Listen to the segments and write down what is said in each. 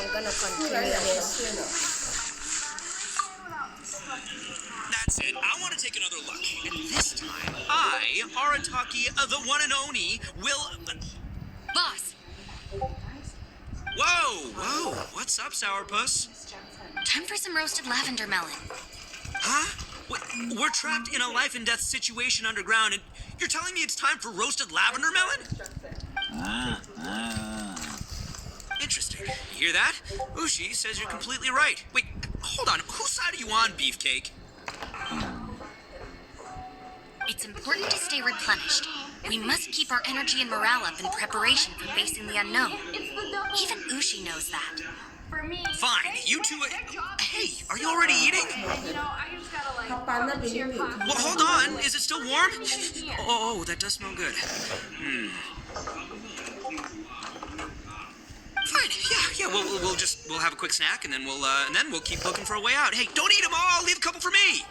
I'm gonna continue this. That's it. I want to take another look. And this time, I, Arataki, the one and only, will... Boss, Whoa. What's up, Sourpuss? time for some roasted lavender melon. Huh? We're trapped in a life and death situation underground, and you're telling me it's time for roasted lavender melon? Interesting. You hear that? Ushi says you're completely right. Wait, hold on. Whose side are you on, Beefcake? It's important to stay replenished. We must keep our energy and morale up in preparation for facing the unknown. Even Ushi knows that. Fine, you two... Hey, are you already eating? Well, hold on. Is it still warm? Oh, that does smell good. Fine. Yeah. We'll have a quick snack, and then we'll keep looking for a way out. Hey, don't eat them all. Leave a couple for me.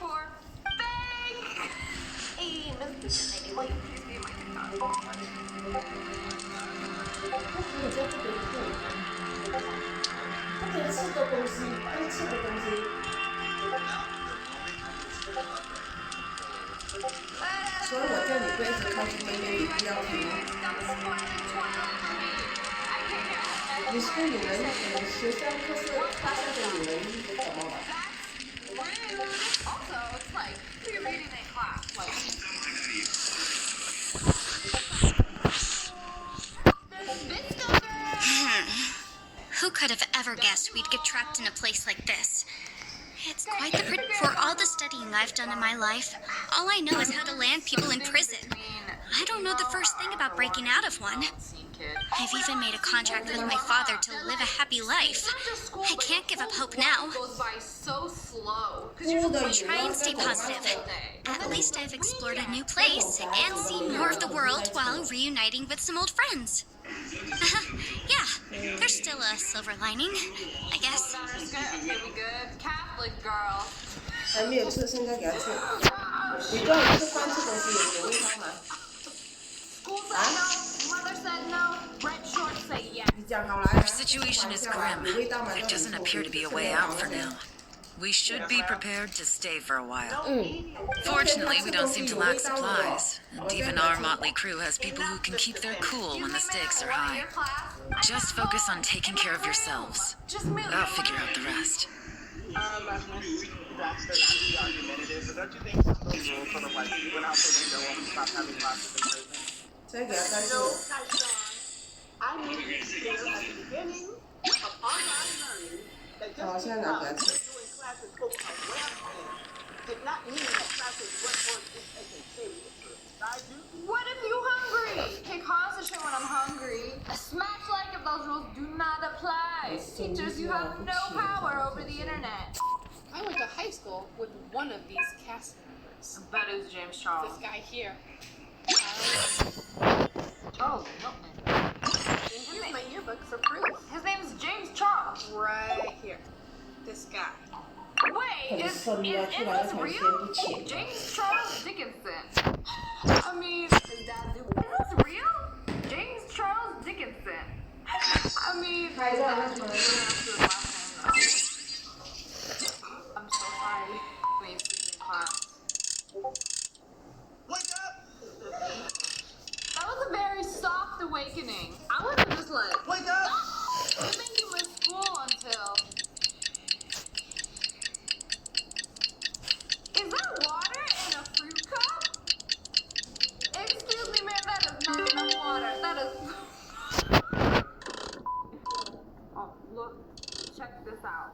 Who could have ever guessed we'd get trapped in a place like this? It's quite the for all the studying I've done in my life, all I know is how to land people in prison. I don't know the first thing about breaking out of one. I've even made a contract with my father to live a happy life. I can't give up hope now. Try and stay positive. At least I've explored a new place and seen more of the world while reuniting with some old friends. Yeah, there's still a silver lining, I guess. Good Catholic girl. 还没有吃，现在给他吃。你中午吃饭吃东西有喂他吗？啊？ 你讲好来。 Our situation is grim. There doesn't appear to be a way out for now. We should be prepared to stay for a while. Fortunately, we don't seem to lack supplies, and even our motley crew has people who can keep their cool when the stakes are high. Just focus on taking care of yourselves. I'll figure out the rest. Did not mean that classes weren't going to be taken seriously. I do. What if you're hungry? Can't concentrate when I'm hungry. A smash like if those rules do not apply. Teachers, you have no power over the internet. I went to high school with one of these cast members. I bet it was James Charles. This guy here. Charles Milton. Here's my yearbook for proof. His name's James Charles. Right here. This guy. Wait, is this real? James Charles Dickinson. I mean, is this real? James Charles Dickinson. I mean, I'm so sorry. Please, in class. Wake up! That was a very soft awakening. I was just like, Wake up! I think you missed school until. Is that water in a fruit cup? Excuse me, ma'am, that is not enough water. That is. Oh, look, check this out.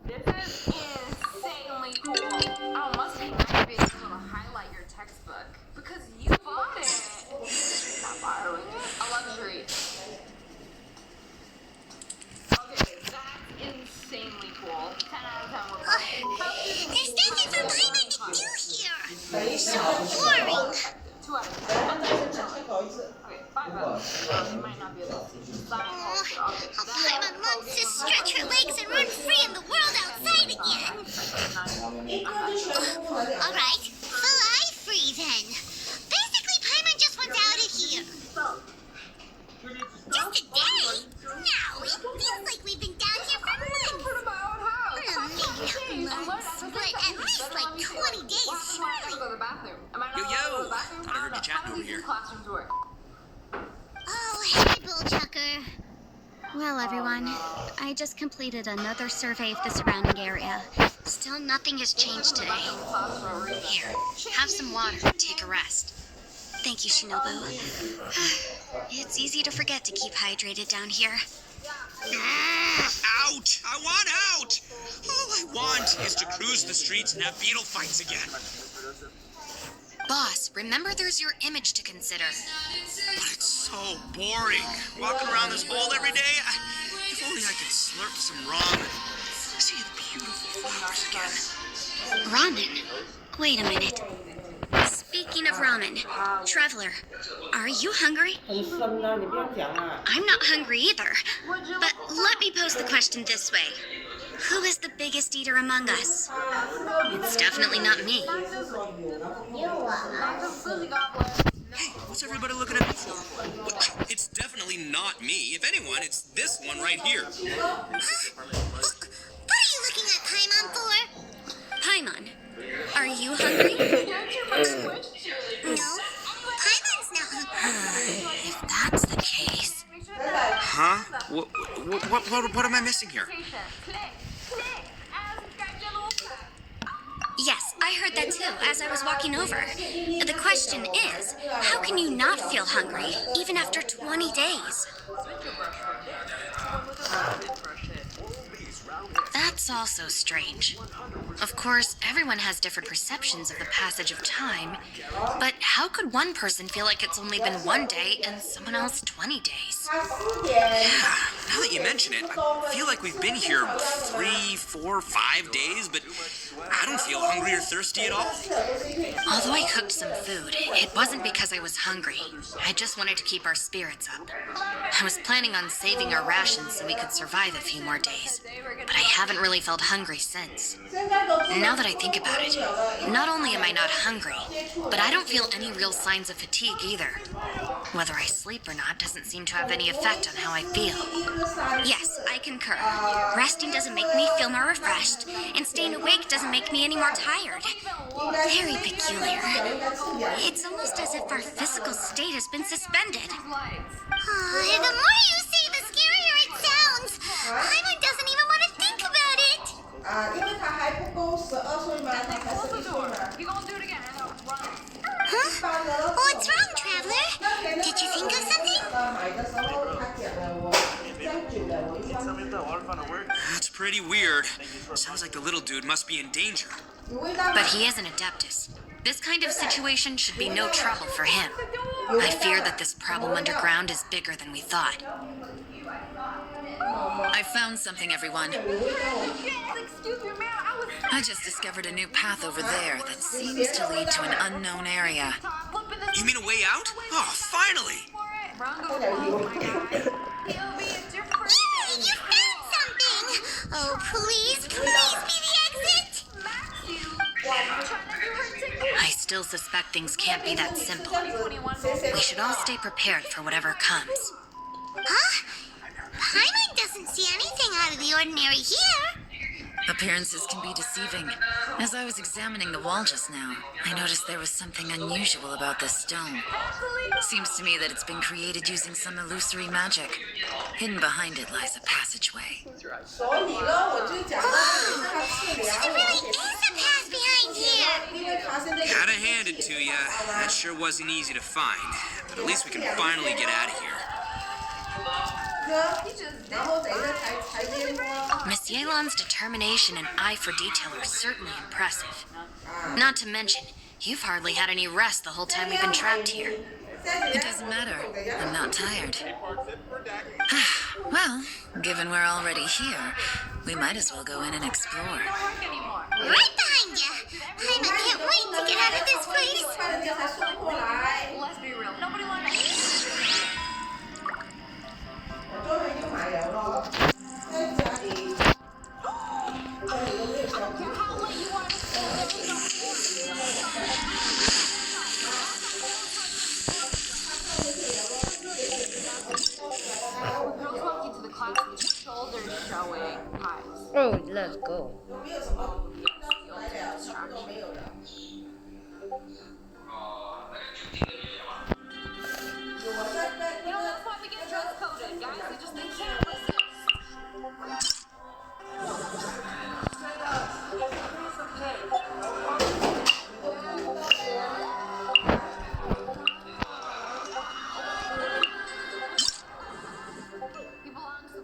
This is insanely cool. Oh, must be nice being able to highlight your textbook. Because you bought it. Not borrowing it. A luxury. Okay, that's insanely cool. 10 out of 10 would There's nothing for Paimon to do here. So boring. 2 out of 10. Okay, 5 out of 10. You might not be able to see. Paimon wants to stretch her legs and run free in the world outside again. Alright, fly free then. Basically, Paimon just wants out of here. Well, everyone, I just completed another survey of the surrounding area. Still nothing has changed today. Here, have some water. Take a rest. Thank you, Shinobu. It's easy to forget to keep hydrated down here. Out! I want out! All I want is to cruise the streets and have beetle fights again. Boss, remember there's your image to consider. But it's so boring. Walking around this hole every day. If only I could slurp some ramen. See the beautiful flowers again. Ramen? Wait a minute. Speaking of ramen, Traveler, are you hungry? 很深啊，你不要讲啊。 I'm not hungry either. But let me pose the question this way. Who is the biggest eater among us? It's definitely not me. Hey, what's everybody looking at me for? It's definitely not me. If anyone, it's this one right here. What are you looking at Paimon for? Paimon, are you hungry? No, Paimon's not hungry. If that's the case. Huh? What am I missing here? Yes, I heard that too as I was walking over. The question is, how can you not feel hungry even after 20 days? That's also strange. Of course, everyone has different perceptions of the passage of time, but how could one person feel like it's only been 1 day and someone else 20 days? Now that you mention it, I feel like we've been here 3, 4, 5 days, but I don't feel hungry or thirsty at all. Although I cooked some food, it wasn't because I was hungry. I just wanted to keep our spirits up. I was planning on saving our rations so we could survive a few more days, but I haven't really felt hungry since. Now that I think about it, not only am I not hungry, but I don't feel any real signs of fatigue either. Whether I sleep or not doesn't seem to have any effect on how I feel. Yes, I concur. Resting doesn't make me feel more refreshed, and staying awake doesn't make me any more tired. Very peculiar. It's almost as if our physical state has been suspended. The more you say, the scarier it sounds. Paimon doesn't even want to think about it. 因为他还不够12岁嘛，他才11岁嘛。 You gonna do it again? Run. Huh? What's wrong, Traveler? Did you think of something? 买的时候他讲了我这样久了，我一般 That's pretty weird. Sounds like the little dude must be in danger. But he is an Adeptus. This kind of situation should be no trouble for him. I fear that this problem underground is bigger than we thought. I found something, everyone. Excuse me, man. I was I just discovered a new path over there that seems to lead to an unknown area. flipping this You mean a way out? Oh, finally! for it. Oh my god. It'll be a different Yay, you found something! Oh, please, please be the exit! Matthew. Trying to do her ticket. I still suspect things can't be that simple. 21. We should all stay prepared for whatever comes. Huh? Paimon doesn't see anything out of the ordinary here. Appearances can be deceiving. As I was examining the wall just now, I noticed there was something unusual about this stone. Seems to me that it's been created using some illusory magic. Hidden behind it lies a passageway. 所以呢，我就讲了，他治疗 There really is a path behind here. 因为他现在 Gotta hand it to ya. That sure wasn't easy to find. But at least we can finally get out of here. 然后等一下才边摸。 Miss Yelan's determination and eye for detail are certainly impressive. Not to mention, you've hardly had any rest the whole time we've been trapped here. It doesn't matter. I'm not tired. Well, given we're already here, we might as well go in and explore. Right behind you. Paimon can't wait to get out of this place. 他人家才送过来， Let's be real. Nobody wanted to. 我终于就买了咯，在家里，家里都没有小朋友。 How late you want to stay? Girls walk into the class with shoulders showing. Eyes. Oh, let's go. 有没有什么来了？什么都没有了。 You know, that's why we get dress coded, guys. They can't listen.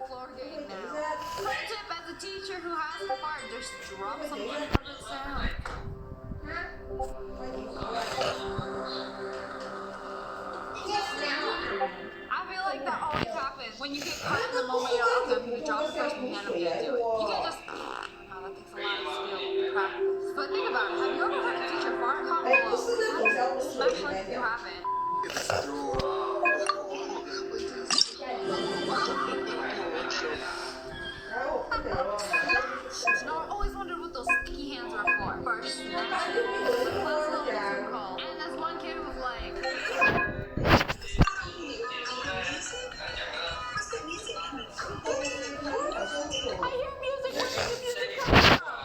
floor game now. Pro tip as a teacher who has to fart, just drop some uncovered sound. I feel like that always happens when you get caught in the moment you're out there to drop the first piano you do it. You can't just that takes a lot of skill and practice. But think about it, have you ever heard a teacher fart? Comment below. Especially if you haven't. No, I always wondered what those sticky hands were for. First, and this one kid was like, I hear music. Where did the music come from?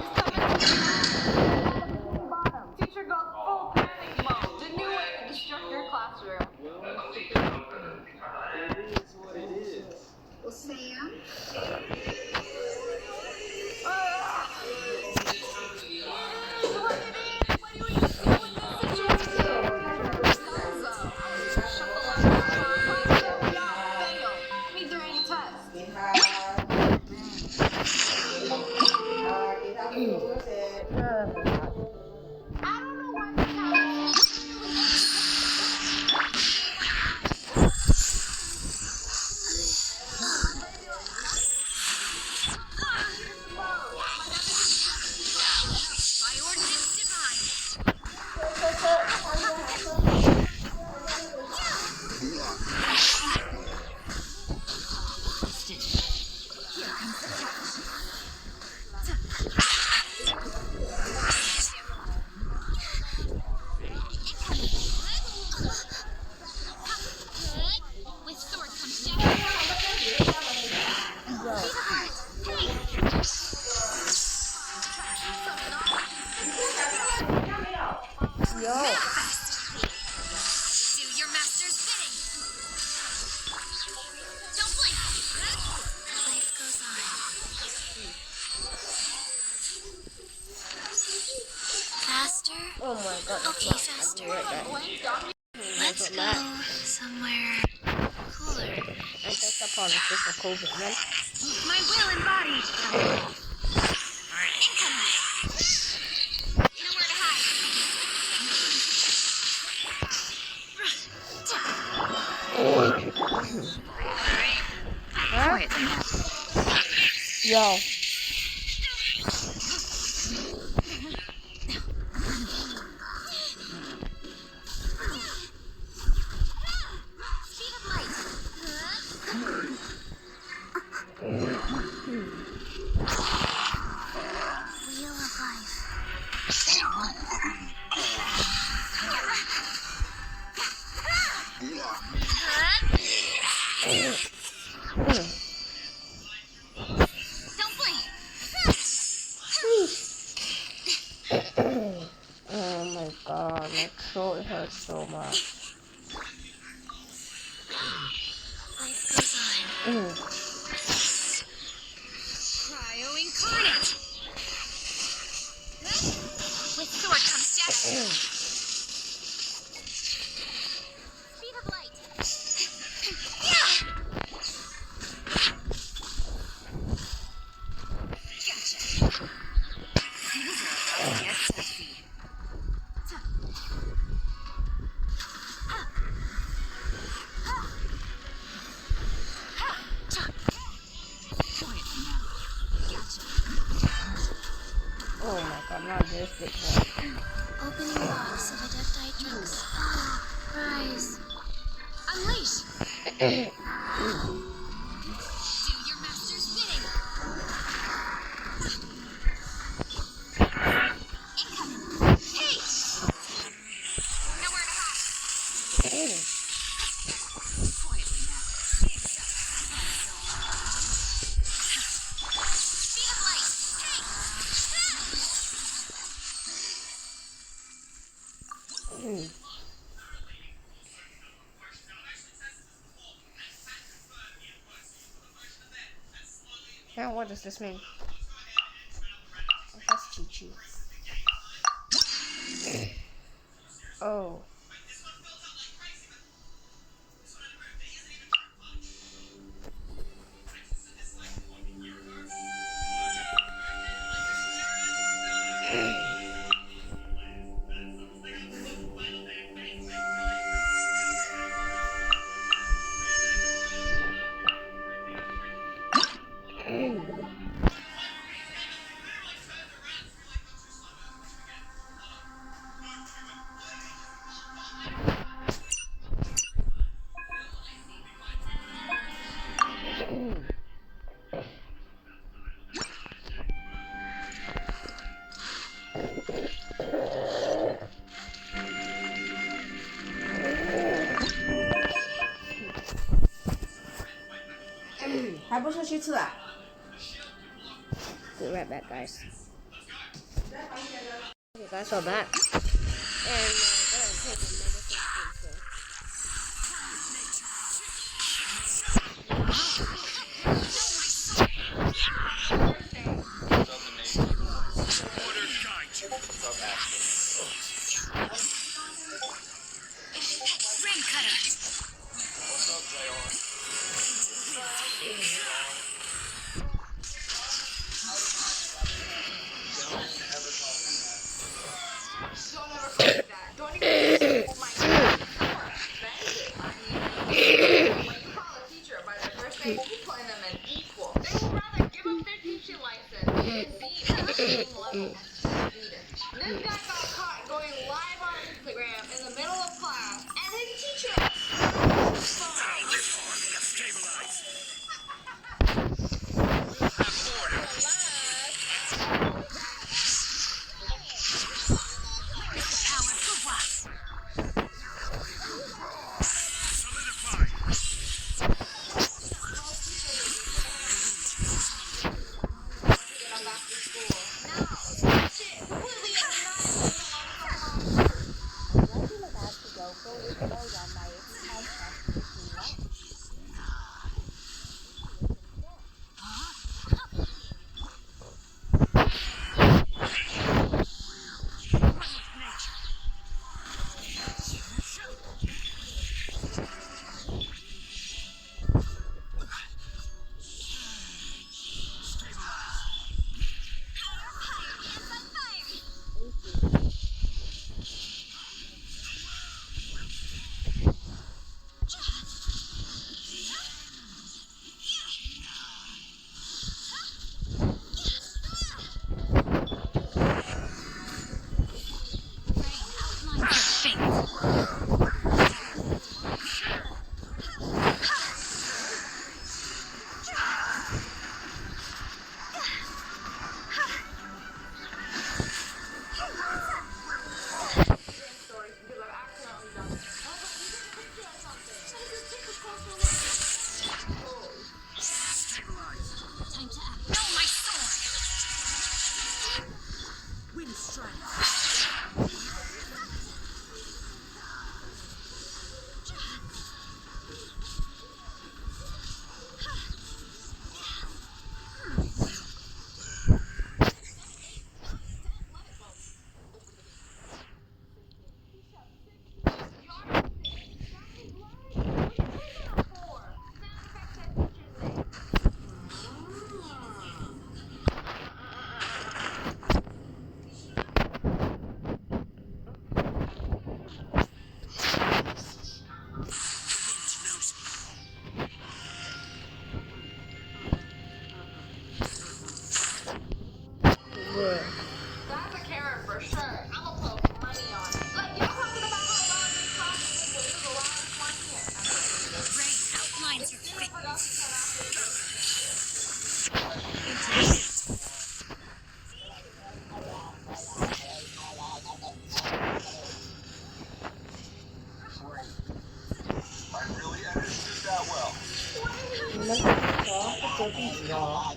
Bottom. Teacher goes full panic mode. The new way to destruct your classroom. It is what it is. Sam? Oh my god. Okay, faster. Let's go somewhere cooler. I guess the part is just a COVID, man. My will embodied. Incoming. Nowhere to hide. Yo. Speed of light. Wheel of life. Don't blink. Oh my god, my throat hurts so much. Life goes on. Cryo incarnate. With sword comes death. Speed of light. Oh my god, not this big one. Opening box of Adepti drinks. Oh, prize. Unleash. Do your master's bidding. Incoming. Hey! Nowhere to hide. Speed of light. Hey! Now what does this mean? That's Chi-Chi. Oh. 还不是去吃啊？ Be right back, guys. Okay, guys, so back. And gonna take a medicine. Rain cutter. Don't ever forget that. Don't even my when you call a teacher by their first name, you calling them an equal. They would rather give up their teaching license than be at the same level as a student. This guy got caught going live on Instagram in the middle of class, and his teacher That's a carrot for sure. I'm gonna put money on it. Like, y'all talking about how long this process is the longest one here. Rain outlines your face. I really understood that well. 你们走隔壁组哦。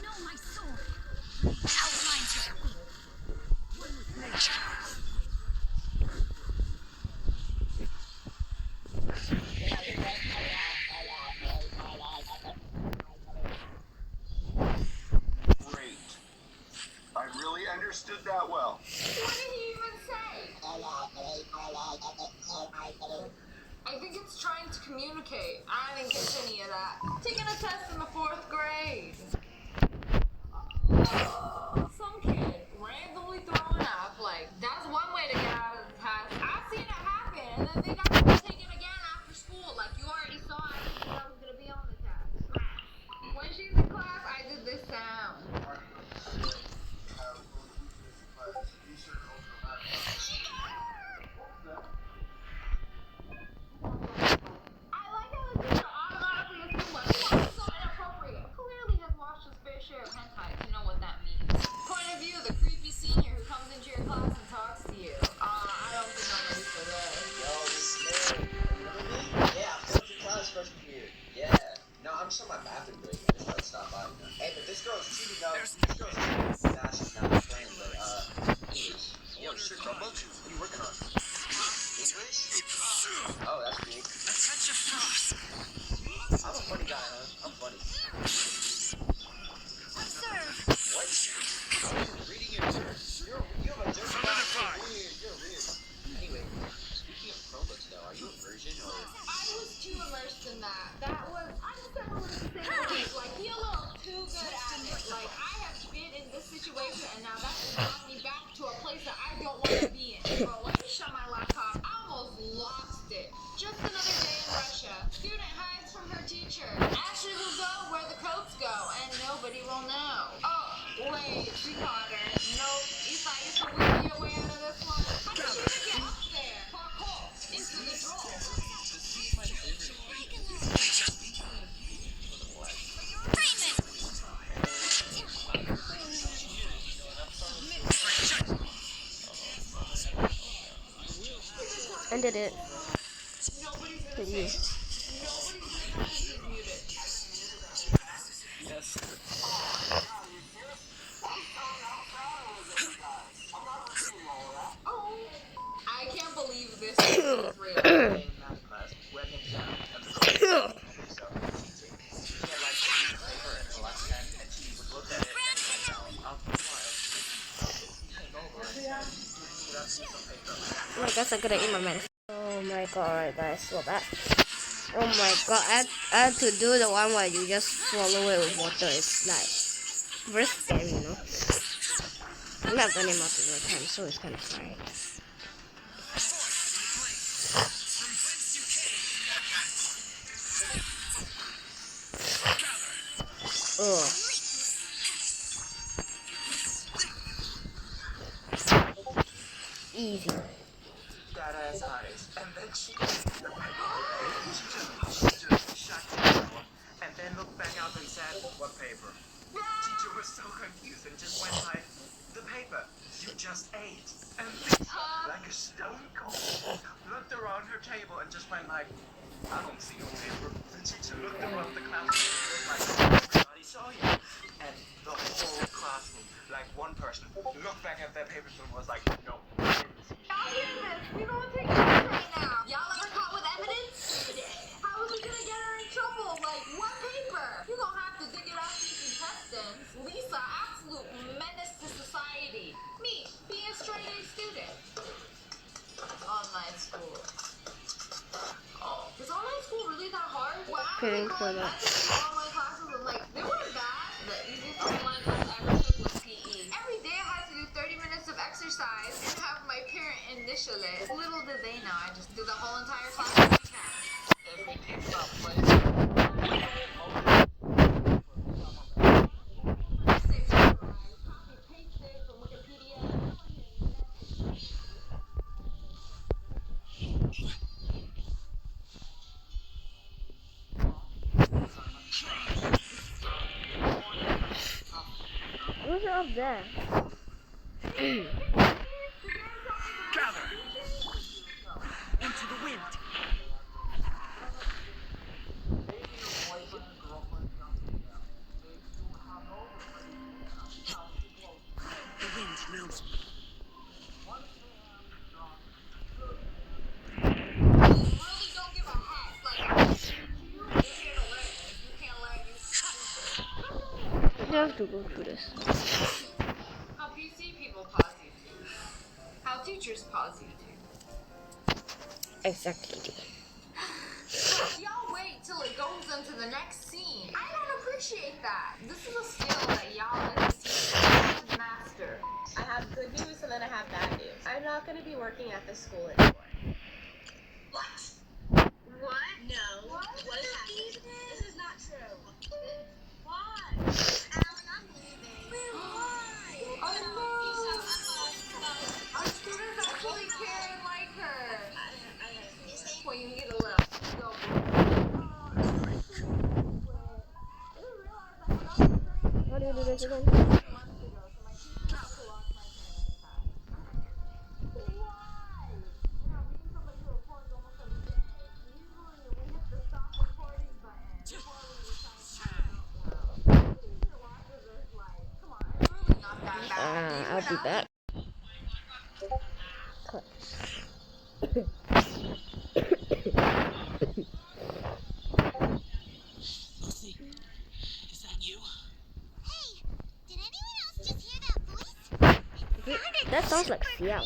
Know my soul. Outlines your Great. I really understood that well. What did he even say? I think it's trying to communicate. I didn't get any of that. Taking a test in the 4th grade. Some kid randomly throwing up. Like, that's one way to get out of the test. I've seen it happen. And then think I can take it again after school? Like you already saw I said I was gonna be on the test. When she's in class, I did this sound. I like how the teacher automatically assumed like, "Wow, so inappropriate." Clearly has watched his fair share of hentai to know what that means. Point of view, the creepy senior who comes into your class and talks to you. I don't think I'm ready for this. Yo, this is Larry. Remember me? Yeah, I filled your class freshman year. Yeah. No, I'm just on my bathroom break. I just thought I'd stop by. Hey, but this girl's cheating though. This girl's cheating. Nah, she's not playing, but English. Yo, sure, Chromebook? What are you working on? English? Oh, that's cool. Such a frost. I'm a funny guy, huh? I'm funny. Sir, What? Reading your you have a jerk. Solidify. You're weird. Anyway, speaking of Chromebooks though, are you a virgin or? I was too immersed in that. That was, I just got a little thing. Like, he a little too good at it. Like, I have been in this situation, and now that has brought me back to a place that I don't want to be in. But when he shut my laptop, I almost lost it. Just another day in Russia. Student hides from her teacher. Ashes will go where the coats go, and nobody will know. Oh, wait, we caught her. Nope, Isa used to weave me away out of this one. How did she even get up there? Parkour, into the drawer. Ended it. Nobody's gonna With say you. it. Nobody's gonna say he's muted. Oh, I can't believe this is real. In math class, where I came down at the so she had like paper in her left hand, and she would look at it and like after a while, she came over and said, "You got some paper." I guess I'm gonna eat my medicine. Oh my god, alright guys, well that. Oh my god, I had to do the one where you just swallow it with water. It's like very scary, you know. I'm not done it multiple times, so it's kind of fine. Oh. Easy. That ass eyes, and then she just shut down, and then looked back out and said, "What paper?" Teacher was so confused and just went like, "The paper you just ate." And Lisa, like a stone cold, looked around her table and just went like, "I don't see no paper." The teacher looked around the classroom and was like, "Everybody saw you." And the whole classroom, like one person, looked back at their papers and was like, "No, I didn't see you." Y'all hear this? We gonna take this right now. Y'all ever caught with evidence? How is we gonna get her in trouble? Like, what paper? You gonna have to dig it out these intestines. Lisa, absolute menace to society. Me, being a straight A student. Online school. Oh, is online school really that hard? Well, I Feeling was for that. online classes and like, they weren't bad. The easiest online class I ever took was PE. Every day I had to do 30 minutes of exercise and have my parent initial it. Little did they know, I just did the whole entire class on my cat. If we keep up playing, What's up there? Gather. Into the wind. The wind mounts. Really don't give a heck. Like, you're here to learn. If you can't learn, you stupid. You have to go through this. How PC people pause you to. How teachers pause you to. Exactly. Y'all wait till it goes into the next scene. I don't appreciate that. This is a skill that y'all as teachers master. I have good news and then I have bad news. I'm not going to be working at this school anymore. what? once again. I'll be back. Lucy, is that you? Hey, did anyone else just hear that voice? That sounds like Xiao.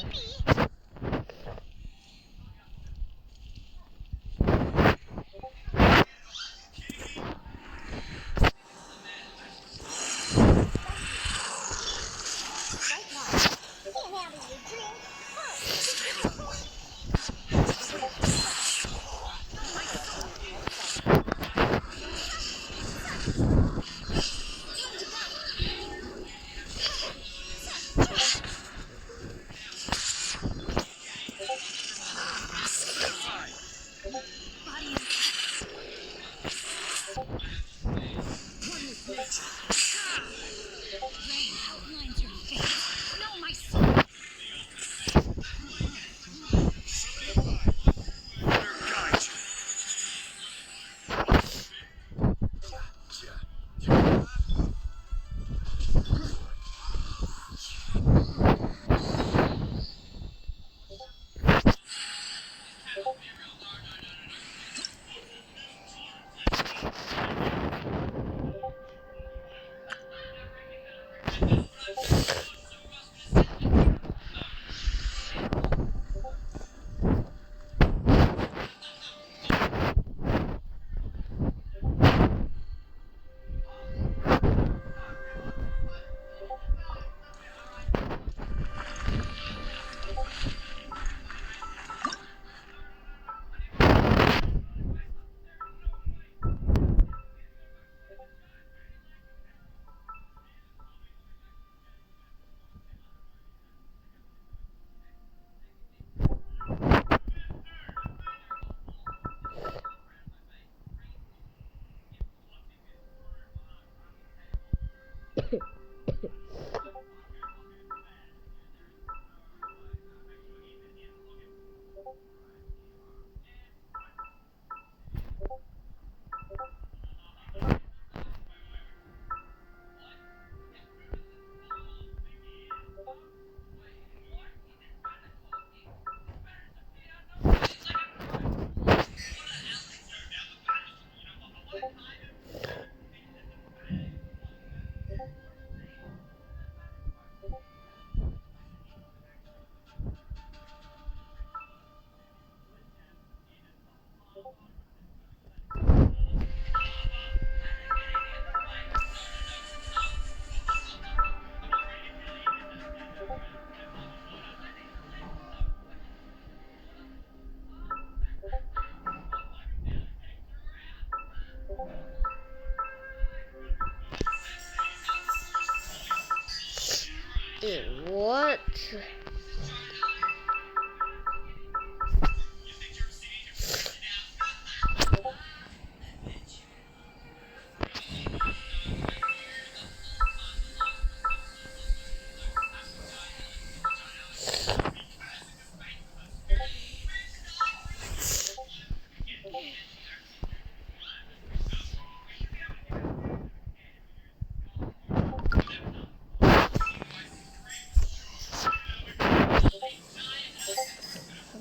What?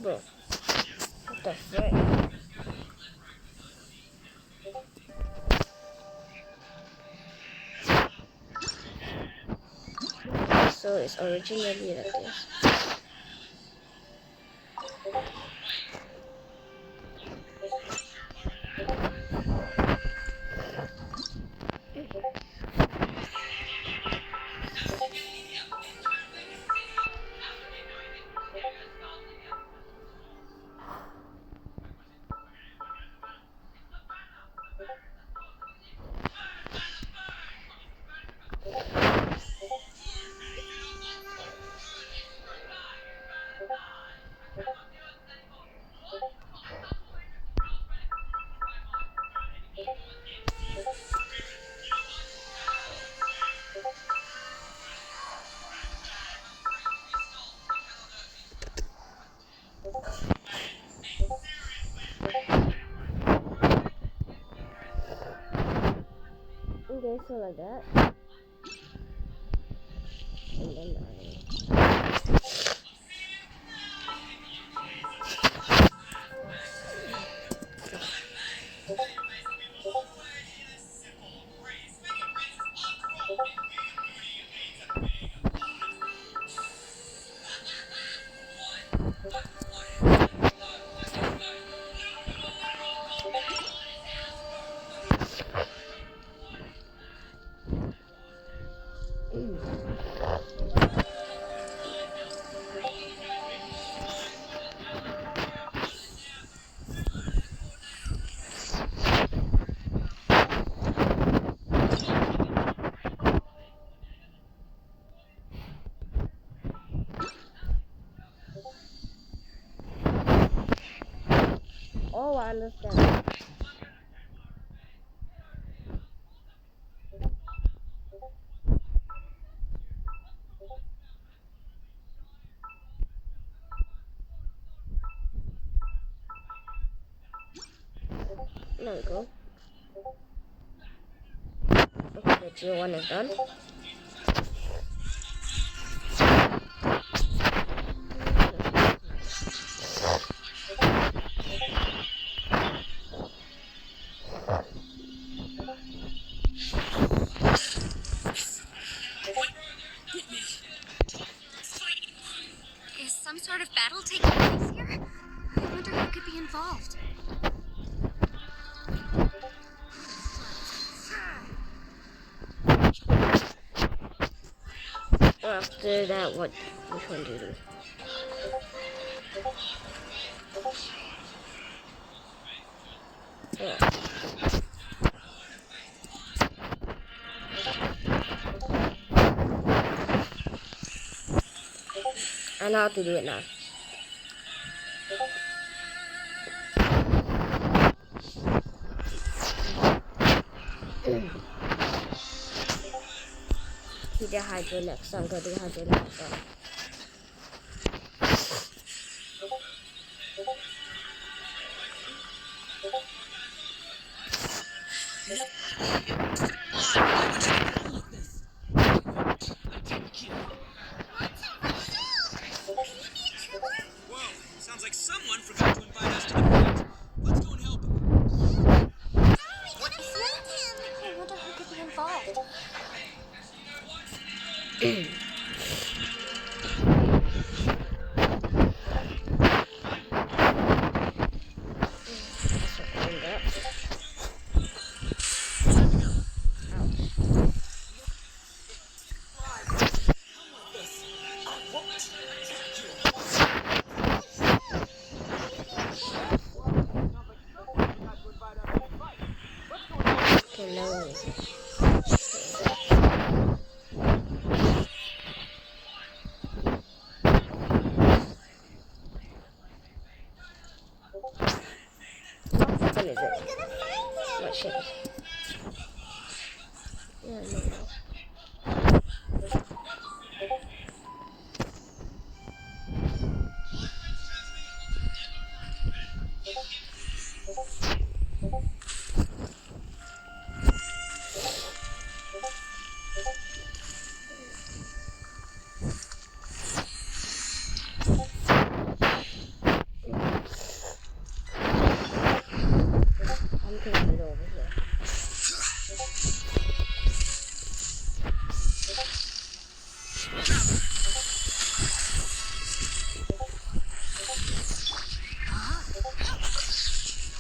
Bro, what the frick? So it's originally like this. Okay, so like that. And then oh, I understand. There we go. Okay, the tier 1 is done. Is some sort of battle taking place here? I wonder who could be involved. After that, which one do you do? Yeah. I know how to do it now. He did Hydro next, so I'm gonna do Hydro next. Whoa, sounds like someone forgot to invite us to the fight. Let's go and help him. I wonder who could be involved. What is it? What ship is it? Yeah, no. I'm gonna do it over here.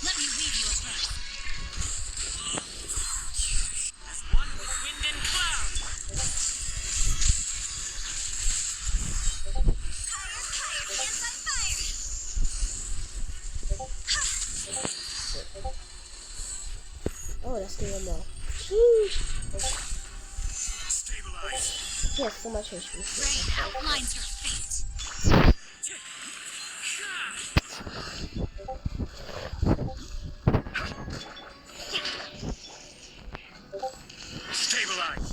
Let me leave you a hand. As one with wind and cloud. Oh, that's the one more. Sheesh. Stabilize. He has so much HP. Rain outlines her fate. Stabilize.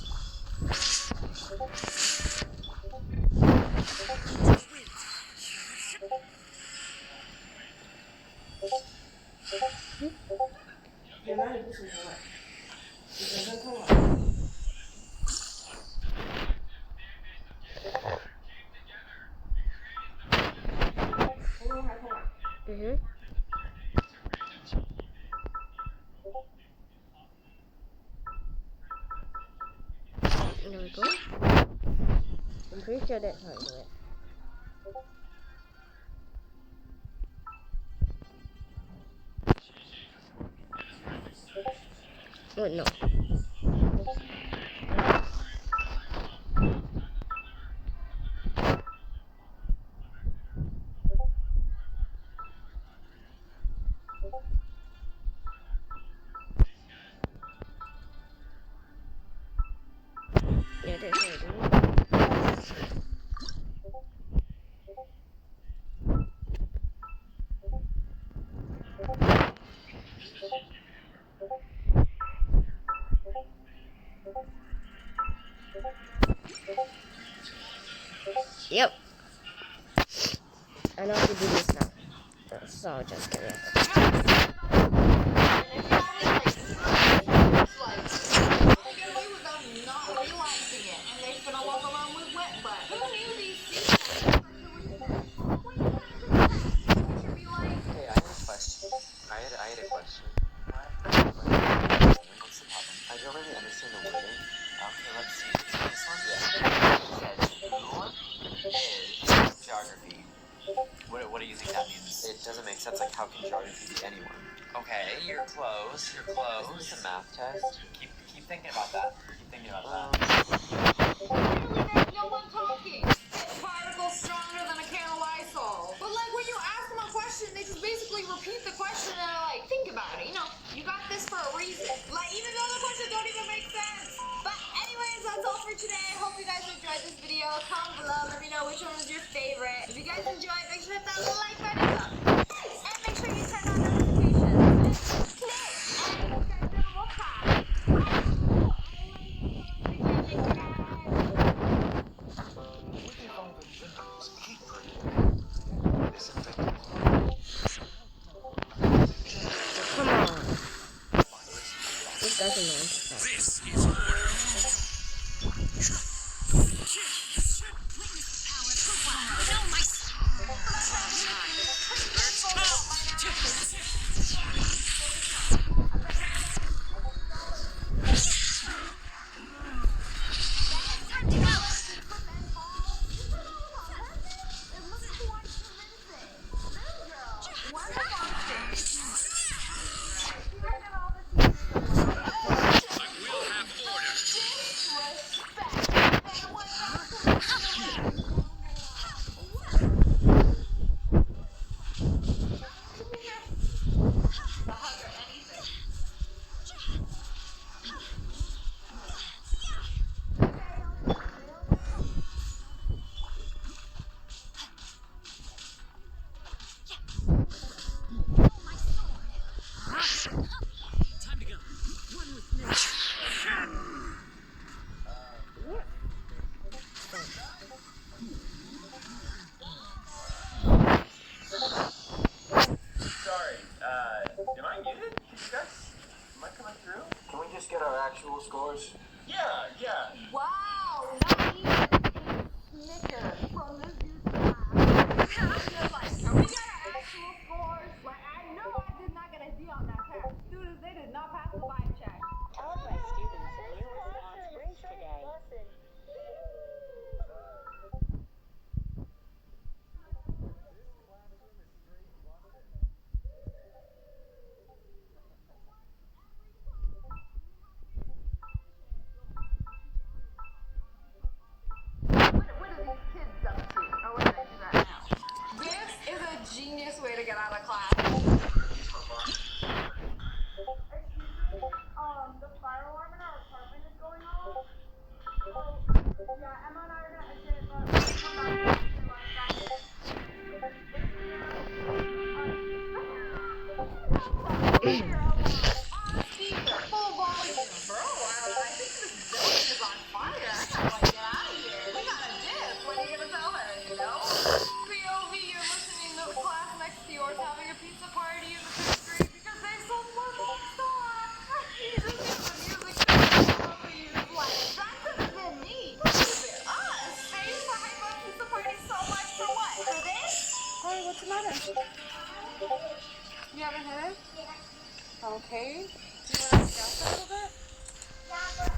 原来你不喜欢，你本身看好。pretty sure that's how I do it. Oh no. Yeah, that's how I do it. Yep. I know how to do this now. So I'll just get it. Get away with them not realizing it, and they're gonna walk around with wet butt. Who knew these seasons? Hey, I had a question. I had a question. What's the problem? I don't really understand the wording. Okay, let's see. This one? Yeah. It says, who is geography? What do you think that means? It doesn't make sense. Like, how can geography be anyone? Okay, you're close. You're close. Is this a math test? Keep thinking about that. Keep thinking about that. Really, there's no one talking. Particles stronger than a can of Lysol. But like when you ask them a question, they just basically repeat the question and they're like, think about it. You know, you got this for a reason. Like even though the questions don't even make sense. But anyways, that's all for today. I hope you guys enjoyed this video. Comment below. Let me know which one was your favorite. If you guys enjoyed, make sure to hit that like button up. And make sure you turn on notifications. And subscribe to the Wolf Pack. Come on. This doesn't know. This is order. Just get our actual scores? Yeah, yeah. Wow, not even snicker from this dude's class. Just like, we got our actual scores. Like, I know I did not get a D on that test. Students, they did not pass the vibe check. All of my students in new response bridge today. What are these kids up to? Or what did I do that now? This is a genius way to get out of class. The fire alarm in our apartment is going off. So, yeah, Emma and I are gonna exit, but we'll come back and full volume. Bro, I think this building is on fire. I gotta like get out of here. We got a dip. What are you gonna tell her, you know? POV, you're listening to the class next to yours having a pizza party in the 5th grade because they so fucking suck. You just hear the music like, that could have been me. That could have been us. They used to hype up pizza parties so much for what? For this? Hey, what's the matter? You haven't had it? Yeah. Okay. Do you want to discuss a little bit? Yeah, but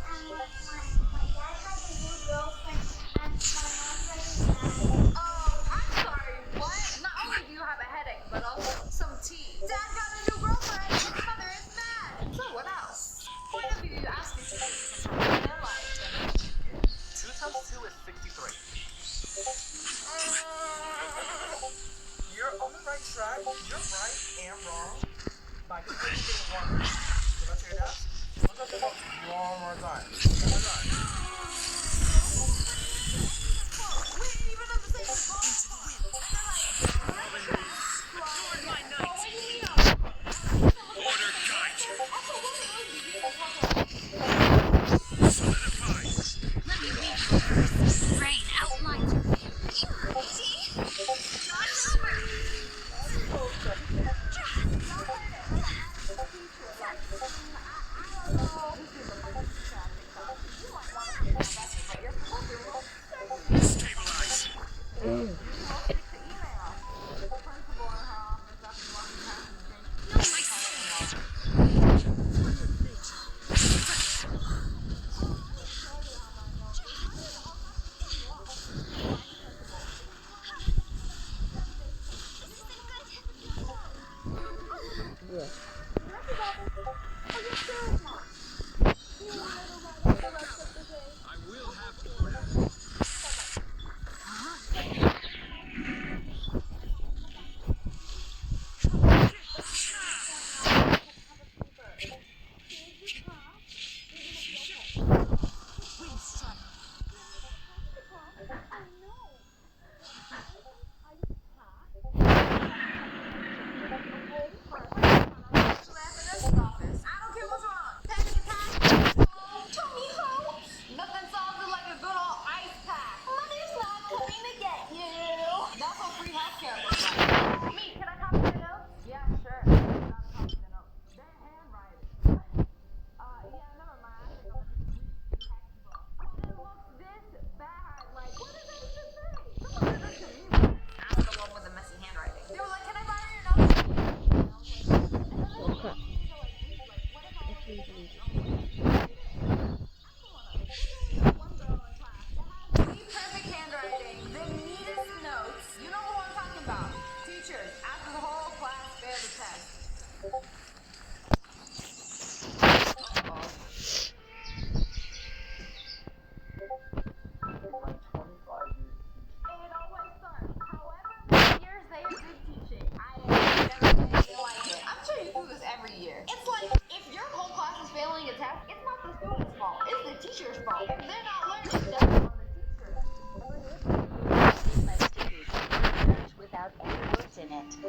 my dad has a new girlfriend and my mom I'm sorry, what? Not only do you have a headache, but also some tea. Dad got a new girlfriend, and his mother is mad. So what else? Point of view, you asked me to do something in their life. 2 times 2 is 63. You're on the right track. You're right and wrong. By completely getting one. So let's hear that. Let's go one more time. One more time. We ain't even on the same spot. Order guide. Let me read first. Rain outlines your figure. See? Josh over. Stabilize.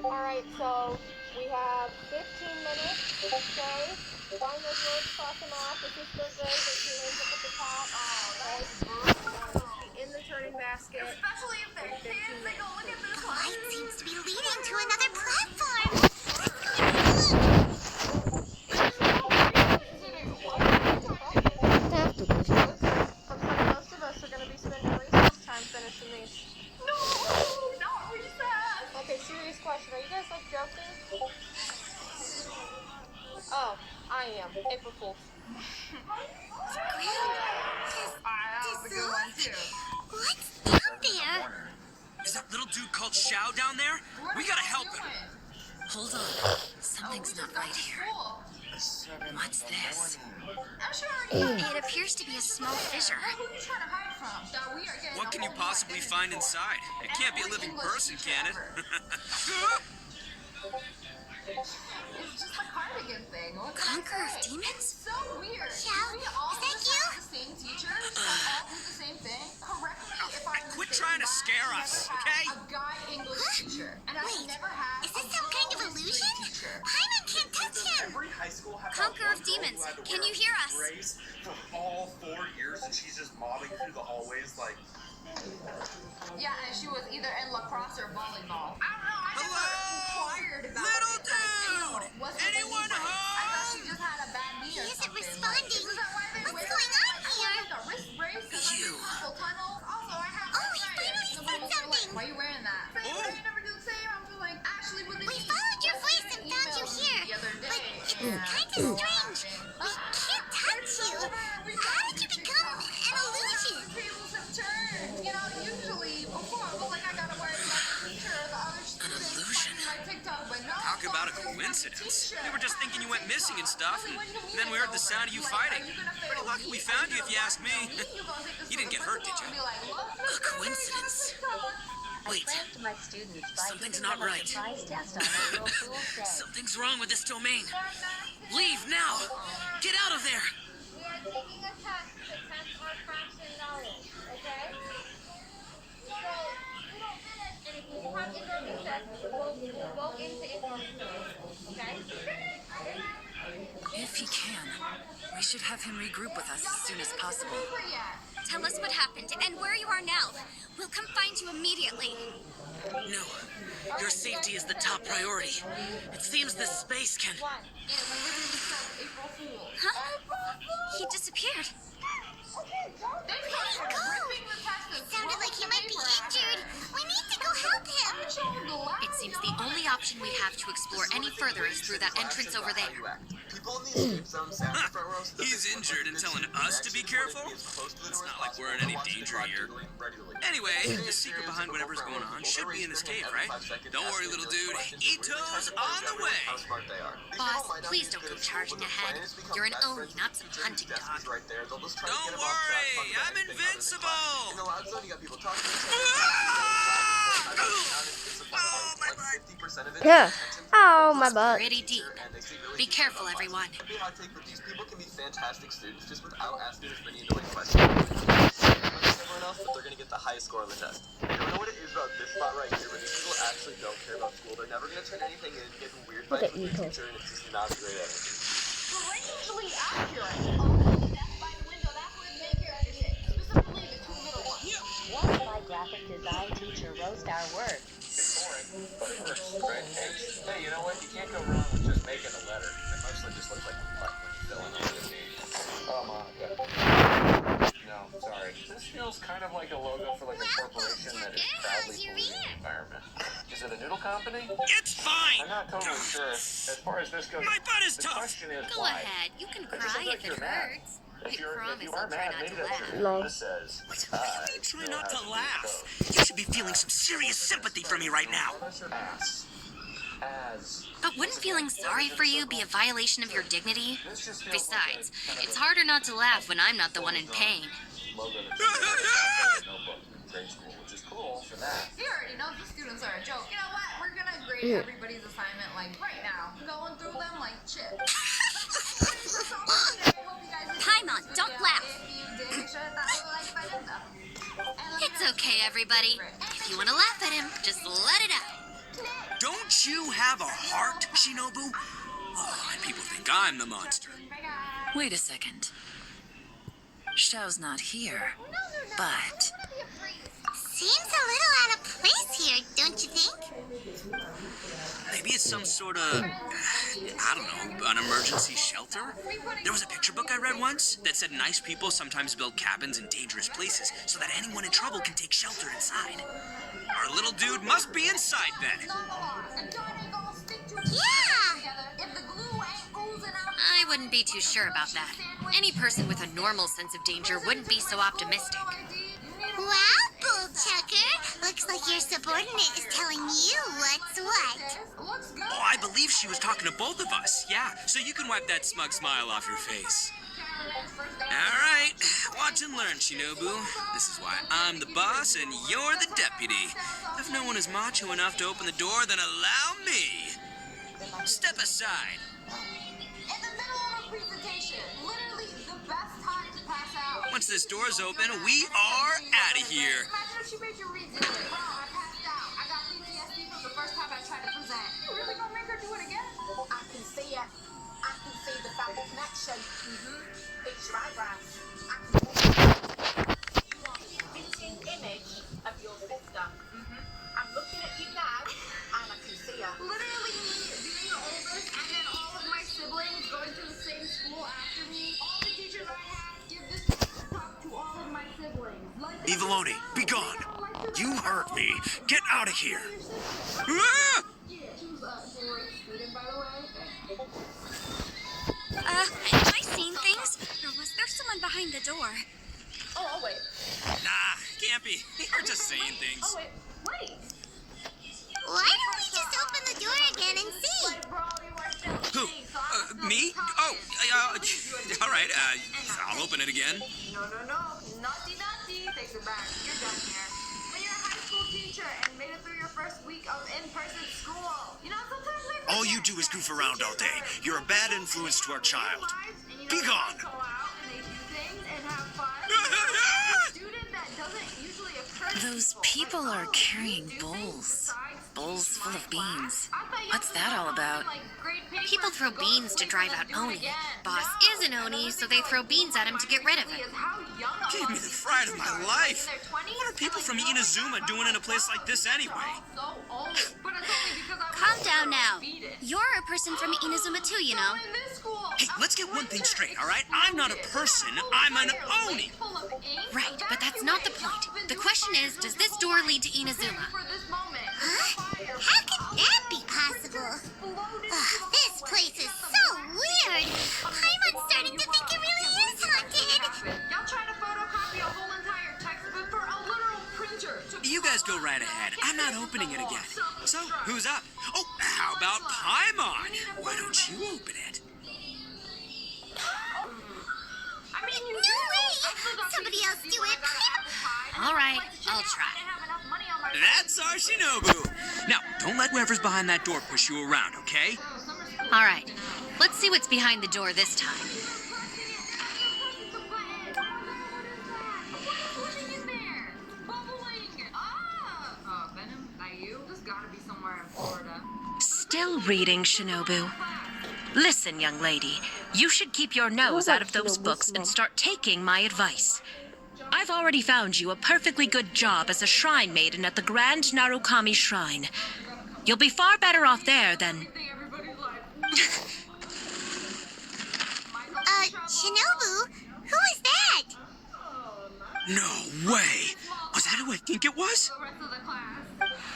Alright, so we have 15 minutes to say. Find those words, cross them off. This is for grade that she ends up at the top. In the turning basket. Especially if they're kids, they go look at this The one. light seems to be leading to another platform. Most of us are going to be spending recess time finishing these. No, not recess. Okay, serious question. Are you guys like joking? Oh, I am. April Fool's. That was a good one too. What's out there? Is that little dude called Xiao down there? We gotta help him. Hold on. Something's not right here. What's this? I'm sure already. It appears to be a small fissure. Who are you trying to hide from? That we are getting What can you possibly find inside? It can't be a living person, can it? It's just a cardigan thing. What can I Conqueror of say? demons? It's so weird. Xiao, We all is that just you? have the same teachers that all do the same thing. Correct me if I'm Quit mistaken, trying to but I scare never us, had okay? A guy English teacher, and I Wait, never had is this a some kind of girl history illusion? teacher. Paimon can't touch him. Every high school have Conqueror of demons, can you hear us? Grace for all 4 years, and she's just mobbing through the hallways like. Yeah, and she was either in lacrosse or volleyball. I don't know. I Hello? never inquired about Little it. I dude! wasn't Anyone thinking, I thought home? she just had a bad knee He or isn't something. responding. Is that why they What's wear going it? on here? Like a wrist brace because I'm You. in carpal tunnel. Also, I have Oh, he arthritis. finally Nobody said was like, something. why are you wearing that? Oh. You never do the same. I was like, actually, with the We knee. followed your voice and found you Emailed me here. the other But day, it's and kind so of strange. We can't touch you. How did you become an illusion? The tables have turned. You know, usually coincidence. We were just thinking you went missing and stuff, and then we heard the sound of you fighting. Pretty lucky we found you, if you ask me. You didn't get hurt, did you? A coincidence. Wait, My students something's not right. test on April Fool's Day. Something's wrong with this domain. Leave now. Get out of there. We are taking a test to test our fraction knowledge, okay? So, we don't finish, and if you have indoor recess, we'll go into indoor recess, okay? If he can, we should have him regroup with us as soon as possible. Tell us what happened and where you are now. We'll come find you immediately. No, your safety is the top priority. It seems this space can... Huh? He disappeared. Hey, go! It sounded like he might be injured. We need to go help him. It seems the only option we have to explore any further is through that entrance over there. People in the escape zone sat in the front row. He's injured and telling us to be careful? It's not like we're in any danger here. Anyway, the secret behind whatever's going on should be in this cave, right? Don't worry, little dude. Ito's on the way. Boss, please don't go charging ahead. You're an Oni, not some hunting dog. Don't worry, I'm invincible. In the loud zone, you got people talking. Yeah. Oh, my butt. Pretty deep. Be careful, everyone. Hot take, but these people can be fantastic students just without asking as many annoying questions. Everyone else, but they're gonna get the highest score on the test. You don't know what it is about this spot right here, but these people actually don't care about school. They're never gonna turn anything in, get in weird fights with their teacher, and it's just not a great energy. Strangely accurate. Oh, that's by the window. That's where the daycare is. Specifically the two middle ones. My graphic design teacher roast our work. It's boring, but it works, right? Hey, you know what? You can't go wrong with just making a letter. It mostly just looks like a button when you fill in all the names. Oh, Monica. No, sorry. This feels kind of like a logo for like a corporation that is proudly polluting the environment. Is it a noodle company? It's fine. I'm not totally sure. As far as this goes, My butt is the tough. question is Go why? ahead. You can It doesn't cry look if you're it mad. hurts. If I you promise are I'll try mad, not maybe to that's laugh. your Lol. This says, Try not to laugh. You should be feeling some serious sympathy for me right now. But wouldn't feeling sorry for you be a violation of your dignity? Besides, it's harder not to laugh when I'm not the one in pain. Which is cool for that. He already knows the students are a joke. You know what? We're gonna grade everybody's assignment like right now. Going through them like chips. Paimon, don't laugh. It's okay, everybody. If you want to laugh at him, just let it out. Don't you have a heart, Shinobu? Oh, and people think I'm the monster. Wait a second. Xiao's not here, but... Seems a little out of place here, don't you think? Maybe it's some sort of, I don't know, an emergency shelter? There was a picture book I read once that said nice people sometimes build cabins in dangerous places so that anyone in trouble can take shelter inside. Our little dude must be inside then. Yeah! I wouldn't be too sure about that. Any person with a normal sense of danger wouldn't be so optimistic. Wow, Bullchucker. Looks like your subordinate is telling you what's what. Oh, I believe she was talking to both of us. Yeah, so you can wipe that smug smile off your face. All right, watch and learn, Shinobu. This is why I'm the boss and you're the deputy. If no one is macho enough to open the door, then allow me. Step aside. In the middle of a presentation, literally the best time to pass out. Once this door's open, we are out of here. Imagine if she made you redo it. Bro, I passed out. I got PTSD from the first time I tried to present. You really gonna make her do it again? I can see it. I can see the family connection. It's your eyebrows. I can see it. You are the spitting image of your sister. I'm looking at you now, and I can see her. Literally me being the oldest, and then all of my siblings going to the same school after me. All the teachers I had give this talk to all of my siblings. Like Ivaloni, be gone. You hurt me. Get out of here. Ah! yeah, she was a great student, by the way. Am I seeing things? Or was there someone behind the door? Oh, wait. Nah, can't be. You're just saying things. Oh, wait. Why don't we just open the door again and see? Like, bro, you are Me? Oh, all right. I'll open it again. No. Naughty. Take it back. You're done here. When you're a high school teacher and made it through your first week of in-person school, you know, sometimes I All you do is goof around all day. You're a bad influence to our child. Be gone! go out and they do things and have fun. Student that doesn't usually occur to Those people. people are carrying bowls. Bowls full of beans. What's that all about? People throw beans to drive out Oni. Boss is an Oni, so they throw beans at him to get rid of it. Gave me the fright of my life. What are people from Inazuma doing in a place like this anyway? Calm down now. You're a person from Inazuma too, you know. Hey, let's get one thing straight, all right? I'm not a person. I'm an Oni. Right, but that's not the point. The question is, does this door lead to Inazuma? Huh? How could that be possible? Ugh, this place is so weird. I'm starting to think it really is haunted. Y'all trying to photocopy a whole entire textbook for a literal printer. You guys go right ahead. I'm not opening it again. So, who's up? Oh, how about Paimon? Why don't you open it? No way! Somebody else do it. All right, I'll try. That's our Shinobu. Now, don't let whoever's behind that door push you around, okay? All right, let's see what's behind the door this time. Still reading, Shinobu. Listen, young lady, you should keep your nose out of those books and start taking my advice. I've already found you a perfectly good job as a shrine maiden at the Grand Narukami Shrine. You'll be far better off there than... Shinobu? Who is that? No way. Was that who I think it was?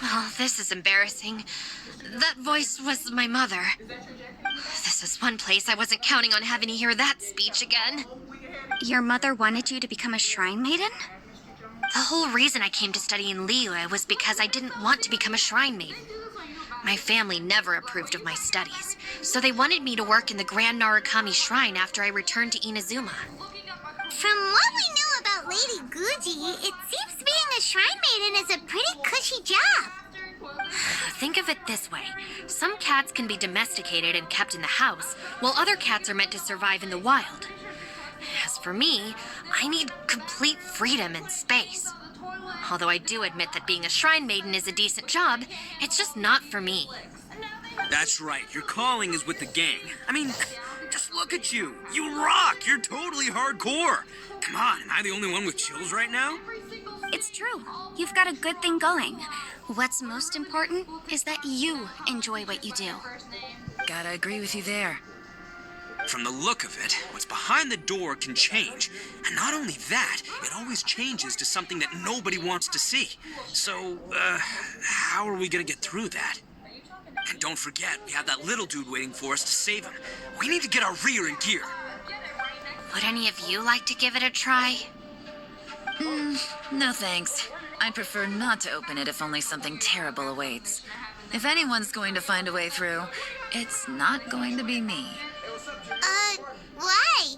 Oh, this is embarrassing. That voice was my mother. This is one place I wasn't counting on having to hear that speech again. Your mother wanted you to become a shrine maiden? The whole reason I came to study in Liyue was because I didn't want to become a shrine maiden. My family never approved of my studies, so they wanted me to work in the Grand Narukami Shrine after I returned to Inazuma. From what we know about Lady Guji, it seems being a shrine maiden is a pretty cushy job. Think of it this way. Some cats can be domesticated and kept in the house, while other cats are meant to survive in the wild. As for me, I need complete freedom and space. Although I do admit that being a shrine maiden is a decent job, it's just not for me. That's right. Your calling is with the gang. I mean, just look at you. You rock. You're totally hardcore. Come on, am I the only one with chills right now? It's true. You've got a good thing going. What's most important is that you enjoy what you do. Gotta agree with you there. From the look of it, what's behind the door can change. And not only that, it always changes to something that nobody wants to see. So, how are we gonna get through that? And don't forget, we have that little dude waiting for us to save him. We need to get our rear in gear. Would any of you like to give it a try? No thanks. I'd prefer not to open it if only something terrible awaits. If anyone's going to find a way through, it's not going to be me. Why?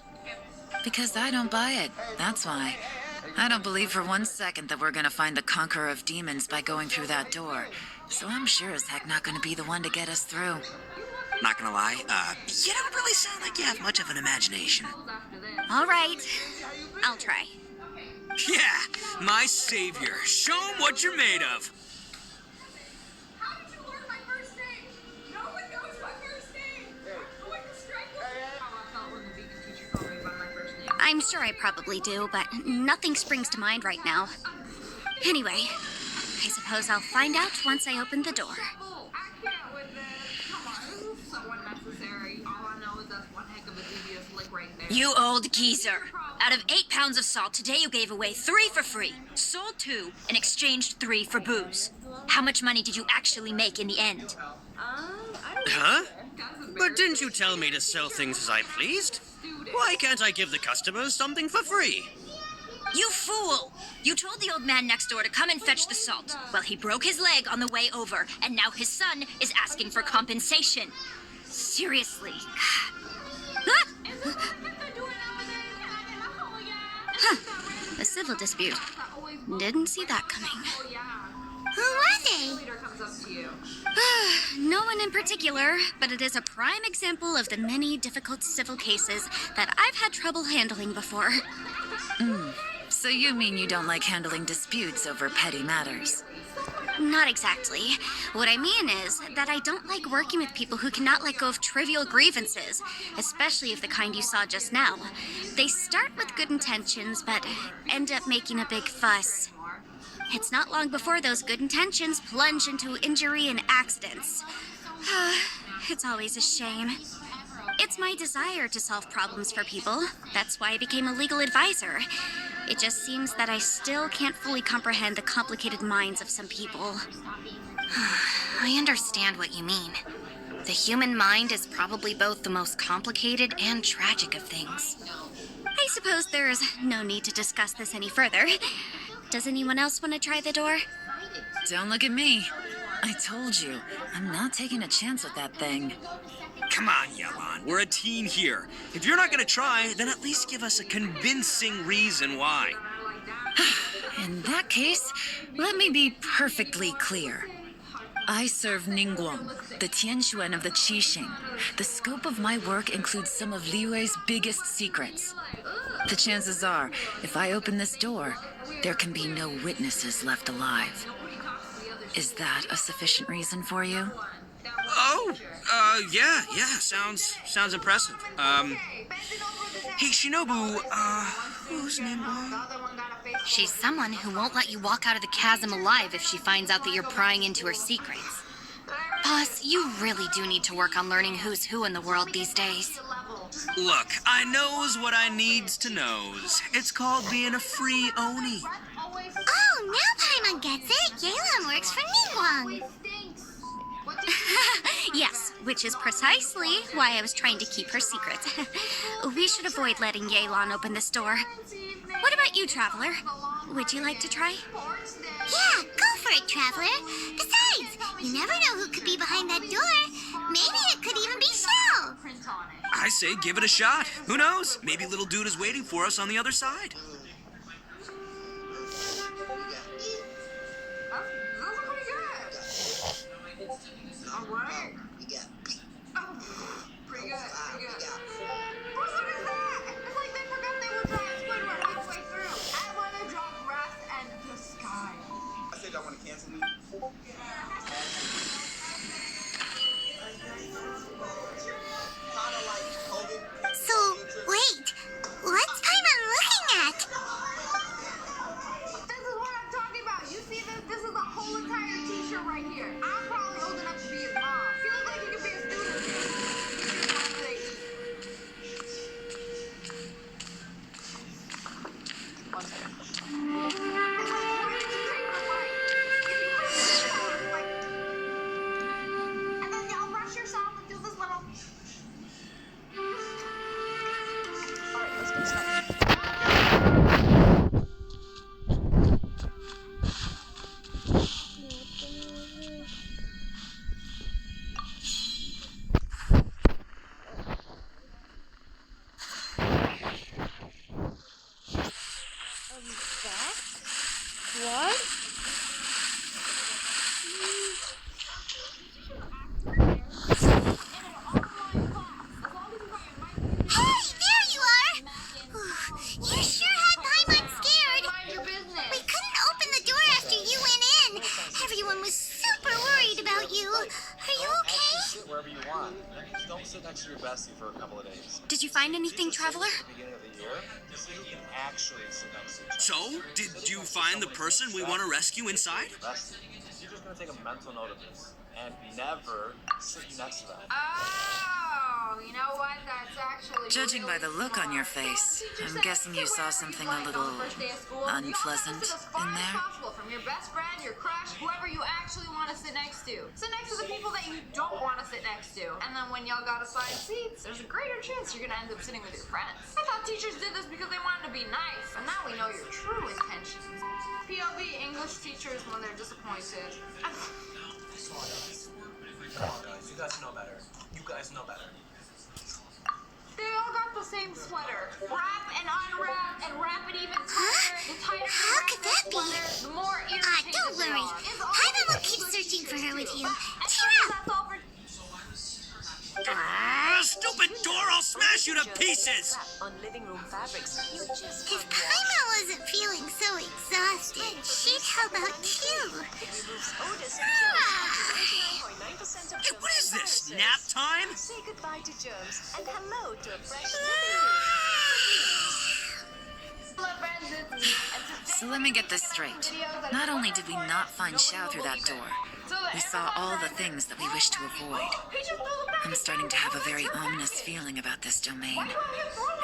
Because I don't buy it, that's why. I don't believe for 1 second that we're gonna find the conqueror of demons by going through that door. So I'm sure as heck not gonna be the one to get us through. Not gonna lie, you don't really sound like you have much of an imagination. All right, I'll try. Yeah, my savior. Show 'em what you're made of. How did you learn my first name? No one knows my first name. I'm going to strangle you. How I felt when the vegan teacher called me by my first name. I'm sure I probably do, but nothing springs to mind right now. Anyway, I suppose I'll find out once I open the door. Oh, I can't with this. Come on, this is so unnecessary. All I know is that's one heck of a devious lick right there. You old geezer. Out of 8 pounds of salt, today you gave away 3 for free, sold 2, and exchanged 3 for booze. How much money did you actually make in the end? Huh? But didn't you tell me to sell things as I pleased? Why can't I give the customers something for free? You fool! You told the old man next door to come and fetch the salt. Well, he broke his leg on the way over, and now his son is asking for compensation. Seriously. civil dispute. Didn't see that coming. Who were they? Leader comes up to you. No one in particular, but it is a prime example of the many difficult civil cases that I've had trouble handling before. So you mean you don't like handling disputes over petty matters? Not exactly. What I mean is that I don't like working with people who cannot let go of trivial grievances, especially of the kind you saw just now. They start with good intentions, but end up making a big fuss. It's not long before those good intentions plunge into injury and accidents. It's always a shame. It's my desire to solve problems for people. That's why I became a legal advisor. It just seems that I still can't fully comprehend the complicated minds of some people. I understand what you mean. The human mind is probably both the most complicated and tragic of things. I suppose there is no need to discuss this any further. Does anyone else want to try the door? Don't look at me. I told you, I'm not taking a chance with that thing. Come on, Yelan. We're a team here. If you're not gonna try, then at least give us a convincing reason why. In that case, let me be perfectly clear. I serve Ningguang, the Tianquan of the Qixing. The scope of my work includes some of Liyue's biggest secrets. The chances are, if I open this door, there can be no witnesses left alive. Is that a sufficient reason for you? Oh, yeah, sounds impressive. Hey, Shinobu, who's Ningguang? She's someone who won't let you walk out of the chasm alive if she finds out that you're prying into her secrets. Boss, you really do need to work on learning who's who in the world these days. Look, I knows what I needs to knows. It's called being a free Oni. Oh, now Paimon gets it. Yelan works for Ningguang. Yes, which is precisely why I was trying to keep her secrets. We should avoid letting Yelan open this door. What about you, Traveler? Would you like to try? Yeah, go for it, Traveler. Besides, you never know who could be behind that door. Maybe it could even be Shell. I say give it a shot. Who knows? Maybe little dude is waiting for us on the other side. Alright. Oh, pretty good, pretty good. What is that? It's like they forgot they were trying Squidward halfway through. I'd rather drop rest and the sky. I said I want to cancel me. So, wait. What's Paimon looking at? This is what I'm talking about. You see this? This is the whole entire t-shirt right here. I'm probably old enough to be his mom. He looks like he could be a student. One second. And then y'all brush yourself and do this little. Alright, let's get started. What? Hey, there you are! You sure had Paimon scared. Mind your business. We couldn't open the door after you went in. Everyone was super worried about you. Are you okay? Sit wherever you want. Just don't sit next to your bestie for a couple of days. Did you find anything, Traveler? At the beginning of the year, to see who can actually sit next to each other. So, did you find the person we want to rescue inside? Bestie, you're just gonna take a mental note of this and never sit you next to them. Oh, you know what? That's actually. Judging by the look on your face, I'm guessing you saw something a little unpleasant in there. From your best friend, your crush, whoever you actually want to sit next to. Sit next to the people that you don't want to sit next to. And then when y'all got assigned seats, there's a greater chance you're gonna end up sitting with your friends. I thought teachers did this because they wanted to be nice, and now we know your true intentions. POV English teachers when they're disappointed. Come on, guys. You guys know better. You guys know better. They all got the same sweater. Wrap and unwrap and wrap it even tighter. How could that be? Don't worry. Paimon will keep searching for her with you. Cheer up! Stupid door! I'll smash you to pieces! On living room fabrics, you just If Paimon wasn't feeling so exhausted, she'd help out too. Hey, what is this? Nap time? say goodbye to germs and hello to a fresh So let me get this straight. Not only did we not find Xiao through that door, we saw all the things that we wish to avoid. I'm starting to have a very ominous feeling about this domain.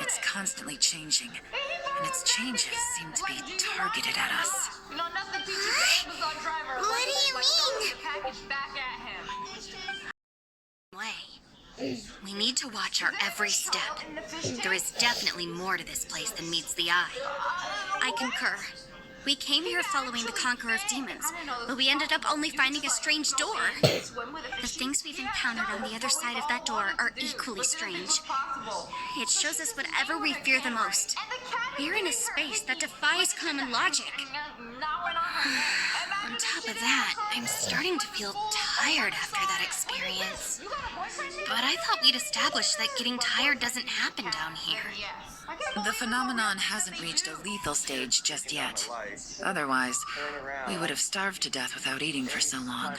It's constantly changing, and its changes seem to be targeted at us. What do you mean? Way. We need to watch our every step. There is definitely more to this place than meets the eye. I concur. We came here following the Conqueror of Demons, but we ended up only finding a strange door. The things we've encountered on the other side of that door are equally strange. It shows us whatever we fear the most. We're in a space that defies common logic. On top of that, I'm starting to feel tired after that experience. But I thought we'd established that getting tired doesn't happen down here. The phenomenon hasn't reached a lethal stage just yet. Otherwise, we would have starved to death without eating for so long.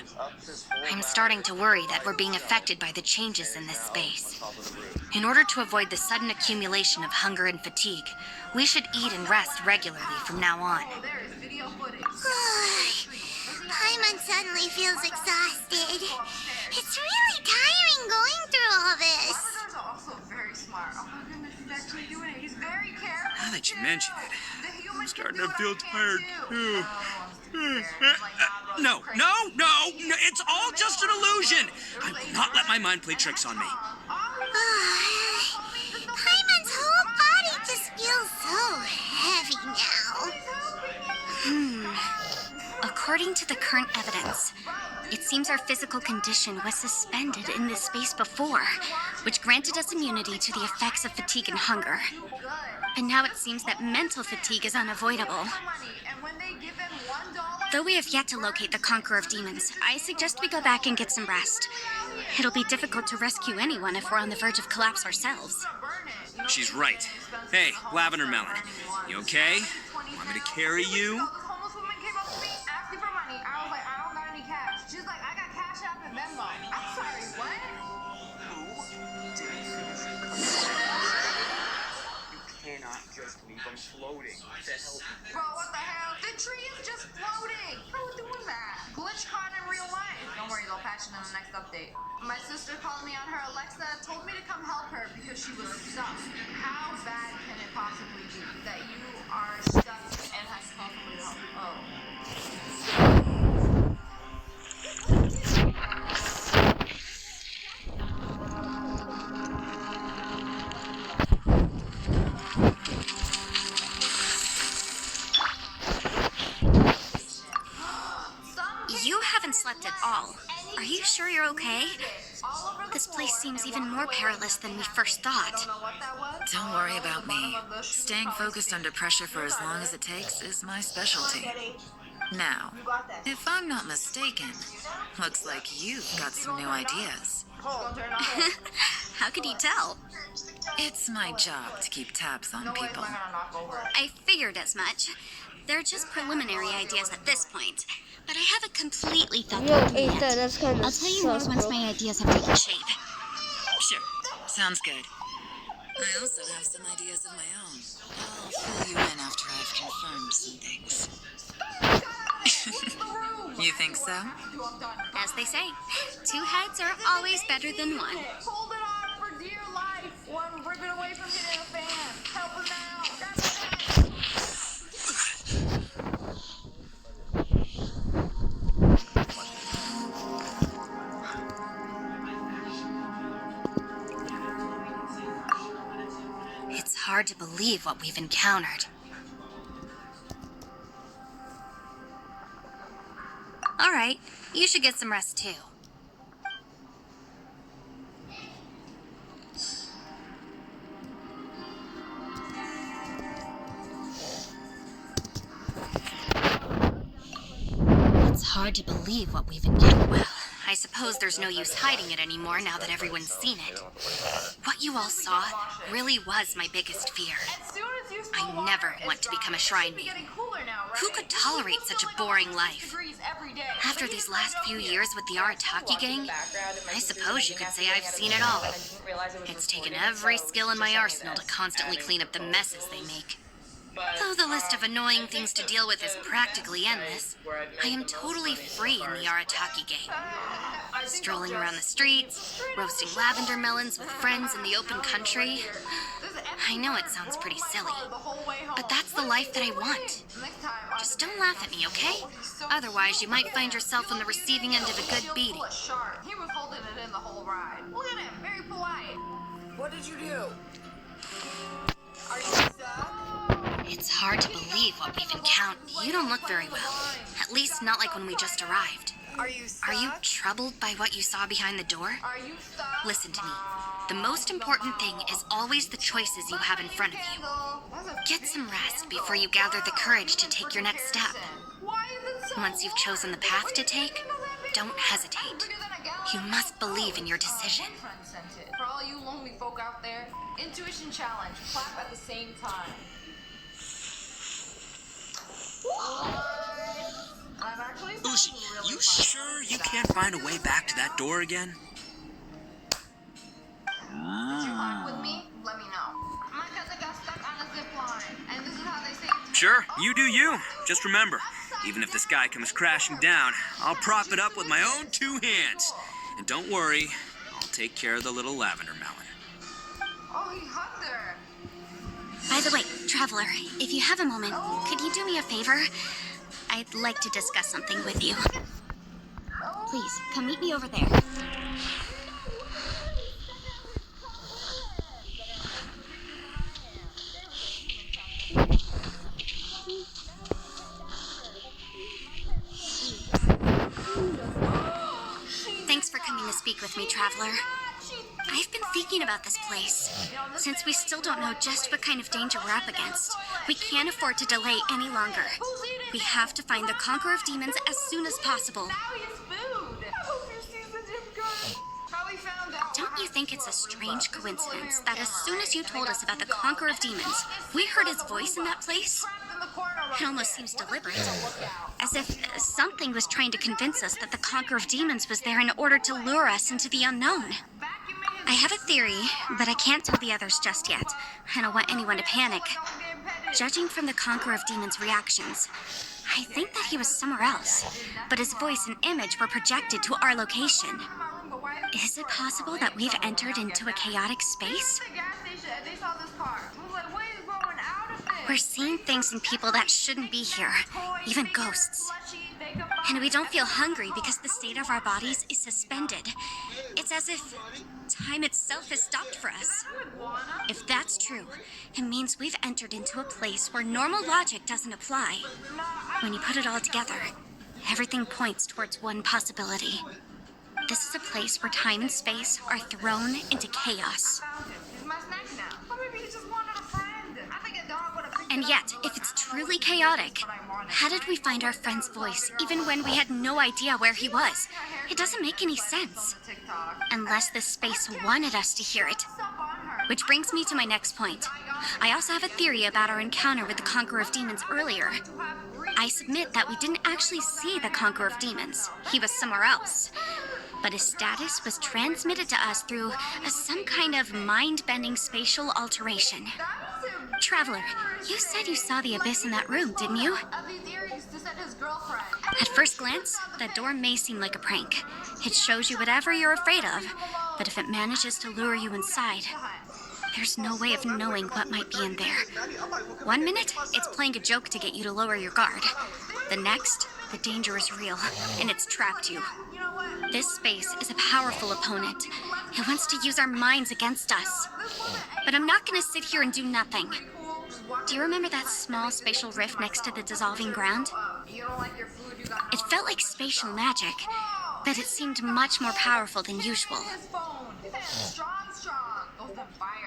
I'm starting to worry that we're being affected by the changes in this space. In order to avoid the sudden accumulation of hunger and fatigue, we should eat and rest regularly from now on. Paimon suddenly feels exhausted. It's really tiring going through all this. Now that you mention it, I'm starting to feel tired too. No, it's all just an illusion. I will not let my mind play tricks on me. Paimon's whole body just feels so heavy now. According to the current evidence, it seems our physical condition was suspended in this space before, which granted us immunity to the effects of fatigue and hunger. And now it seems that mental fatigue is unavoidable. Though we have yet to locate the Conqueror of Demons, I suggest we go back and get some rest. It'll be difficult to rescue anyone if we're on the verge of collapse ourselves. She's right. Hey, Lavender Melon, you okay? Want me to carry you? Just leave them floating to help you. Bro, what the hell? The tree is just floating. How are we doing that? Glitch caught in real life. Don't worry, they'll patch it in the next update. My sister called me on her Alexa, told me to come help her because she was stuck. How bad can it possibly be that you are stuck and has to call somebody to help? Oh. You haven't slept at all. Are you sure you're okay? This place seems even more perilous than we first thought. Don't worry about me. Staying focused under pressure for as long as it takes is my specialty. Now, if I'm not mistaken, looks like you've got some new ideas. How could you tell? It's my job to keep tabs on people. I figured as much. They're just preliminary ideas at this point. But I haven't completely thought Yo, them yet. Ethan, that's kind of I'll tell you more sus, once bro. my ideas have taken shape. Sure, sounds good. I also have some ideas of my own. I'll fill you in after I've confirmed some things. You think so? As they say, two heads are always better than one. Hold it on for dear life. One, rip it away from hitting a fan. Help us out. It's hard to believe what we've encountered. All right, you should get some rest too. hard to believe what we've endured. Well, I suppose there's no use hiding it anymore now that everyone's seen it. What you all saw really was my biggest fear. I never want to become a shrine maiden. Who could tolerate such a boring life? After these last few years with the Arataki gang, I suppose you could say I've seen it all. It's taken every skill in my arsenal to constantly clean up the messes they make. Though the list of annoying things to deal with is practically endless, I am totally free in the Arataki gang. Strolling around the streets, roasting lavender melons with friends in the open country. I know it sounds pretty silly, but that's the life that I want. Just don't laugh at me, okay? Otherwise, you might find yourself on the receiving end of a good beating. He was holding it in the whole ride. Look at him, very polite. What did you do? Are you stuck? It's hard to believe what we've encountered. You don't look very well. At least not like when we just arrived. Are you stuck? Are you troubled by what you saw behind the door? Are you stuck? Listen to me. The most important thing is always the choices you have in front of you. Get some rest before you gather the courage to take your next step. Once you've chosen the path to take, don't hesitate. You must believe in your decision. For all you lonely folk out there, intuition challenge. Clap at the same time. Ushi, you sure you can't find a way back to that door again? If you walk with me, let me know. My cousin got stuck on a zip line, and this is how they saved him. Sure, you do you. Just remember, even if the sky comes crashing down, I'll prop it up with my own 2 hands. And don't worry, I'll take care of the little lavender melon. Oh, he hugged her. By the way, Traveler, if you have a moment, could you do me a favor? I'd like to discuss something with you. Please, come meet me over there. Thanks for coming to speak with me, Traveler. I've been thinking about this place. Since we still don't know just what kind of danger we're up against, we can't afford to delay any longer. We have to find the Conqueror of Demons as soon as possible. Don't you think it's a strange coincidence that as soon as you told us about the Conqueror of Demons, we heard his voice in that place? It almost seems deliberate, as if something was trying to convince us that the Conqueror of Demons was there in order to lure us into the unknown. I have a theory, but I can't tell the others just yet. I don't want anyone to panic. Judging from the Conqueror of Demons' reactions, I think that he was somewhere else, but his voice and image were projected to our location. Is it possible that we've entered into a chaotic space? We're seeing things and people that shouldn't be here, even ghosts. And we don't feel hungry because the state of our bodies is suspended. It's as if time itself has stopped for us. If that's true, it means we've entered into a place where normal logic doesn't apply. When you put it all together, everything points towards one possibility. This is a place where time and space are thrown into chaos. And yet, if it's truly chaotic, how did we find our friend's voice even when we had no idea where he was? It doesn't make any sense. Unless this space wanted us to hear it. Which brings me to my next point. I also have a theory about our encounter with the Conqueror of Demons earlier. I submit that we didn't actually see the Conqueror of Demons. He was somewhere else. But his status was transmitted to us through some kind of mind-bending spatial alteration. Traveler, you said you saw the abyss in that room, didn't you? At first glance, the door may seem like a prank. It shows you whatever you're afraid of, but if it manages to lure you inside, there's no way of knowing what might be in there. 1 minute, it's playing a joke to get you to lower your guard. The next, the danger is real, and it's trapped you. This space is a powerful opponent. It wants to use our minds against us. But I'm not gonna sit here and do nothing. Do you remember that small spatial rift next to the dissolving ground? It felt like spatial magic, but it seemed much more powerful than usual.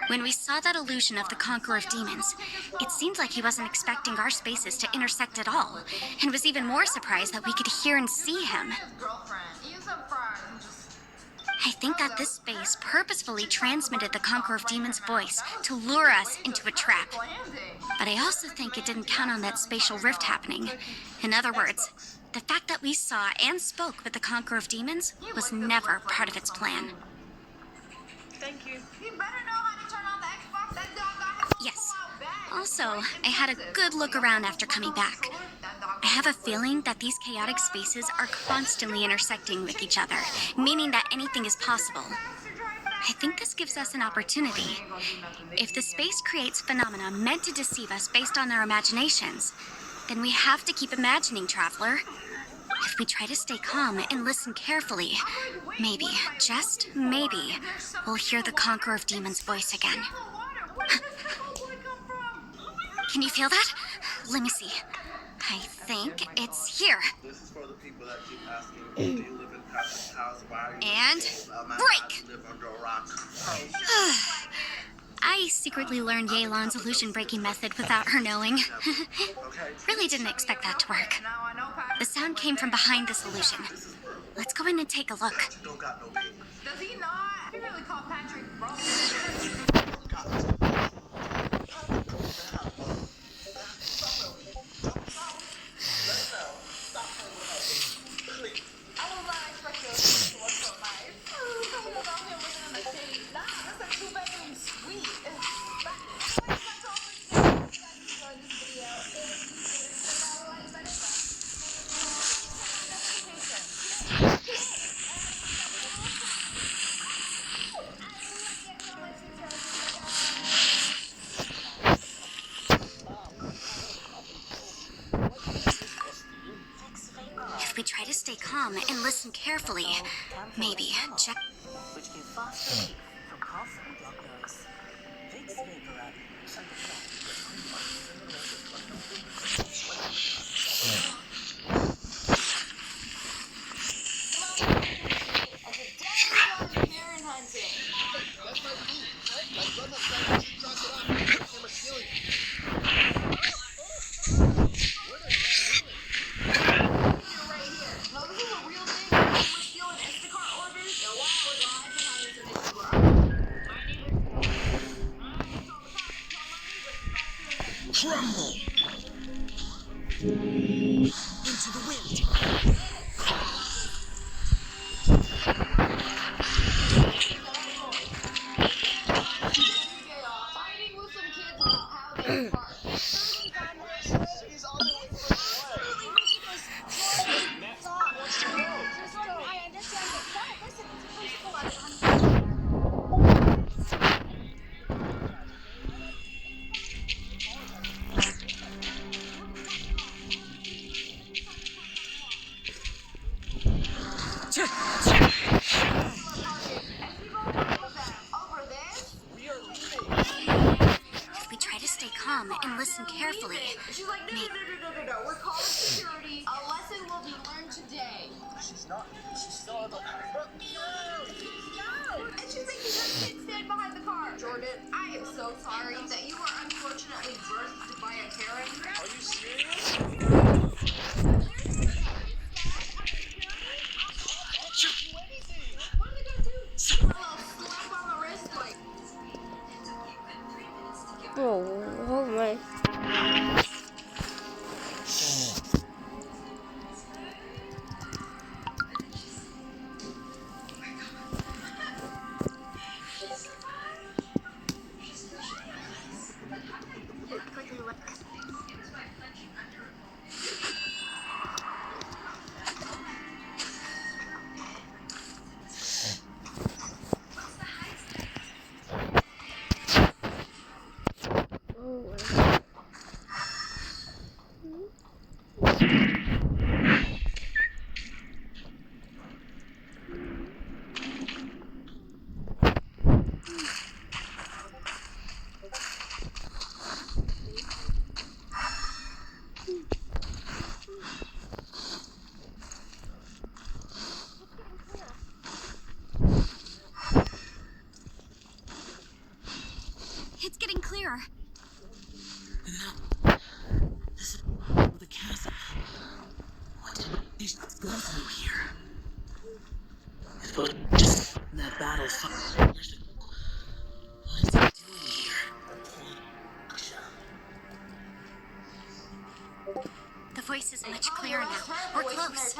When we saw that illusion of the Conqueror of Demons, it seemed like he wasn't expecting our spaces to intersect at all, and was even more surprised that we could hear and see him. I think that this space purposefully transmitted the Conqueror of Demons' voice to lure us into a trap. But I also think it didn't count on that spatial rift happening. In other words, the fact that we saw and spoke with the Conqueror of Demons was never part of its plan. Thank you. You better know how to turn on the Xbox. That dog got his Yes. Also, I had a good look around after coming back. I have a feeling that these chaotic spaces are constantly intersecting with each other, meaning that anything is possible. I think this gives us an opportunity. If the space creates phenomena meant to deceive us based on our imaginations, then we have to keep imagining, Traveler. If we try to stay calm and listen carefully, maybe, just maybe, we'll hear the Conqueror of Demons' voice again. Can you feel that? Let me see. I think it's here. This is for the people that keep asking, do you live in Patrick's house? Why are you And break! live under a rock? I secretly learned Yelan's illusion-breaking method without her knowing. Really didn't expect that to work. The sound came from behind this illusion. Let's go in and take a look. Does he not? He really called Patrick bro. If we try to stay calm and listen carefully, maybe, check. Which give fast relief from cough and blocked nose. Vicks Vapor Rub. Tremble! Into the wind! If we try to stay calm and listen carefully, She's like, no. We're calling security. A lesson will be learned today. She's not. She's still at the. And she's making her kid stand behind the car. Jordan, I am so sorry that you were unfortunately birthed by a Karen. Are you serious? What are they gonna do? A little slap on the wrist, like. Oh my. It's getting clearer. No. This is the chasm. What did these go through here? But just that battle 5 years ago. What is it doing here? The voice is much clearer now. We're close.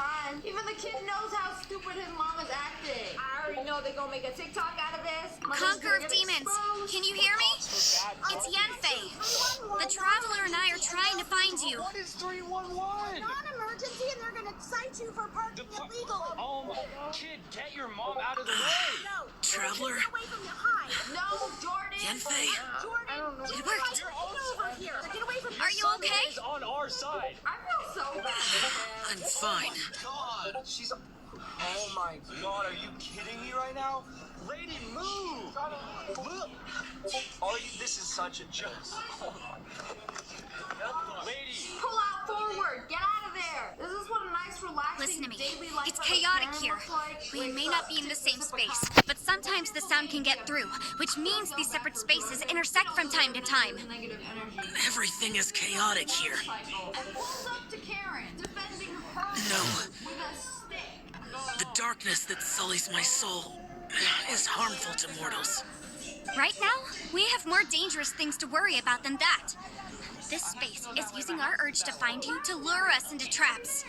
Even the kid knows how stupid his mom is acting. I already know they're gonna make a TikTok out of this. Conqueror of Demons, can you hear me? It's Yanfei. The Traveler and I are trying to find you. What is 311? Non-emergency, and they're gonna cite you for parking illegally. Oh my kid, get your mom out of the way. No, Traveler? get away from the hide. No, Jordan. Yanfei? Jordan, It worked. get over here. Get away from Are you okay? Is on our side. I feel so bad. I'm fine. God, she's. Oh my God, are you kidding me right now? Lady, move! Look! Are you? This is such a joke. Lady! Pull out forward. Get out of there. This is what a nice, relaxing Listen to me. daily life It's of a chaotic parent here. looks like. We may Wake not up. be in the same space, but sometimes the sound can get through, which means these separate spaces intersect from time to time. Negative energy. Everything is chaotic here. Cycle. Pulls up to Karen, defending her No. with a stick. The darkness that sullies my soul is harmful to mortals. Right now, we have more dangerous things to worry about than that. This space is using our urge to find you to lure us into traps.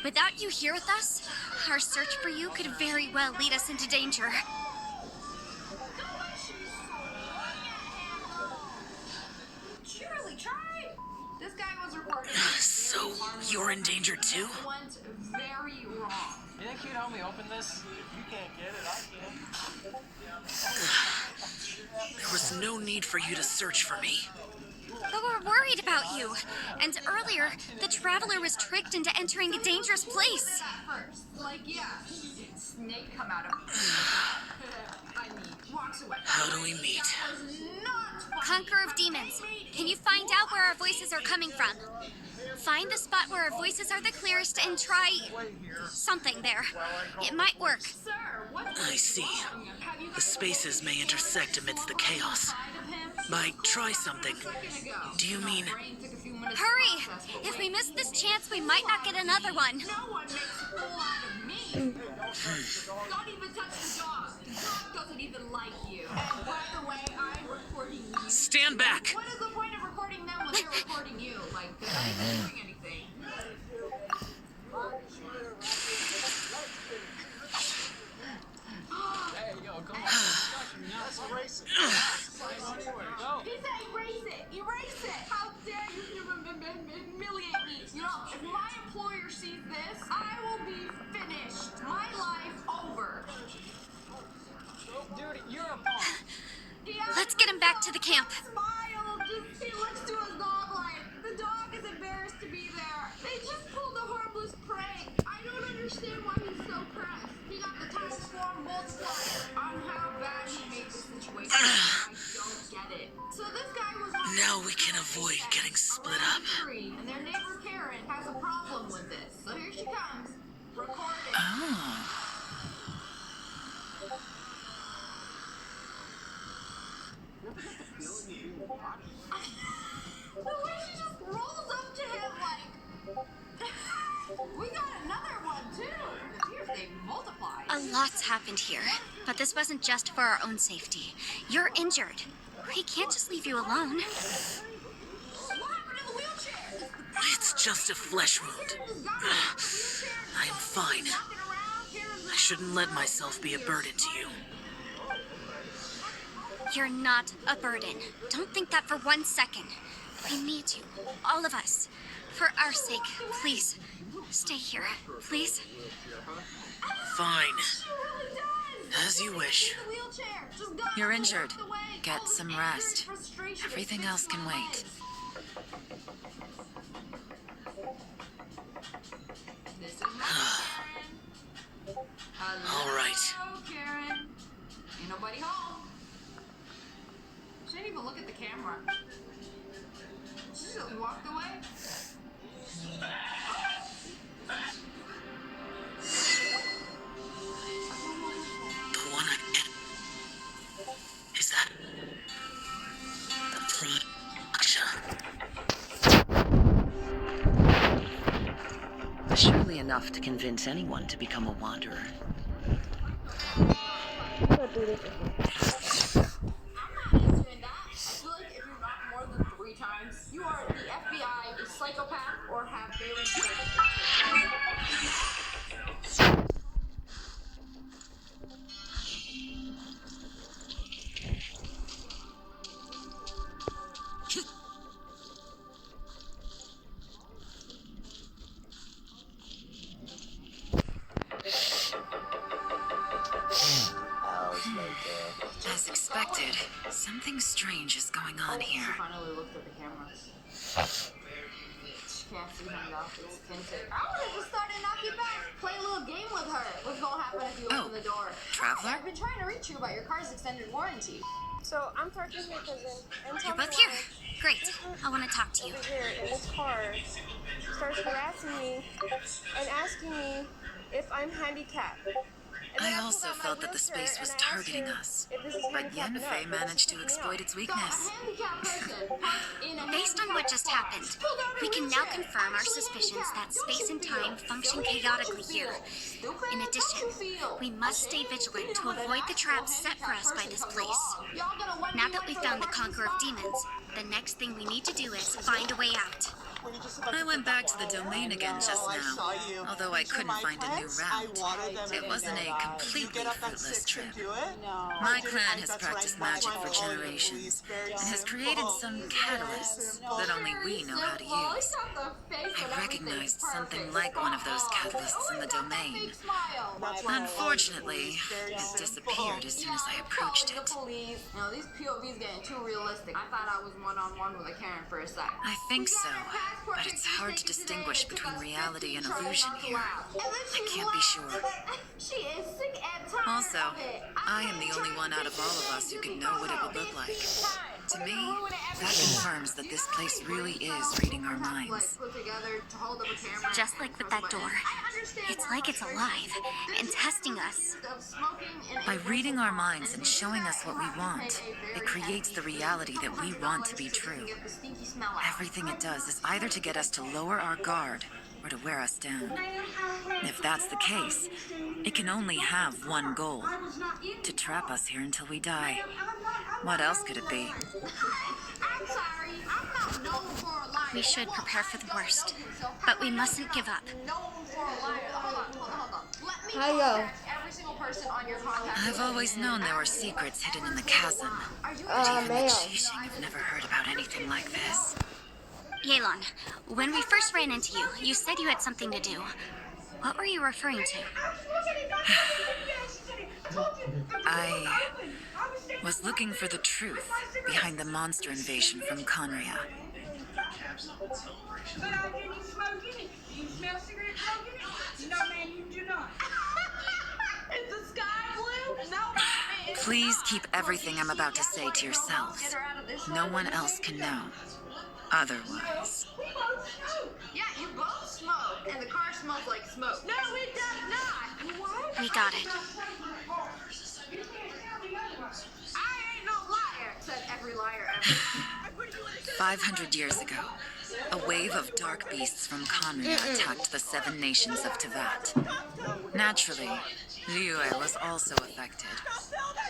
Without you here with us, our search for you could very well lead us into danger. She really tried. This guy was recording. So, you're in danger too? Went very wrong. You think you'd help me open this? You can't get it, I can. There was no need for you to search for me. But we're worried about you. And earlier, the Traveler was tricked into entering a dangerous place. First, like, yeah, snake come out of. I mean, walks away. How do we meet? That was not funny. Conqueror of Demons, can you find out where our voices are coming from? Find the spot where our voices are the clearest and try something there. It might work. Sir, what I see. The spaces may intersect amidst the chaos. By try something, do you mean... Hurry! If we miss this chance, we might not get another one. No one makes a fool out of me. Don't even touch the dog. The dog doesn't even like you. And by the way, I'm recording you. Stand back! What is the point of recording them when they're recording you? Like, they're not even doing anything. Hey, yo, come on. Let's erase it. He said erase it! Erase it! How dare you humiliate me? You know, if my employer sees this, I will be finished. My life over. Dude, you're a punk. Let's get him back to the camp. Smile. Just, he looks to his dog like the dog is embarrassed to be there. They just pulled a harmless prank. I don't understand why he's so pressed. He got the task form multiplier on how bad he made the situation. I don't get it. So this guy was Now we can avoid getting split up. and their neighbor Karen has a problem with this. So here she comes. Recording. Oh. The way she just rolls up to him like, we got another one too. It appears they multiplied. A lot's happened here, but this wasn't just for our own safety. You're injured. We can't just leave you alone. What happened to the wheelchair? It's just a flesh wound. I am fine. I shouldn't let myself be a burden to you. You're not a burden. Don't think that for 1 second. We need you, all of us. For our sake, please, stay here, please. Fine. As you wish. You're injured. Get some rest. Everything else can wait. All right. Hello, Karen. Ain't nobody home. She didn't even look at the camera. She just walked away. The one I... Is that... Surely enough to convince anyone to become a wanderer. Let's do this. I'm not answering that. I feel like if you're not more than 3 times, you are the FBI, a psychopath, or have very As expected, something strange is going on here. finally looked at the camera. Can't see him though. It's tinted. I would have just started knocking back, play a little game with her. What's gonna happen if you open the door? Traveler? I've been trying to reach you about your car's extended warranty. So I'm talking to your cousin, and You're both here. Great. I want to talk to you. over here in this car starts harassing me and asking me if I'm handicapped. And then I pulled also out my felt that the wheelchair space was and I asked targeting her us. if this is But handicapped enough, Yennefe but managed to it's exploit its weakness. Based on what just happened, we can now confirm our suspicions that space and time function chaotically here. In addition, we must stay vigilant to avoid the traps set for us by this place. Now that we've found the Conqueror of Demons, the next thing we need to do is find a way out. I went back to the domain again just now, although I couldn't find a new route. It wasn't a completely fruitless trip. My clan has practiced magic for generations and has created some catalysts that only we know how to use. I recognized something like one of those catalysts in the domain. Unfortunately, it disappeared as soon as I approached it. No, these POVs getting too realistic. I thought I was one-on-one with a Karen for a sec. I think so, but it's hard to distinguish between reality and illusion here. I can't be sure. She is sick and tired Also, of it. I am the only one out of all of us who could know what it would look like. To me, that confirms that this place really is reading our minds. Put together to hold up a camera. Just like with that door. It's like it's alive and testing us. By reading our minds and showing us what we want, it creates the reality that we want to be true. Everything it does is either to get us to lower our guard or to wear us down. If that's the case, it can only have one goal: to trap us here until we die. What else could it be? We should prepare for the worst, but we mustn't give up. Hiya. I've always known there were secrets hidden in the chasm. But even the Qixing have never heard about anything like this. Yelan, when we first ran into you, you said you had something to do. What were you referring to? I was looking for the truth behind the monster invasion from Conria. But how can you smoke in it? Do you smell cigarette smoke in it? No, man, you do not. Is the sky blue? No, man. Please keep everything I'm about to say to yourselves. No one else can know. Otherwise. Yeah, you both smoke, and the car smells like smoke. No, it does not. What? We got it. I ain't no liar, said every liar ever. 500 years ago, a wave of dark beasts from Conria attacked the 7 nations of Tevat. Naturally, Liyue was also affected.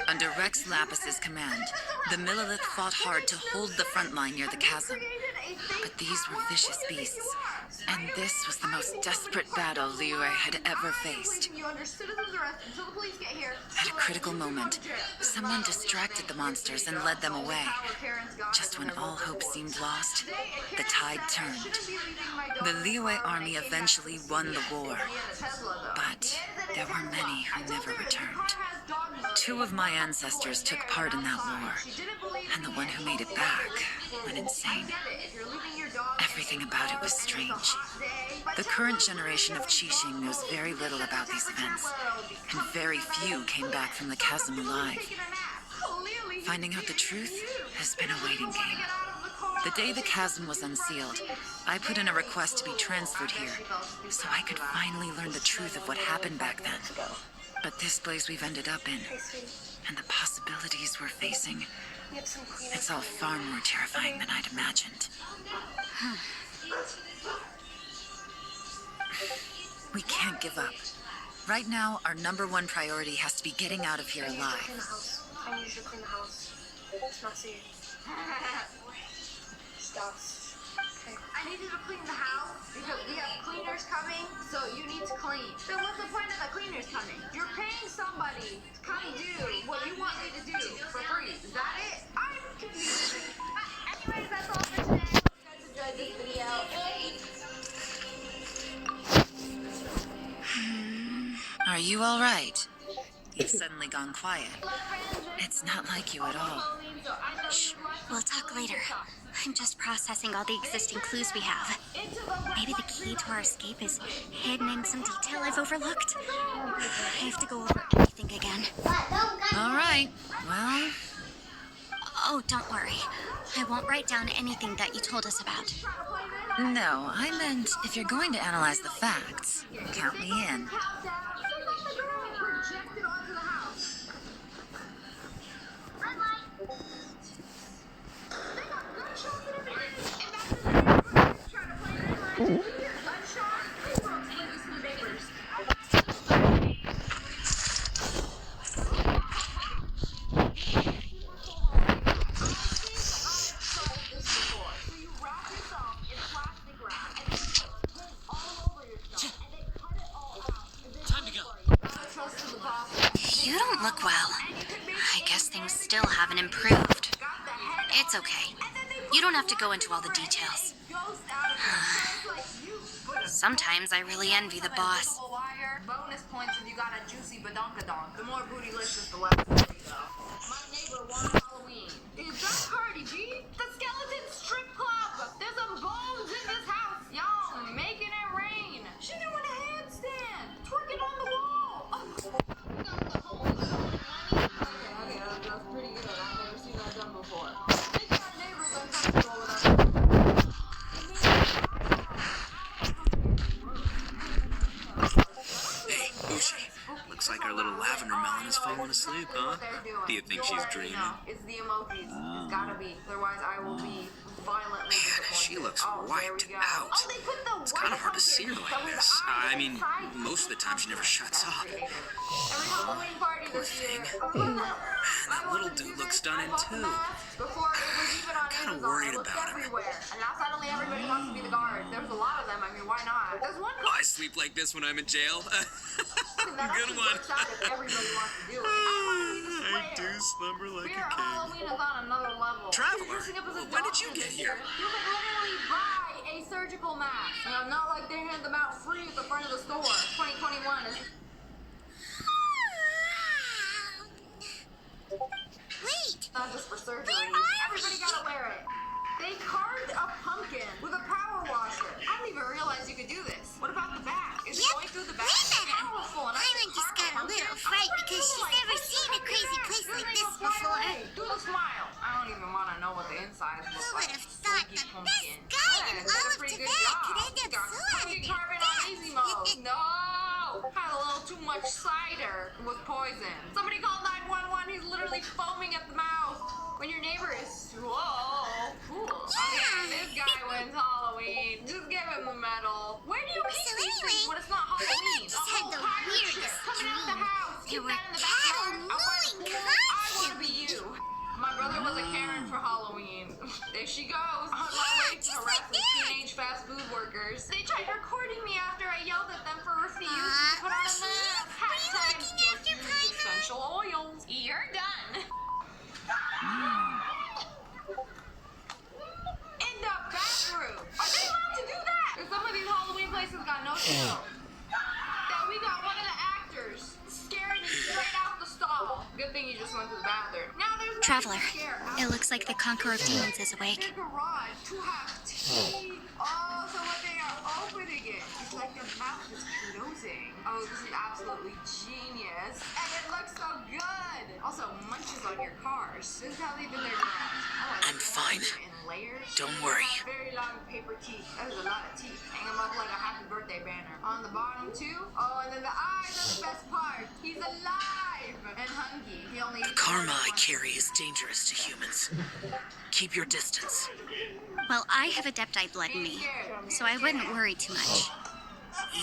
Under Rex Lapis's command, the Millelith fought hard to hold the front line near the chasm. But these were vicious beasts, and this was the most desperate battle Liyue had ever faced. At a critical moment, someone distracted the monsters and led them away. Just when all hope seemed lost, the tide turned. The Liyue army eventually won the war, but there were many who never returned. 2 of my ancestors took part in that war, and the one who made it back went insane. Everything about it was strange. The current generation of Qixing knows very little about these events, and very few came back from the chasm alive. Finding out the truth has been a waiting game. The day the chasm was unsealed, I put in a request to be transferred here, so I could finally learn the truth of what happened back then. But this place we've ended up in, and the possibilities we're facing, Get some cleaner. It's all far more terrifying than I'd imagined. We can't give up. Right now, our #1 priority has to be getting out of here Clean the alive. house. I need you to clean the house. It's not safe. Stop. Okay. I need you to clean the house because we have cleaners coming, so you need to clean. Then what's the point of the cleaners coming? You're paying somebody to come do what you want me to do for free. Is that it? I'm confused. Anyways, that's all for today. Hope you guys enjoyed this video. Are you all right? You've suddenly gone quiet. It's not like you at all. Shh, we'll talk later. I'm just processing all the existing clues we have. Maybe the key to our escape is hidden in some detail I've overlooked. I have to go over everything again. All right. Well, Oh, don't worry. I won't write down anything that you told us about. no, I meant if you're going to analyze the facts, count me in. Time to go. You don't look well. I guess things still haven't improved. It's okay. You don't have to go into all the details. Sometimes I really envy the boss. Bonus points if you got a juicy badonkadonk. The more bootylicious, the less booty, though. My neighbor won Halloween. Is that Cardi B? The skeleton strip club! There's some bones in this house! Y'all making it rain! She doing a handstand! Twerking on the wall! Okay, that's pretty good. I've never seen that done before. Making our neighbors uncomfortable with us. Hey, Ushi. Looks like our little lavender melon has fallen asleep, huh? Do you think she's dreaming? It's the emojis. It's gotta be. Otherwise, I will be violently disappointed. She looks there wiped we go. out. Oh, they put the It's kind of hard to see her pumpkin like that was this. eyes I mean, inside. most of the time she never shuts up. Every Halloween party Poor this year. thing. Man, that little dude looks stunning too. Before it was even on Kinda Amazon, worried it looked about him. everywhere. And now suddenly everybody wants to be the guard. There's a lot of them. I mean, why not? There's one I sleep like this when I'm in jail. that Good actually one. works out if everybody wants to do it. I I do slumber like Fear a of king. Halloween is on another level. Traveler, You're dressing up as a when did you doctor get this here? year. You can literally buy a surgical mask. You know, not like they hand them out free at the front of the store. 2021 is. Wait! Not just for surgery. Where are Everybody we? gotta wear it. They carved a pumpkin with a power washer. I didn't even realize you could do this. What about the back? Is it Yep. going through the back? Wait a minute. Powerful. And I Hyland just got a little fright because she's never seen a crazy place like this before. Do the smile. I don't even want to know what the insides look Who like. would have thought the Slinky best pumpkin. guy Yeah, in you did all a of pretty good Tibet job. could end up Got so out of pumpkin their carving on easy mode. No! Had a little too much cider with poison. Somebody call 911. He's literally foaming at the mouth. When your neighbor is whoa, cool. Okay, this guy wins Halloween. Just give him the medal. Where do you keep So these anyway, things when it's not Halloween? Hyland just had the weirdest coming out the dream. house. There Keep were that in the backyard. cattle I'll find mooing a pool. I want to constantly. be you. My brother was a Karen for Halloween. There she goes. On my way to just harass like the that. teenage fast food workers. They tried recording me after I yelled at them for refusing Aw, to put on a Hershey, mask. were you Hashtag looking after use Paimon? essential oils. You're done. In the bathroom. Are they allowed to do that? 'Cause some of these Halloween places got no chill. That we got one of the actors scaring me straight out the stall. Good thing you just went to the bathroom. Now there's nothing Traveler, to scare. it looks like the Conqueror of Demons is awake. Their garage to have tea. Oh, so when they are opening it, it's like their mouth is closing. Oh, this is absolutely genius. And it looks so good. Also, munches on your cars. This is how they do their garage. Oh, I'm fine. layers. Don't worry. Very long paper teeth. That is a lot of teeth. Hang them up like a happy birthday banner. On the bottom too. Oh, and then the eyes are the best part. He's alive and hungry. He only. The karma I carry is dangerous to humans. Keep your distance. Well, I have Adepti blood in me, so I wouldn't worry too much.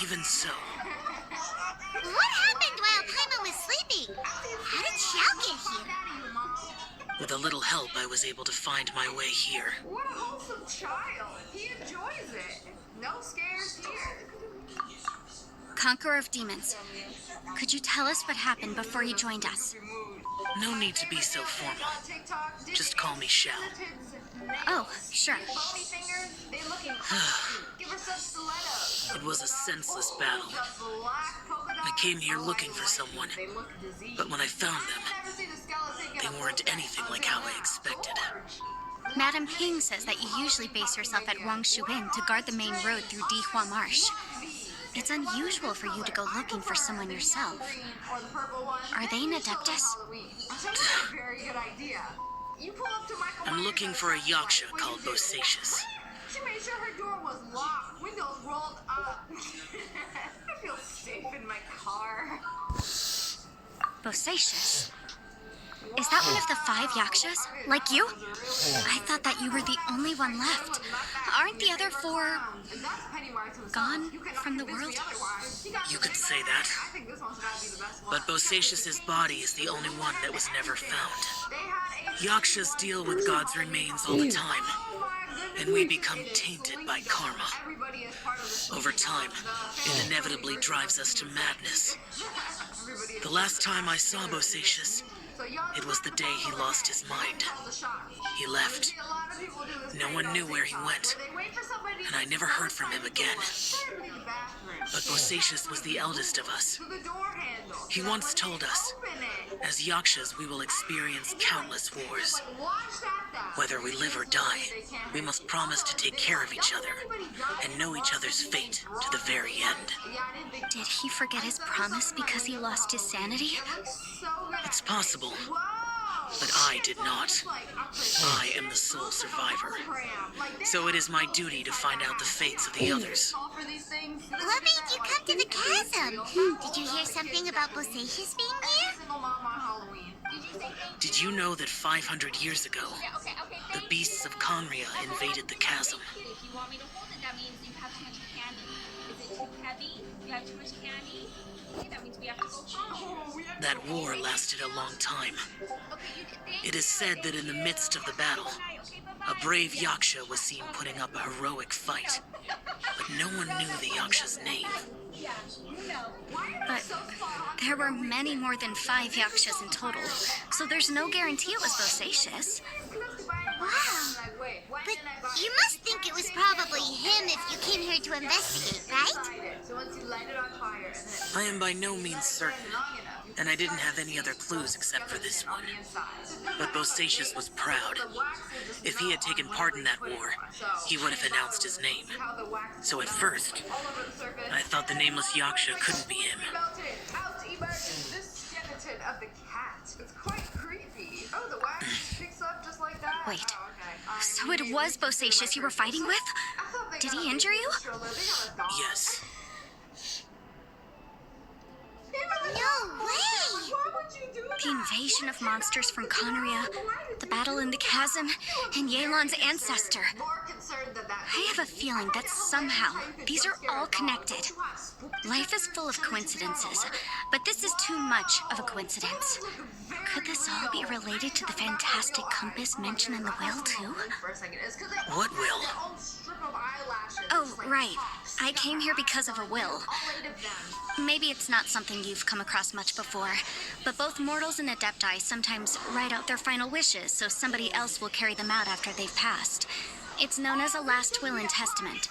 Even so, What happened while Paimon was sleeping? How did Xiao get here? with a little help, I was able to find my way here. What a wholesome child. He enjoys it. No scares here. Conqueror of Demons, could you tell us what happened before you joined us? No need to be so formal. Just call me Xiao. Oh, sure. Bony fingers, they look incredible. Give her some stilettos. It was a senseless battle. I came here looking for someone, but when I found them, they weren't anything like how I expected. Madame Ping says that you usually base yourself at Wangshu Inn to guard the main road through Dihua Marsh. It's unusual for you to go looking for someone yourself. Are they an Adeptus? Very good idea. You pull up to Michael I'm Myers looking at for a the yaksha when called you did it. Bosacius. She made sure her door was locked, windows rolled up. I feel safe in my car. Bosacius? Is that one of the 5 yakshas? Like you? I thought that you were the only one left. Aren't the other 4 gone from the world? You could say that. But Bosacius's body is the only one that was never found. Yakshas deal with God's remains all the time, and we become tainted by karma. Over time, it inevitably drives us to madness. The last time I saw Bosacius, it was the day he lost his mind. He left. No one knew where he went, and I never heard from him again. But Bosacius was the eldest of us. He once told us, as Yakshas, we will experience countless wars. Whether we live or die, we must promise to take care of each other and know each other's fate to the very end. Did he forget his promise because he lost his sanity? It's possible, but I did not. I am the sole survivor. So it is my duty to find out the fates of the others. What made you come to the chasm? Did you hear something about Bosacius being here? Did you know that 500 years ago, the beasts of Conria invaded the chasm? If you want me to hold it, that means you have too much candy. Is it too heavy? You have too much candy? Okay, that means we have to go home. That war lasted a long time. It is said that in the midst of the battle, a brave Yaksha was seen putting up a heroic fight. But no one knew the Yaksha's name. But there were many more than 5 yakshas in total, so there's no guarantee it was Bosacius. Wow. But you must think it was probably him if you came here to investigate, right? I am by no means certain, and I didn't have any other clues except for this one. But Bosacius was proud. If he had taken part in that war, he would have announced his name. So at first, I thought the nameless Yaksha couldn't be him. Out emerges this skeleton of the cat. It's quite creepy. Oh, the wax picks up just like that. Wait, Oh, okay. so it was Bosacius you were fighting with? Did he injure you? Yes. No way! The invasion of monsters from Conria, the battle in the chasm, and Yelan's ancestor. I have a feeling that somehow these are all connected. Life is full of coincidences, but this is too much of a coincidence. Could this all be related to the fantastic compass mentioned in the will, too? What will? Oh, right. I came here because of a will. Maybe it's not something you've come across much before, but both mortals and adepti sometimes write out their final wishes so somebody else will carry them out after they've passed. It's known as a last will and testament.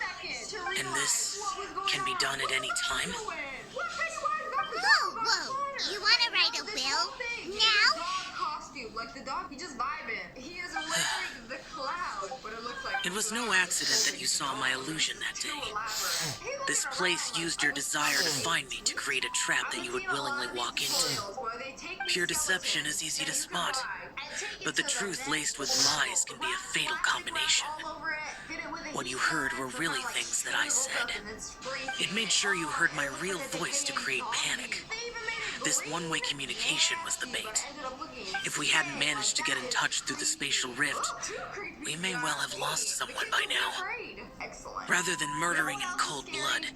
And this can be done at any time? Whoa! You want to write a will? Now? Costume, like the dog, he just vibing. He is wearing the cloud, but it looks like It was no accident that you saw my illusion that day. This place used your desire to find me to create a trap that you would willingly walk into. Pure deception is easy to spot, but the truth laced with lies can be a fatal combination. illusion. What you heard were really things that I said. It made sure you heard my real voice to create panic. This one-way communication was the bait. If we hadn't managed to get in touch through the spatial rift, we may well have lost someone by now. Rather than murdering in cold blood,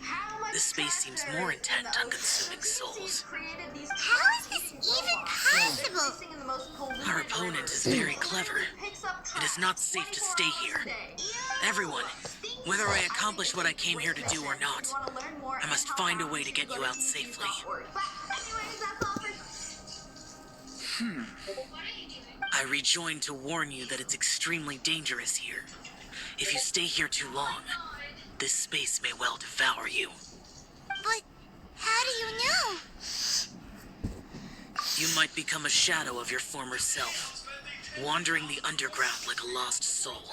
this space seems more intent on consuming souls. How is this even possible? Our opponent is very clever. It is not safe to stay here. Everyone, whether I accomplish what I came here to do or not, I must find a way to get you out safely. I rejoined to warn you that it's extremely dangerous here. If you stay here too long, this space may well devour you. But how do you know? You might become a shadow of your former self, wandering the underground like a lost soul.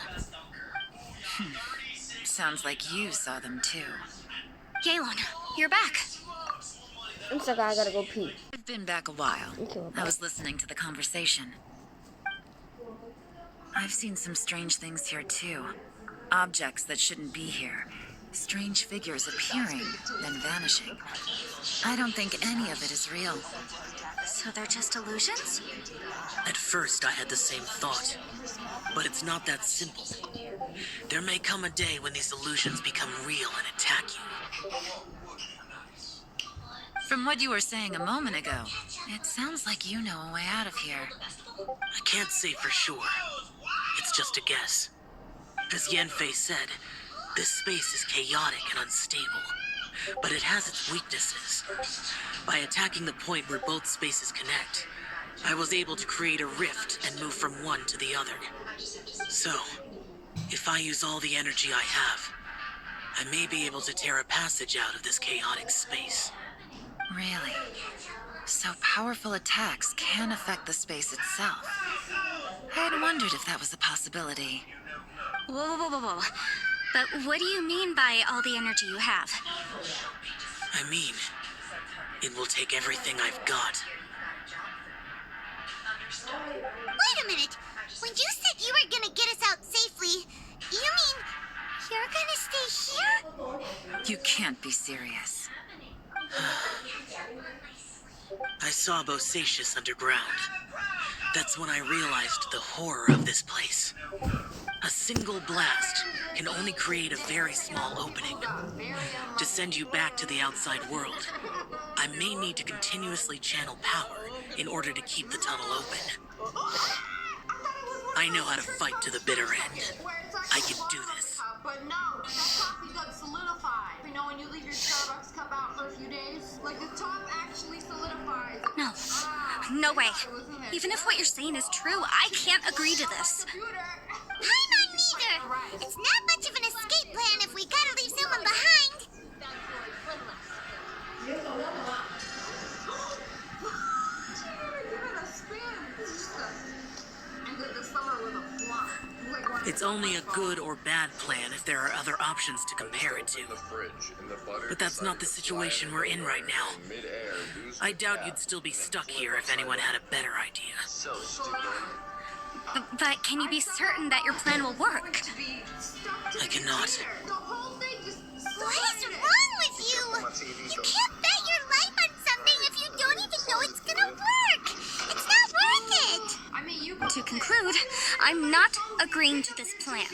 Sounds like you saw them too. Yelan, you're back. I'm sorry, I gotta go pee. I've been back a while. I was listening to the conversation. I've seen some strange things here too. Objects that shouldn't be here. Strange figures appearing, then vanishing. I don't think any of it is real. So they're just illusions? At first, I had the same thought. But it's not that simple. There may come a day when these illusions become real and attack you. From what you were saying a moment ago, it sounds like you know a way out of here. I can't say for sure. It's just a guess. As Yanfei said, this space is chaotic and unstable, but it has its weaknesses. By attacking the point where both spaces connect, I was able to create a rift and move from one to the other. So, if I use all the energy I have, I may be able to tear a passage out of this chaotic space. Really? So powerful attacks can affect the space itself. I had wondered if that was a possibility. Whoa. But what do you mean by all the energy you have? I mean, it will take everything I've got. Wait a minute. When you said you were gonna get us out safely, you mean you're gonna stay here? You can't be serious. I saw Bosacius underground. That's when I realized the horror of this place. A single blast can only create a very small opening. To send you back to the outside world, I may need to continuously channel power in order to keep the tunnel open. I know how to fight to the bitter end. I can do this. But no, that coffee does solidify. You know, when you leave your Starbucks cup out for a few days, like the top actually solidifies. No way. Even if what you're saying is true, I can't agree to this. I'm not neither. It's not much of an escape plan if we gotta leave someone behind. It's only a good or bad plan if there are other options to compare it to. But that's not the situation we're in right now. I doubt you'd still be stuck here if anyone had a better idea. But can you be certain that your plan will work? I cannot. What is wrong with you? You can't bet your life on something if you don't even know it's gonna work. It's not worth it. To conclude, I'm not agreeing to this plan.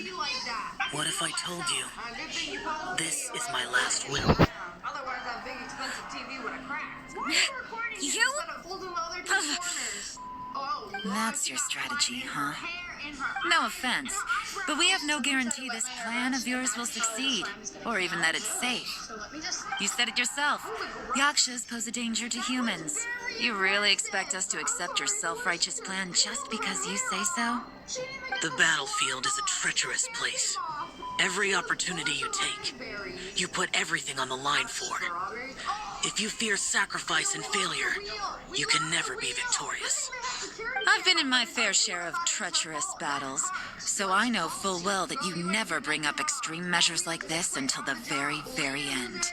What if I told you this is my last will? Otherwise, that big expensive TV would have cracked. Why are you recording You? instead of folding the other two corners? Oh, That's your strategy, huh? No offense, but we have no guarantee this plan of yours will succeed, or even that it's safe. You said it yourself. Yakshas pose a danger to humans. You really expect us to accept your self-righteous plan just because you say so? The battlefield is a treacherous place. Every opportunity you take, you put everything on the line for. If you fear sacrifice and failure, you can never be victorious. I've been in my fair share of treacherous battles, so I know full well that you never bring up extreme measures like this until the very, very end.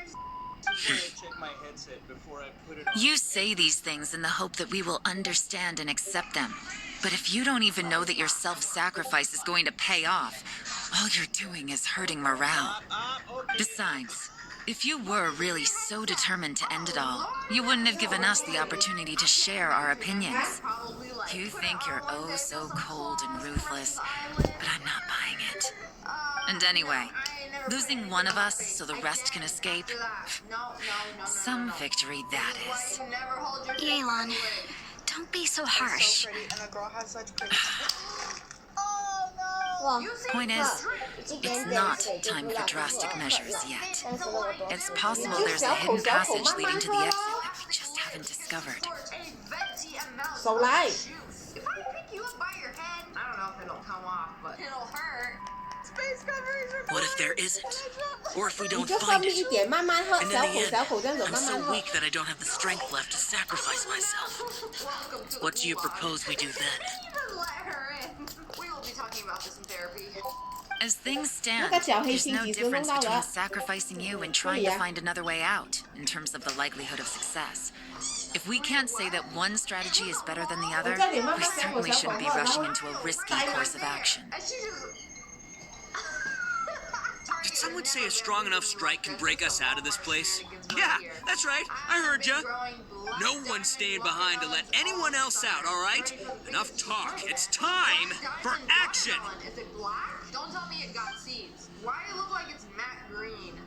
You say these things in the hope that we will understand and accept them. But if you don't even know that your self-sacrifice is going to pay off, All you're doing is hurting morale. Besides, if you were really so determined to end it all, you wouldn't have given us the opportunity to share our opinions. You think you're oh so cold and ruthless, but I'm not buying it. And anyway, losing one of us so the rest can escape, some victory that is. Yelan, don't be so harsh. Point is, it's not time for drastic measures yet. It's possible there's a hidden passage leading to the exit that we just haven't discovered. So like. If I pick you up by your head, I don't know if it'll come off, but it'll hurt. Space coverage required. What if there isn't? Or if we don't 你就 find 放 it? 一点，慢慢喝， And 小 in 口 the 小口这样 end, 子 I'm 慢 so 慢喝。 weak that I don't have the strength left to sacrifice myself. What do you propose we do then? Even let her in. We will be talking about this in therapy. As things stand, 那个小黑 there's 心 no 几时弄 difference 到 between 的？ sacrificing you and trying to find another way out in terms of the likelihood of success. If we can't say that one strategy is better than the other, we certainly shouldn't be rushing into a risky course of action. Did someone say a strong enough strike can break us out of this place? Yeah, that's right. I heard ya. No one's staying behind to let anyone else out, all right? Enough talk. It's time for action. Is it black? Don't tell me it got seeds. Why do it look like it's matte green?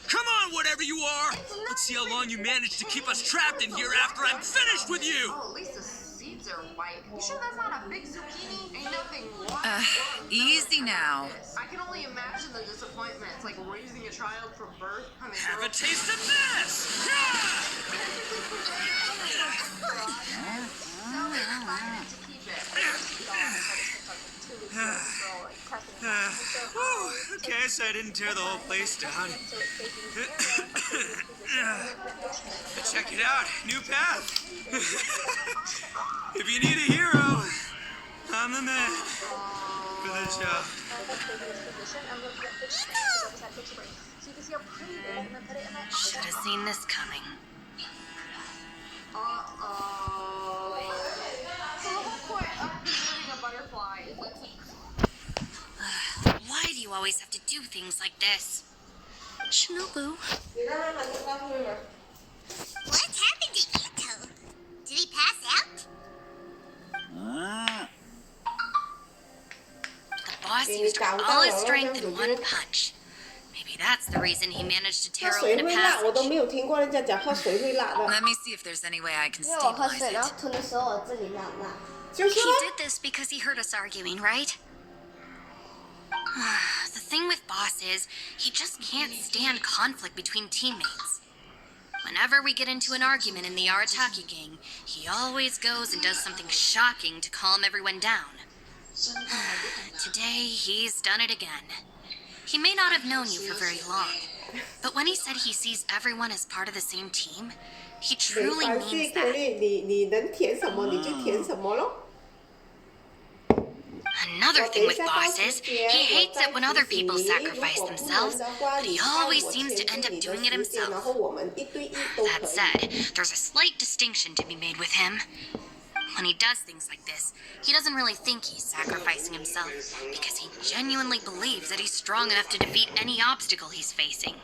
Come on, whatever you are. Let's see how long you manage to keep us trapped in here after I'm finished with you. Oh, at least the seeds are white. You sure that's not a big zucchini? Ain't nothing white. Easy now. I can only imagine the disappointment. It's like raising a child from birth. Have a taste of this. Okay, so I didn't tear the whole place down. Check it out, new path. If you need a hero, I'm the man for the job. Should have seen this coming. Why do you always have to do things like this? Shinobu. What's happened to Ito? Did he pass out? The boss used all his strength in one punch. Maybe that's the reason he managed to 喝 tear 水 open a 会辣，我都 passage. 没有听过人家讲喝水会辣的。 Let me see if there's any way I can 因为我喝 stabilize 水，然后 it. 吞的时候我这里辣辣。就是说 He did this because he heard us arguing, right? The thing with Boss is, he just can't stand conflict between teammates. Whenever we get into an argument in the Arataki gang, he always goes and does something shocking to calm everyone down. Today, he's done it again. He may not have known you for very long, but when he said he sees everyone as part of the same team, he 没 truly 关系， means 肯 that. 定你能填什么你就填什么咯。 Another thing with Boss is, he hates it when other people sacrifice themselves, but he always seems to end up doing it himself. That said, there's a slight distinction to be made with him. When he does things like this, he doesn't really think he's sacrificing himself, because he genuinely believes that he's strong enough to defeat any obstacle he's facing.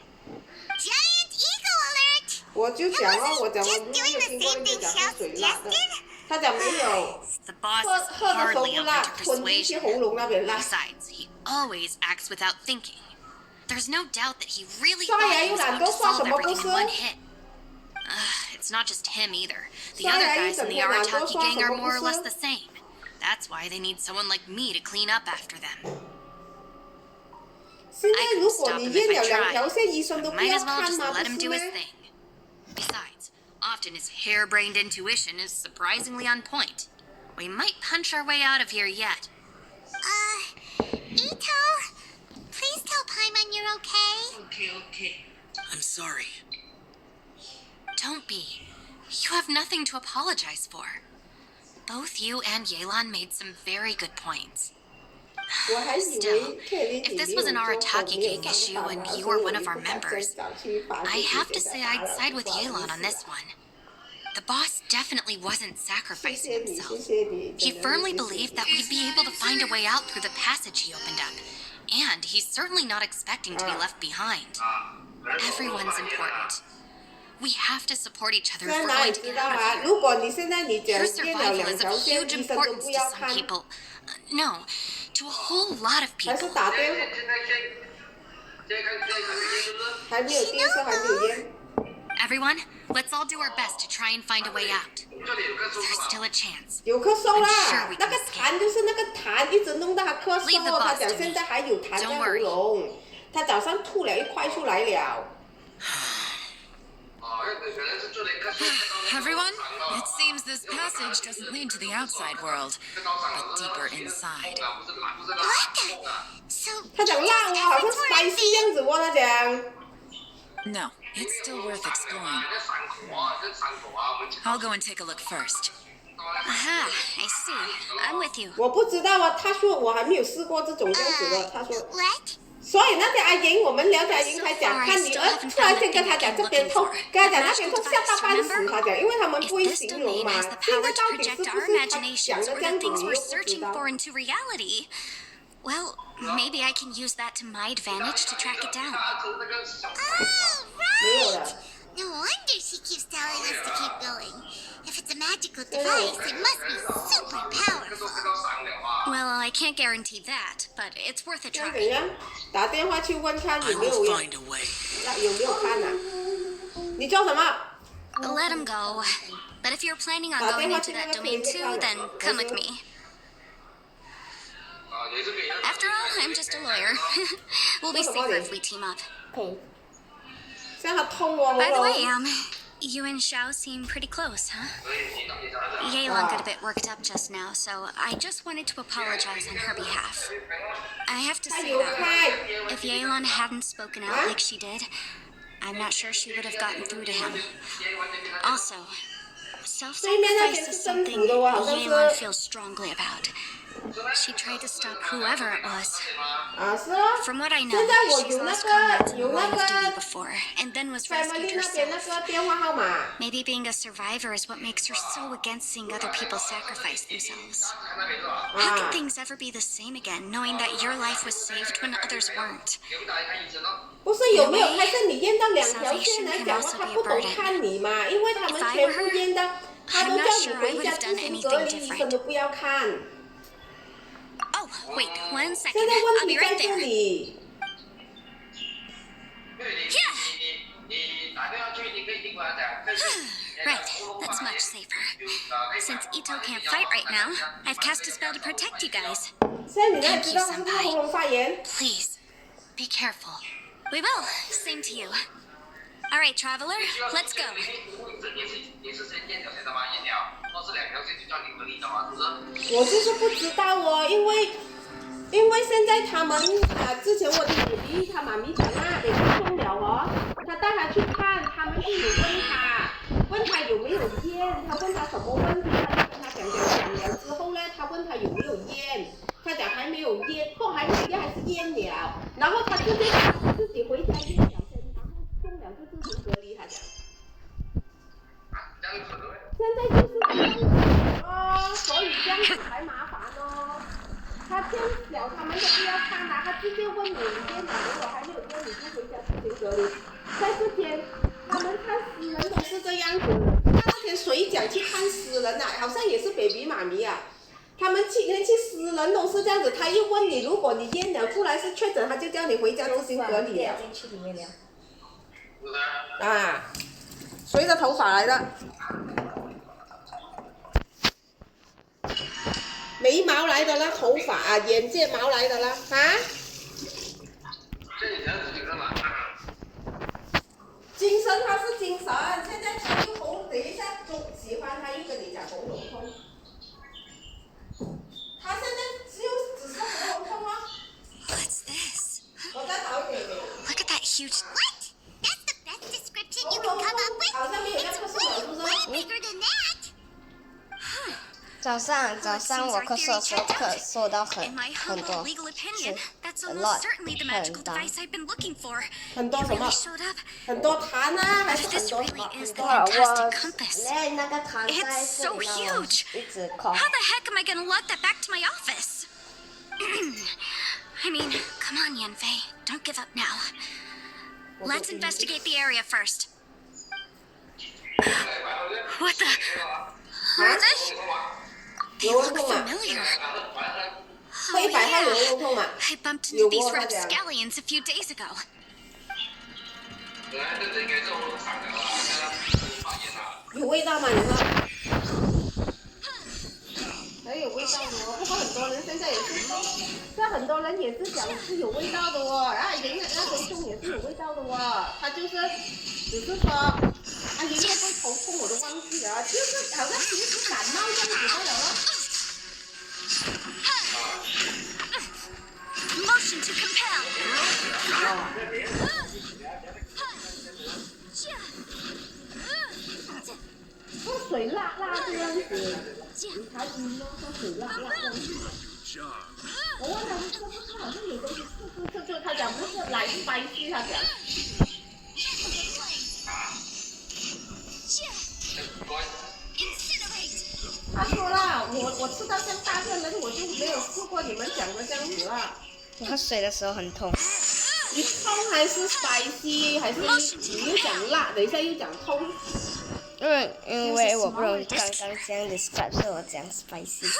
Giant eagle alert! 我就讲了，我讲我 Just 没 doing 有 the 听过 same 人家 thing 讲 Shell 喝水辣的。 suggested? 他讲没有， The boss 喝 is 喝的时候 hardly 不 open 辣， to 吞进去 persuasion. 喉咙那边辣。 Besides, he always acts without thinking. There's no doubt that he really 刷 thought 牙 he 又 was 懒 about 惰 to 刷 solve 什么不 everything 是 in？one hit. It's not just him either. The 刷 other 牙一 guys 整 in the 天懒惰 Arataki 刷 gang 什 are 么 more or 不 less 是？ the same. That's why they need someone like me to clean up after them. 现 I 在 couldn't 如果 stop 你 him 验 if 了 I 两 tried. 条线，医生都 I 不 might 要 as well 看 just 吗？ let 不 him 是 do 吗 his？ thing. Besides, often his harebrained intuition is surprisingly on point. We might punch our way out of here yet. Ito? Please tell Paimon you're okay. Okay. I'm sorry. Don't be. You have nothing to apologize for. Both you and Yelan made some very good points. 我还以 Still, 为克林 if 你 this 没 was 有 an 做过 Arataki 没有 gang 上 issue 当 and 啊， you 所 were 以我 one 也 of 不 our 敢再 members, 早去发 I 信息 have 给 to 大 say 家 I'd 了， side with 不好意 Yelan 思 on 了 this one. The boss definitely wasn't 谢 sacrificing 谢你，谢 himself. 谢你， He 真的 firmly 谢谢 believed 你 that we'd be able to find a way out through the passage he opened up. And he's certainly not expecting to be left behind. Everyone's important. We have to support each other if 在 we're 哪里 going to 知 get 道 out 啊？ of 如果你现在你 here. 讲 Your 建了 survival 2 is 条 of 线， huge 医生都 importance 不 to 要 some 看， people. No, to a whole lot of 还是 people. 打电话，还没有电视，还没有烟。 Everyone, let's all do our best to try and find a way out. There's still a chance. 有咳嗽 I'm 啦 sure we，那 can 个 escape. 痰就是那个痰，一直弄到他咳 Leave the 嗽。他 box 讲 to 现 me. 在还有痰在 Don't 喉 worry. 咙，他早上吐了1块出来了。 Everyone, it seems this passage doesn't lead to the outside world, but deeper inside. What the? So 他讲辣哦，好像 spicy 这样子哦，他讲。 No, it's still worth exploring. I'll go and take a look first. Aha, I see. I'm with you. 我不知道啊，他说我还没有试过这种这样子的，他说。 what? 所以那天阿莹，我们聊天，阿莹才讲，看女儿突然间跟他讲这边痛，跟他讲那边痛，吓到半死。他讲，因为他们 If 不会 this 形容 domain 嘛， has 现 the 在 power 到 to 底是 project 不 our 是他讲 imaginations 的 or 这样 the 子， things 你 we're 又不知 searching 道。 for into reality, well, maybe I can use that to my advantage to track it down. Oh, 没有了。 right. No wonder she keeps telling us to keep going. If it's a magical device, it must be super powerful. Well, I can't guarantee that, but it's worth a 那 try. 怎样？打电话去问看 I 有没有 will 用， find a way. 有没有看啊？你叫什么？ Let him go. But if you're planning on going into that domain too, then come with me. After all, I'm just a lawyer. We'll be safer if we team up. 现在他痛哦， By the 喉 way, 咙。 you and Xiao seem pretty close, huh? Yelan got a bit worked up just now, so I just wanted to apologize on her behalf. I have to say that if Yelan hadn't spoken out like she did, I'm not sure she would have gotten through to him. Also, self-sacrifice is something Yelan feels strongly about. She tried to stop whoever it was. 啊，是哦。 From what I know, 现在我 she's 有那 lost comrades 个 in 有 the 那 line of duty 个 before, and then was family rescued 那边那 herself. 个电话号码。 Maybe being a survivor is what makes her so against seeing other people sacrifice themselves. How can things ever be the same again, knowing that your life was saved when others weren't? 不是有没有开始你验到2条线来讲话，他不懂看你嘛？因为他们全部验到，他都叫你回家自行隔离，医生都不要看。 Oh, wait, 1 second. 现在 I'll 问 be 题在 right 这 there. 里。 Right, that's much safer. Since Ito can't fight right now, I've cast a spell to protect you guys. 现在你哪里 Thank 知 you, 道是不是喉咙发炎？ Please, be careful. We will. Same to you. All right, traveler, let's go. 我就是不知道哦，因为现在他们之前我的 baby 他妈咪讲啊，baby 痛了哦，他带他去看，他们就有问他有没有烟，他问他什么问题，他就跟他讲了之后呢，他问他有没有烟，他讲还没有烟，不还没有烟还是烟了，然后他自己回家验了先，然后中了就自行隔离，他讲。现在就是这样子哦，所以这样子才麻烦哦。他这样小，他们都不要看啦，他直接问你验了，如果还没有验，你就回家自行隔离。在之前，他们看死人都是这样子。那天谁讲去看死人啊？好像也是 baby 妈咪啊。他们去死人都是这样子，他一问你，如果你验了出来是确诊，他就叫你回家自行隔离了。啊，谁的头发来的？眉毛来的啦，头发啊，眼睫毛来的啦，啊？精神他是精神，现在他又等一下喜欢他又跟你讲喉咙痛，他现在只是喉咙痛啊。What's this? 我再找一点给你。 Look at that huge. What? That's the best description you can come up with. It's way, way bigger than that. 早上我咳嗽的时候咳嗽到很 In my 很 humble 多， legal 是 opinion, that's a almost lot， certainly the 很 magical 大。 device I've been looking for. 很多 It 什么 really？ showed up. 很多痰啊，还是很 This 多什 really 么？ is the 我 fantastic compass. 那个痰在 It's 这 so 里让我 huge. 一直咳。 How the heck am I gonna lug that back to my office? I mean, come on, Yanfei. Don't give up now. Let's investigate the area first. What the? This? They look familiar. 会 Oh 摆它有 yeah. 肉痛吗？ I bumped 有 into these 过它讲。 rapscallions a few days ago. 有味道吗？你说？还有味道的哦，不过很多人现在也是，现在很多人也是讲是有味道的哦，然后人家那头痛也是有味道的哦，他就是只是说，啊，人家会头痛我都忘记了，就是好像平时感冒这样子罢了咯。 Motion to compel. 喝水辣辣这样子，你才晕咯，喝水辣辣这样子。我问他是不是好像有东西是，他讲不是来自白区，他讲。他说了，我吃到像大个人，我就没有试过你们讲的这样子啦。我喝水的时候很痛。你痛还是 spicy 还是你又讲辣，等一下又讲痛。因为我不容易刚刚这样 describe， 所以我讲 spicy。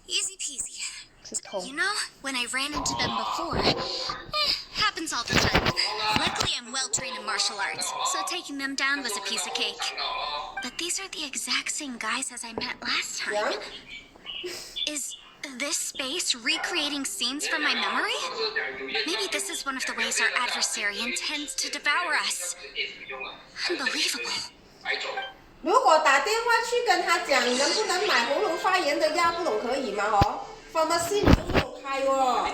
Easy peasy. 是痛。 You know, when I ran into them before, happens all the time. Luckily, I'm well trained in martial arts, so taking them down was a piece of cake. But these are the exact same guys as I met last time. Is this space recreating scenes from my memory? Maybe this is one of the ways our adversary intends to devour us. Unbelievable. 如果打电话去跟他讲，能不能买喉咙发炎的药，不懂可以吗？哦 ，pharmacy 你都没有开哦。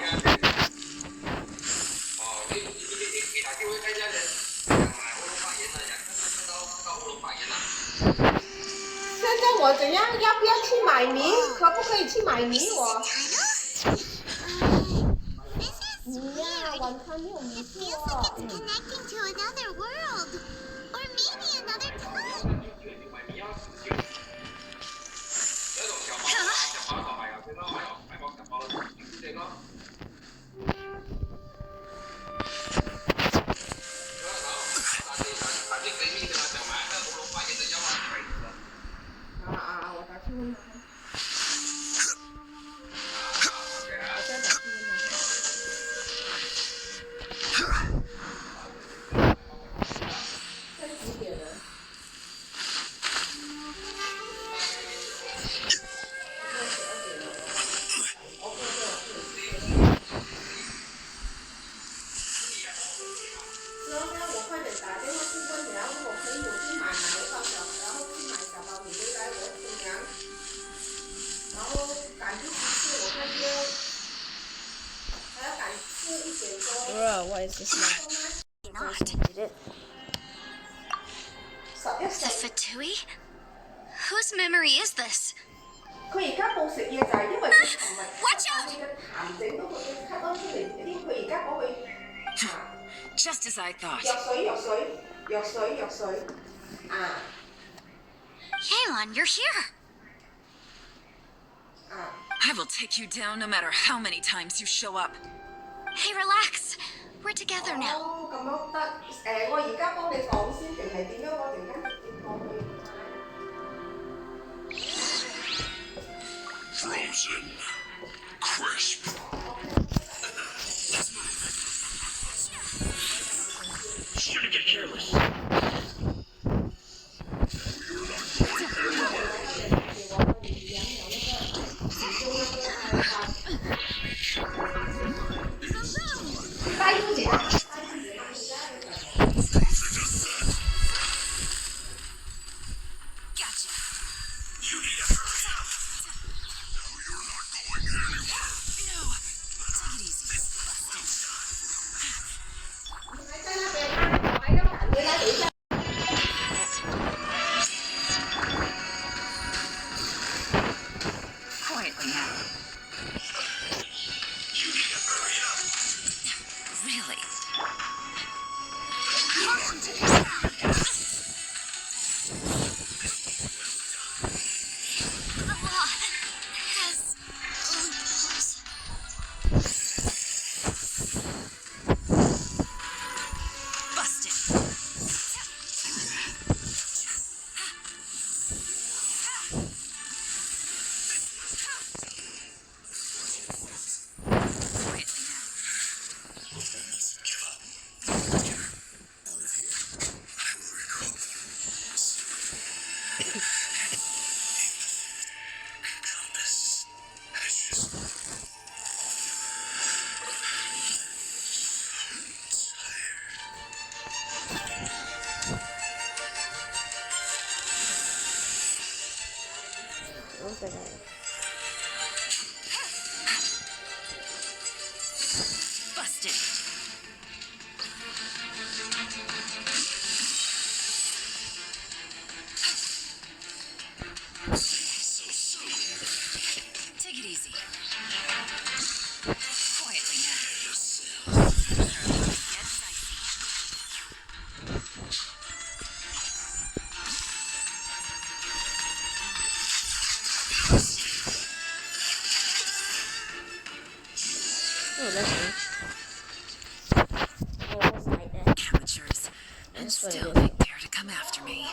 现在我怎样？要不要去买米？可不可以去买米我？你呀，晚餐没有米吃哦。 Connecting to another world, or maybe another time. What is this now? Not. Did it? The Fatui? Whose memory is this? 佢而家冇食嘢就係因為佢琴日 Watch out! 嘅痰整到佢嘅咳安出嚟，啲佢而家講佢 Just as I thought. 藥水啊 Yelan, you're here. I will take you down no matter how many times you show up. Hey, relax. We're together now. 哦咁樣得我而家幫你講先定係點樣？我陣間直接講佢。 Frozen. Crisp. Shouldn't get careless. Gotcha. You need to hurry up. No, you're not going anywhere. No. Take it easy. 在那边，我还要赶回来，等一下。Almost like that. Amateurs. And That's what it still is. they dare to come after me.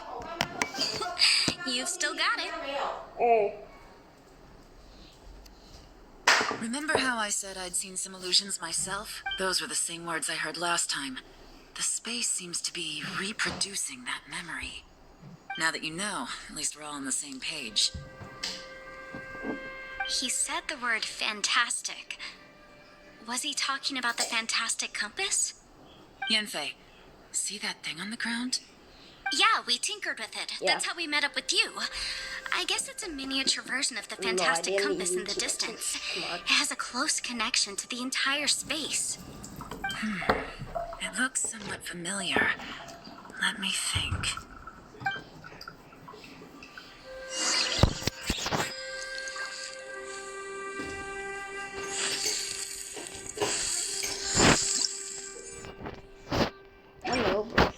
You've still got it. Remember how I said I'd seen some illusions myself? Those were the same words I heard last time. The space seems to be reproducing that memory. Now that you know, at least we're all on the same page. He said the word fantastic. Was he talking about the fantastic compass? Yanfei, see that thing on the ground? Yeah, we tinkered with it. Yeah. That's how we met up with you. I guess it's a miniature version of the No, I fantastic didn't compass in even the check. distance. Come on. It has a close connection to the entire space. It looks somewhat familiar. Let me think. Hello, bro.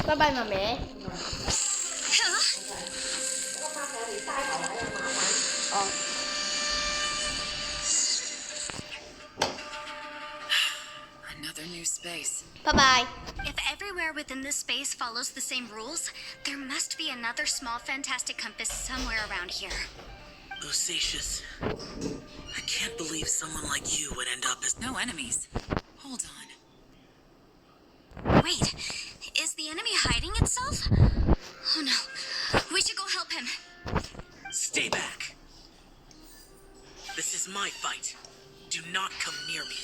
Bye bye, mommy. Oh. Another new space. Bye bye. If everywhere within this space follows the same rules, there must be another small fantastic compass somewhere around here. Bosacious. I can't believe someone like you would end up as... No enemies. Hold on. Wait, is the enemy hiding itself? Oh no, we should go help him. Stay back. This is my fight. Do not come near me.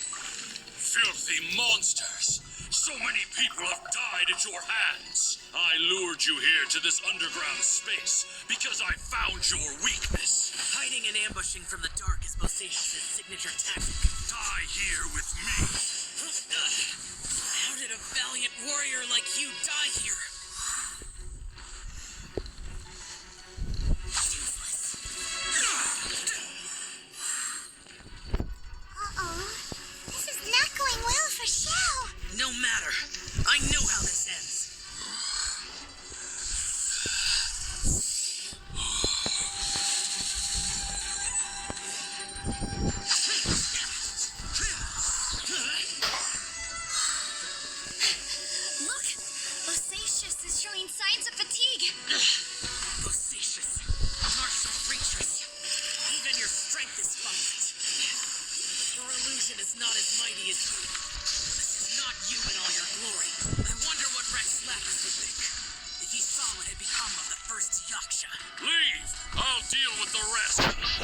Filthy monsters! So many people have died at your hands. I lured you here to this underground space because I found your weakness. Hiding and ambushing from the dark is Bosacious' signature tactic. Die here with me. How did a valiant warrior like you die here? Uh-oh. This is not going well for Xiao. No matter. I know how this ends. Look, Bosacious is showing signs of fatigue. Bosacious. Martial creatures. Even your strength is finite. Your illusion is not as mighty as you. This is not you in all your glory. I wonder what Rex Lapis would think if he saw what had become of the first Yaksha. Leave! I'll deal with the rest.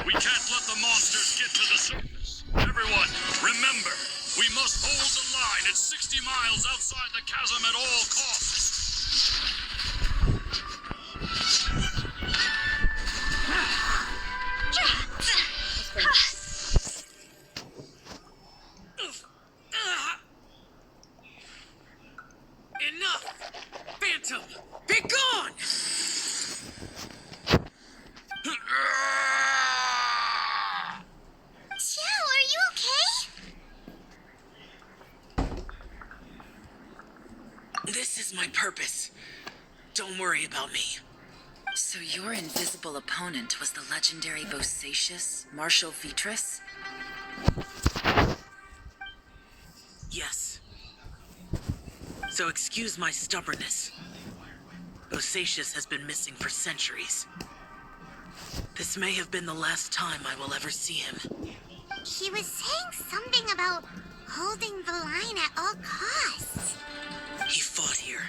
We can't let the monsters get to the surface. Everyone, remember, we must hold the line at 60 miles outside the chasm at all costs. Enough! Phantom! Be gone! Xiao, are you okay? This is my purpose. Don't worry about me. So your invisible opponent was the legendary Bosacious, Marshal Vitris? Yes. So excuse my stubbornness. Bosacious has been missing for centuries. This may have been the last time I will ever see him. He was saying something about holding the line at all costs. He fought here.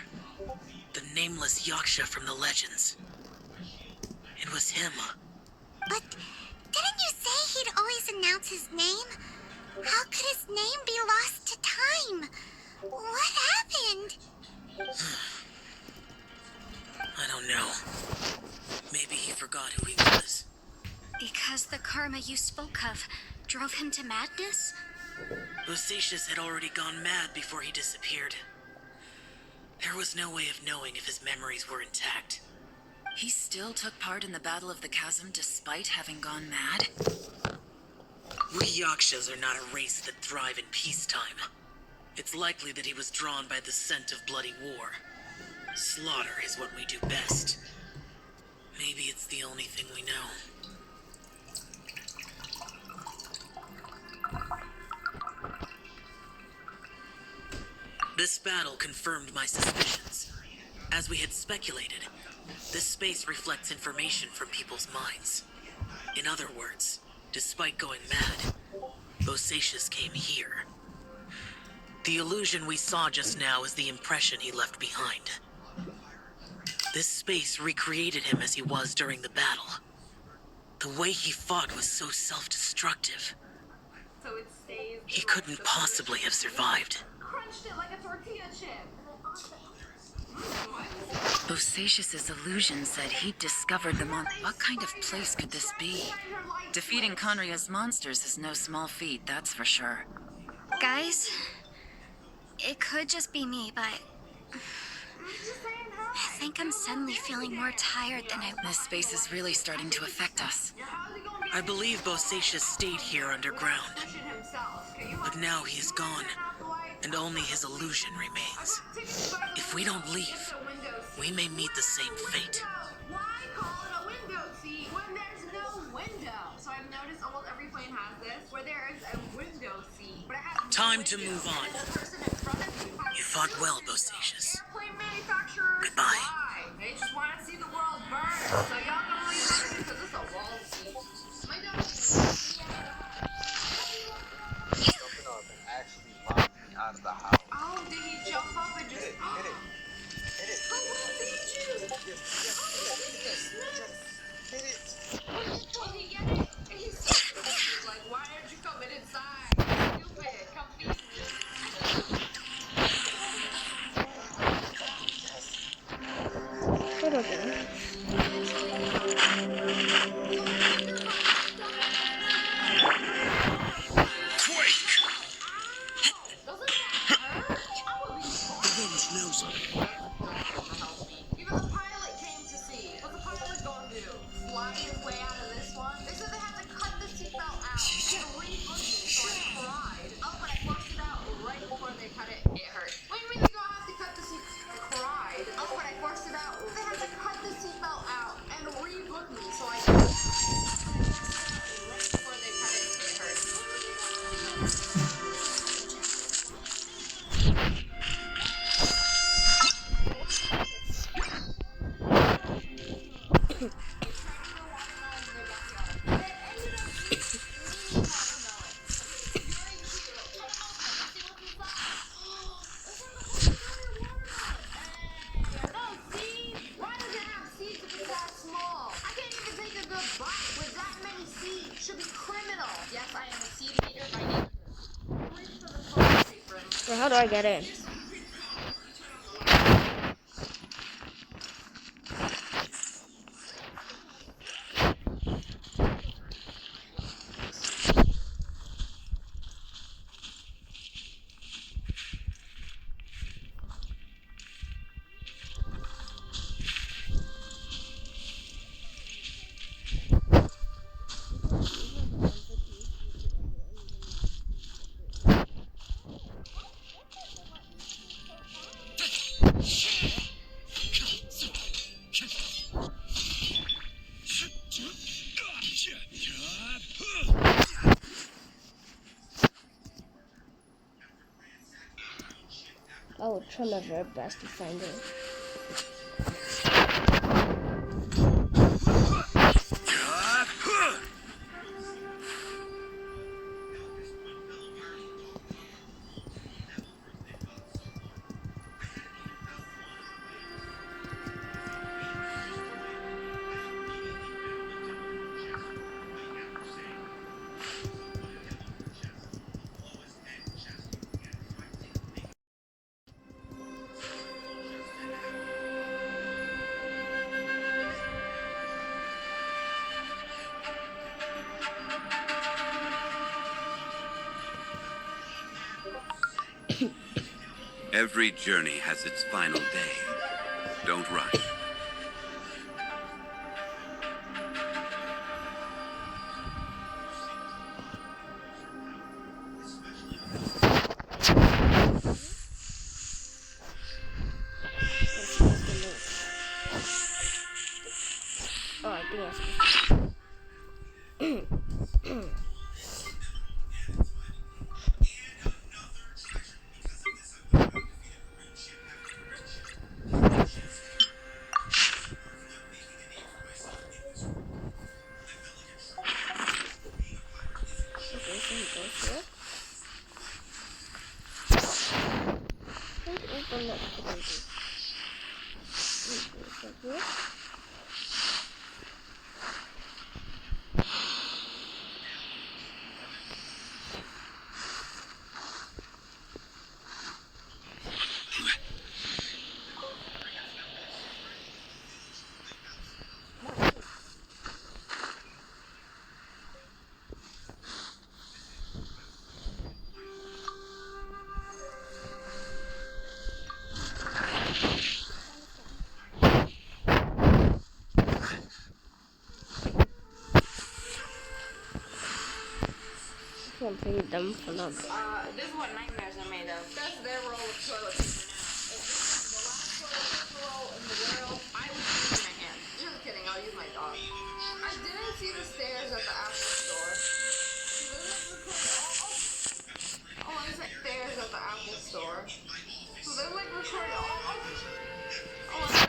The nameless Yaksha from the legends. It was him. But didn't you say he'd always announce his name? How could his name be lost to time? What happened? I don't know. Maybe he forgot who he was. Because the karma you spoke of drove him to madness? Bosacious had already gone mad before he disappeared. There was no way of knowing if his memories were intact. He still took part in the Battle of the Chasm despite having gone mad? We Yakshas are not a race that thrive in peacetime. It's likely that he was drawn by the scent of bloody war. Slaughter is what we do best. Maybe it's the only thing we know. This battle confirmed my suspicions. As we had speculated, this space reflects information from people's minds. In other words, despite going mad, Bosacius came here. The illusion we saw just now is the impression he left behind. This space recreated him as he was during the battle. The way he fought was so self-destructive. So it stays. He couldn't possibly have survived. Crunched it like a tortilla chip. Bosacius's illusion said he'd discovered the What kind of place could this be? Defeating Conria's monsters is no small feat, that's for sure. Guys, it could just be me, but I think I'm suddenly feeling more tired than I was. This space is really starting to affect us. I believe Bosacius stayed here underground. But now he is gone, and only his illusion remains. If we don't leave, we may meet the same fate. Why call it a window seat when there's no window? So I've noticed almost every plane has this, where there is a window seat. But it has Time to move on. You fought well, Bosacius. airplane manufacturers. Goodbye. Why? They just want to see the world burn. So y'all gonna leave this because it's a wall seat. My dog. Jumping up and actually locked me out of the house. Oh, did he jump up and just? Hit it. Hit it. Oh, what did you? Hit it. Did he get it? He's like, why didn't you come inside? Stupid. Come feed me. What okay. Even the pilot came to see. What's the pilot gonna do? Fly his way out of this one? They said they had to cut the seatbelt out and re-book me, so I cried. Oh, but I forced it out right before they cut it. It hurt. What do you mean they don't have to cut the seat? I cried. Oh, but I forced it out. They had to cut the seatbelt out and re-book me, so I right before they cut it. It hurt. So how do I get in? I will try my very best to find it. Every journey has its final day. Don't rush. Open up the baby. Here. I'm pretty dumb for that. This is what nightmares are made of. That's their roll of toilet paper now. If this is the last toilet paper roll in the world, I would use my hand. Just kidding, I'll use my dog. I didn't see the stairs at the Apple store. Oh, I said stairs at the Apple store. So they're like recording. Oh,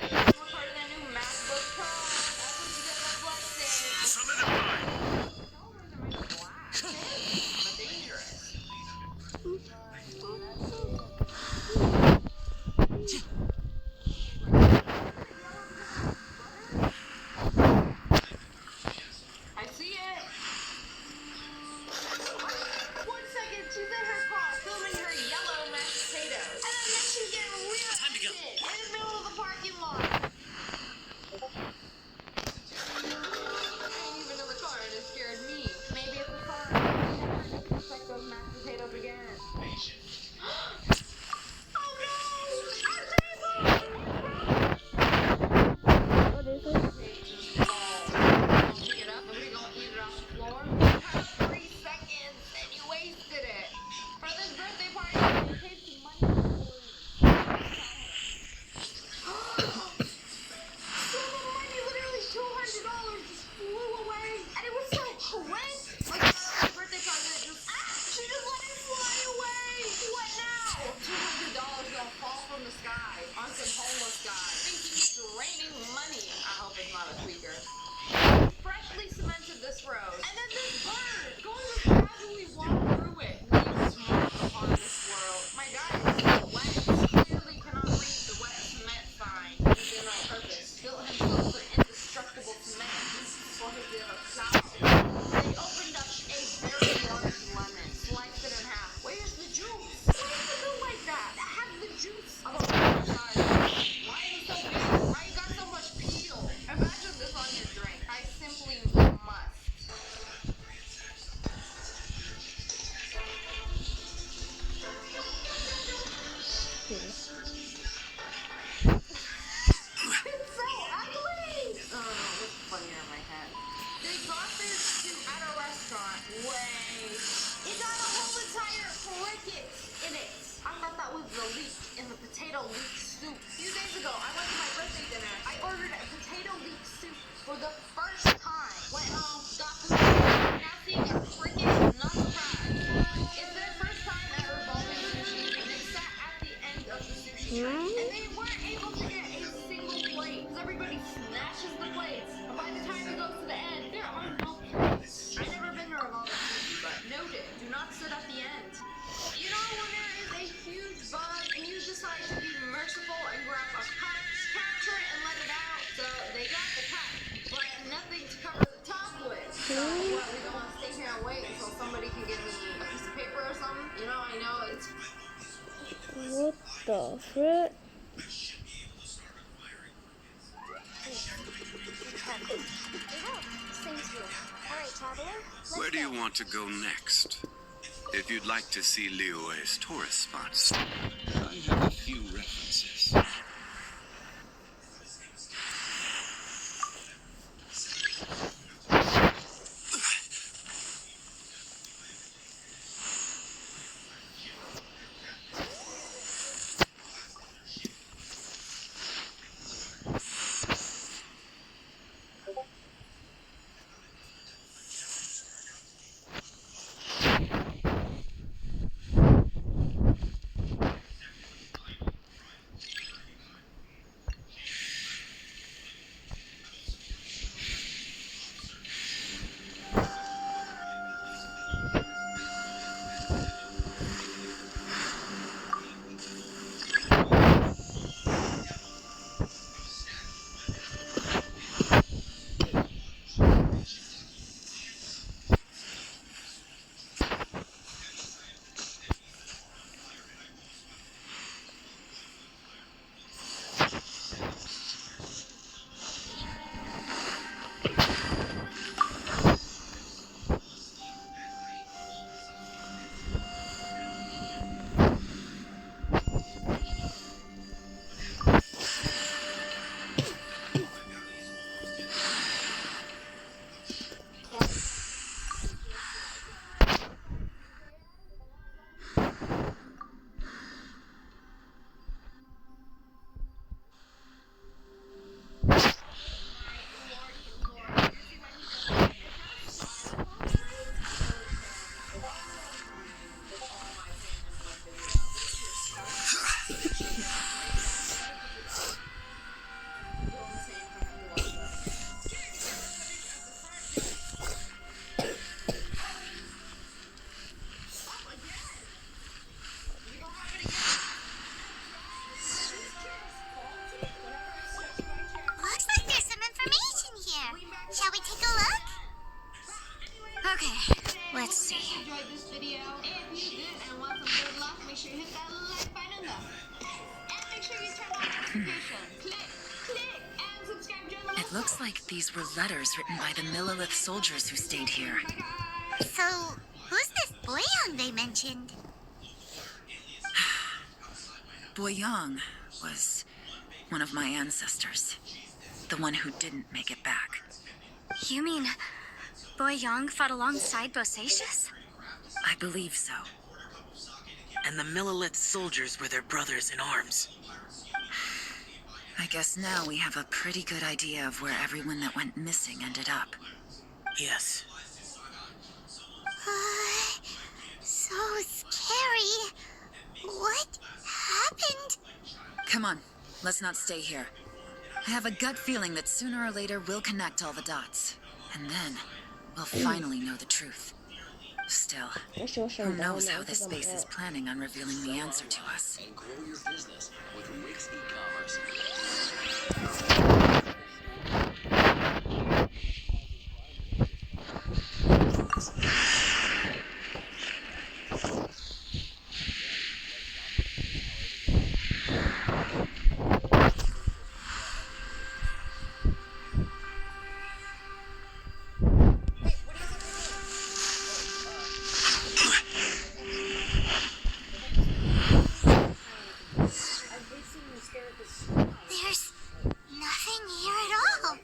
they're recording their new MacBook Pro. That's what you get that black stairs. Solidify! I see it. 1 second, she's in her car filming her yellow mashed potatoes. And then she's getting real in the middle of the parking lot. I ain't even in the car and it scared me. Maybe if the car check those mashed potatoes again. Oh no! Our table! What is it? Pick it up and we're gonna eat it off the floor. 3 seconds and you wasted it. For this birthday party, we paid some money for food. So the money, literally $200 just flew away. And it was so quick. Like my birthday present, she just let it fly away. What now? $200 gonna fall from the sky on some homeless guy. Thinking it's raining money. I hope it's not a tweaker. Freshly cemented this road. And then this bird going to casually walk through it. Leaves mark upon this world. My guy is so wet. Clearly cannot read the wet cement sign. He did on purpose. Built himself an indestructible cement for his little plow. They opened up a very large lemon, sliced it in half. Where's the juice? Why does it look like that? That has the juice of a lemon size. Why is it so big? Why you got so much peel? Imagine this on your drink. I simply must. It's so ugly! Oh, what's funnier in my head? They got this soup at a restaurant. Wait. It got a whole entire cricket in it. I thought that was the leek in the potato leek soup. A few days ago, I went to my birthday dinner. I ordered a potato leek soup for the first time. Went home, got the soup. Now seeing a cricket, not surprised. It's their first time ever bowling sushi, and they sat at the end of the sushi tray. And they weren't able to get a single plate, because everybody snatches the plates. And by the time it goes to the end, there are no plates. I've never been to Revolver Sushi, but noted, do not sit at the end. You know when there is a huge bug and you decide to be merciful and grab a cup, capture it and let it out. So they got the cup, but nothing to cover the top with. So what, we don't want to stay here and wait until somebody can give me a piece of paper or something? You know, I know it's... What the frick? Where do you want to go next? If you'd like to see Liyue's tourist spots, I have a few references. Okay, let's see. Enjoyed this video. If you did and want some good luck, make sure you hit that like button up. And make sure you turn on notifications. Click, and subscribe to the It looks like these were letters written by the Millelith soldiers who stayed here. So, who's this Boyang they mentioned? Boyang was one of my ancestors. The one who didn't make it back. You mean Boyang fought alongside Bosacius? I believe so. And the Millelith soldiers were their brothers in arms. I guess now we have a pretty good idea of where everyone that went missing ended up. Yes. So scary. What happened? Come on, let's not stay here. I have a gut feeling that sooner or later we'll connect all the dots. And then we'll finally know the truth. Still, who knows how this space is planning on revealing the answer to us. And grow your business with Wix e-commerce. There's nothing here at all.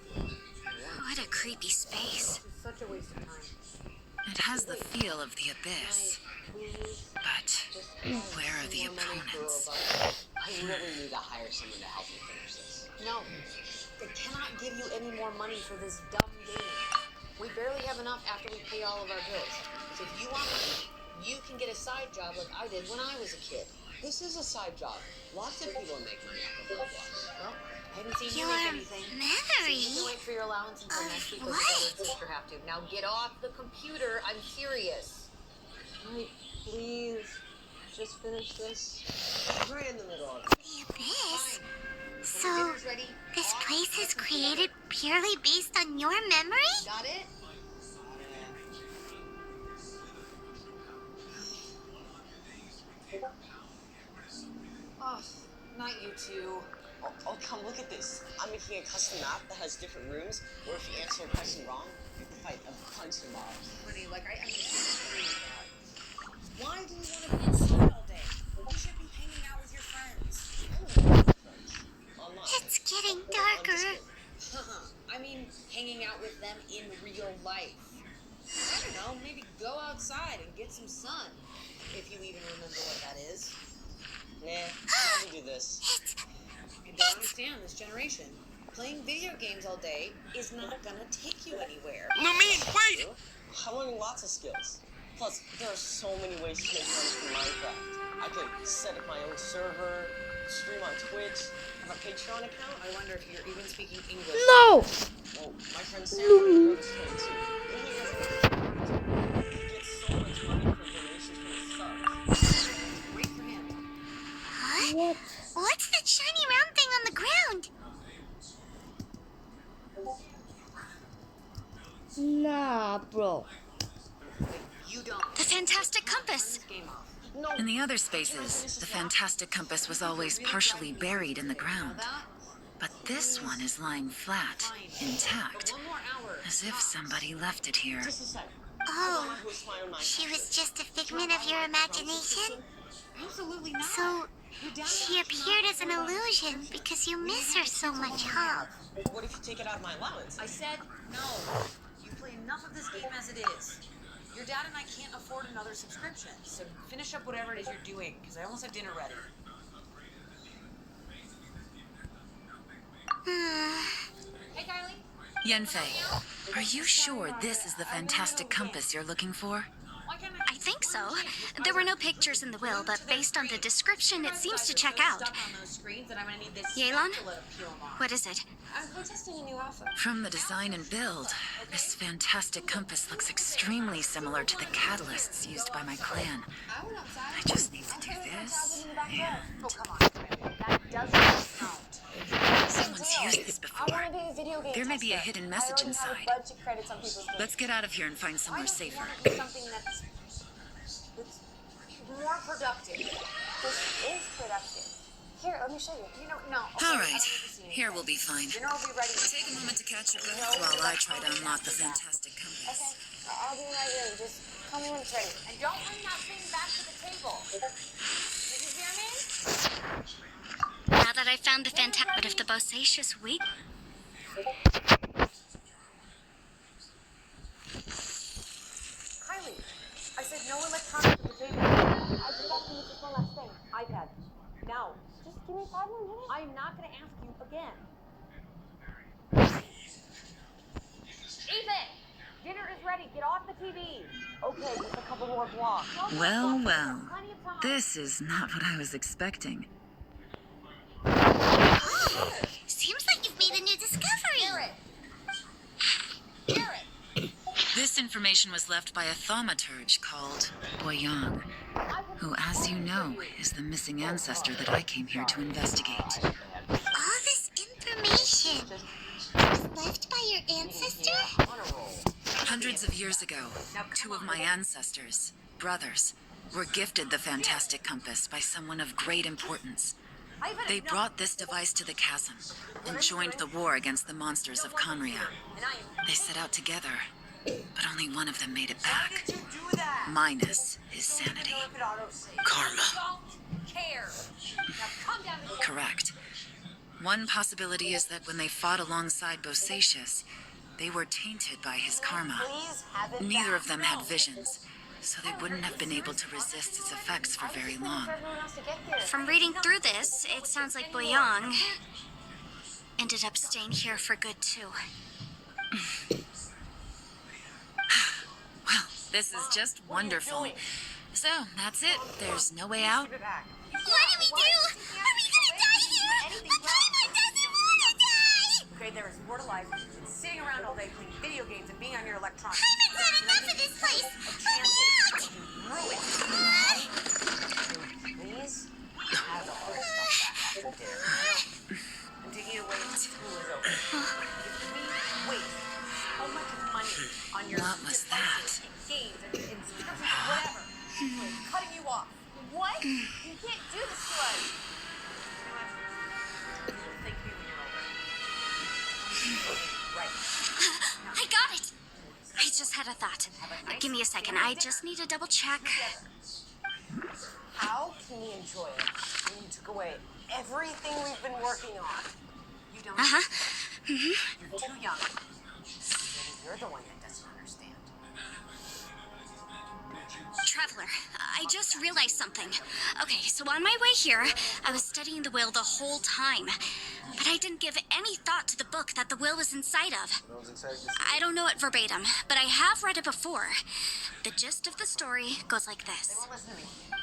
What a creepy space. Such a waste of time. It has the feel of the abyss. But where are the opponents? I really need to hire someone to help me finish this. No, they cannot give you any more money for this dumb game. We barely have enough after we pay all of our bills. So if you want money, you can get a side job like I did when I was a kid. This is a side job. Lots of people make money off of Roblox. Well, I haven't seen you Your make anything. memory So you can wait for your allowance until next week when your brother and sister have to. Now get off the computer. I'm serious. Mike, please, just finish this. Right in the middle of it. The abyss. So, this place is created purely based on your memory? Got it? Oh, not you two. Oh, come look at this. I'm making a custom map that has different rooms, where if you answer a question wrong, you can fight a bunch of mobs. Honey, like I understand that. Why do you want to be inside all day? You should be hanging out with your friends. Online. It's getting darker. I mean, hanging out with them in real life. I don't know, maybe go outside and get some sun. If you even remember what that is. Nah, I can do this. I don't understand this generation. Playing video games all day is not gonna take you anywhere. Lumine, wait! I'm learning lots of skills. Plus, there are so many ways to make money from Minecraft. I could set up my own server, stream on Twitch, have a Patreon account. I wonder if you're even speaking English. No! Well, my friend Sam goes to it too. He gets so much money from donations from his subs. Great for him. What? What's that shiny round thing on the ground? Nah, bro. You don't. The fantastic compass. Game off. In the other spaces, the fantastic compass was always partially buried in the ground. But this one is lying flat, intact, One more hour. as if somebody left it here. Just a sec. Oh, she was just a figment of your imagination? Absolutely not. So, she appeared as an illusion because you miss her so much, huh? What if you take it out of my allowance? I said no. You play enough of this game as it is. Your dad and I can't afford another subscription, so finish up whatever it is you're doing, because I almost have dinner ready. Hey, Kylie. Yenfei, are you sure this is the fantastic compass you're looking for? Why can't I think so. There were no pictures in the will, but based on the description, it seems to check out. Yelan? What is it? I'm testing a new offer. From the design and build, this fantastic compass looks extremely similar to the catalysts used by my clan. I went outside. I just need to do this, and... Oh, come on. That doesn't count. Someone's used this before. I want to be a video game There may be a tester. hidden message I already have inside. a bunch of credits on people's games. Let's get out of here and find somewhere safer. want to do something that's more productive. This is productive. Here, let me show you. You know, no. Okay, All I right, don't need to see here anything. we'll be fine. Dinner will be ready. Take a moment to catch your breath while I try to unlock the fantastic compass. Okay, I'll be right here. Just call me when it's ready. And don't bring that thing back to the table. Did you hear me? Now that I found the fantastic of the Bosacious week. Kylie, I said no electronics at the table. I forgot to use this one last thing. iPad. Now. Just give me 5 more minutes. I'm not going to ask you again. Ethan! Dinner is ready. Get off the TV. Okay, just a couple more blocks. Well, well. This is not what I was expecting. Oh, seems like you've made a new discovery. This information was left by a thaumaturge called Boyang, who, as you know, is the missing ancestor that I came here to investigate. All this information was left by your ancestor? Hundreds of years ago, 2 of my ancestors, brothers, were gifted the fantastic compass by someone of great importance. They brought this device to the chasm and joined the war against the monsters of Conria. They set out together, but only one of them made it back, minus his sanity. Karma. Don't care. Now come down to Correct. One possibility is that when they fought alongside Bosacious, they were tainted by his karma. Neither of them had visions, so they wouldn't have been able to resist its effects for very long. From reading through this, it sounds like Boyang ended up staying here for good too. Well, this is just wonderful. So, that's it. There's no way out. What do we do? Are we gonna die here? Paimon doesn't wanna die! Okay, there is more to life than sitting around all day playing video games and being on your electronics. Paimon's had enough of this place! Let me out! Please have all the stuff back after dinner. And taking it away when school is over. If we waste so much money on your What was that? games and subscriptions, whatever, we're cutting you off. What? You can't do this to us. You'll thank me when you're older. Right. I got it! I just had a thought. Give me a second. I just need to double check. How can we enjoy it when you took away everything we've been working on? You don't. You're too young. Maybe you're the one that doesn't understand. Traveler, I just realized something. Okay, so on my way here, I was studying the will the whole time. But I didn't give any thought to the book that the will was inside of. I don't know it verbatim, but I have read it before. The gist of the story goes like this.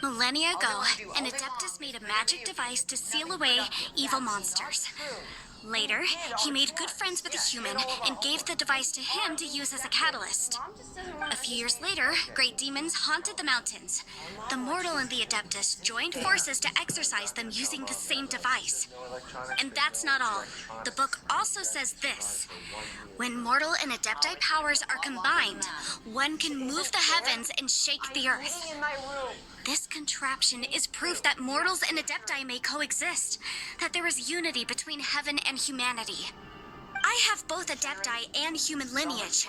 Millennia ago, an Adeptus made a magic device to seal away evil monsters. Later, he made good friends with a human and gave the device to him to use as a catalyst. A few years later, great demons haunted the mountains. The mortal and the Adeptus joined forces to exorcise them using the same device. And that's not all. The book also says this. When mortal and Adepti powers are combined, one can move the heavens and shake the earth. This contraption is proof that mortals and Adepti may coexist, that there is unity between heaven and humanity. I have both Adepti and human lineage.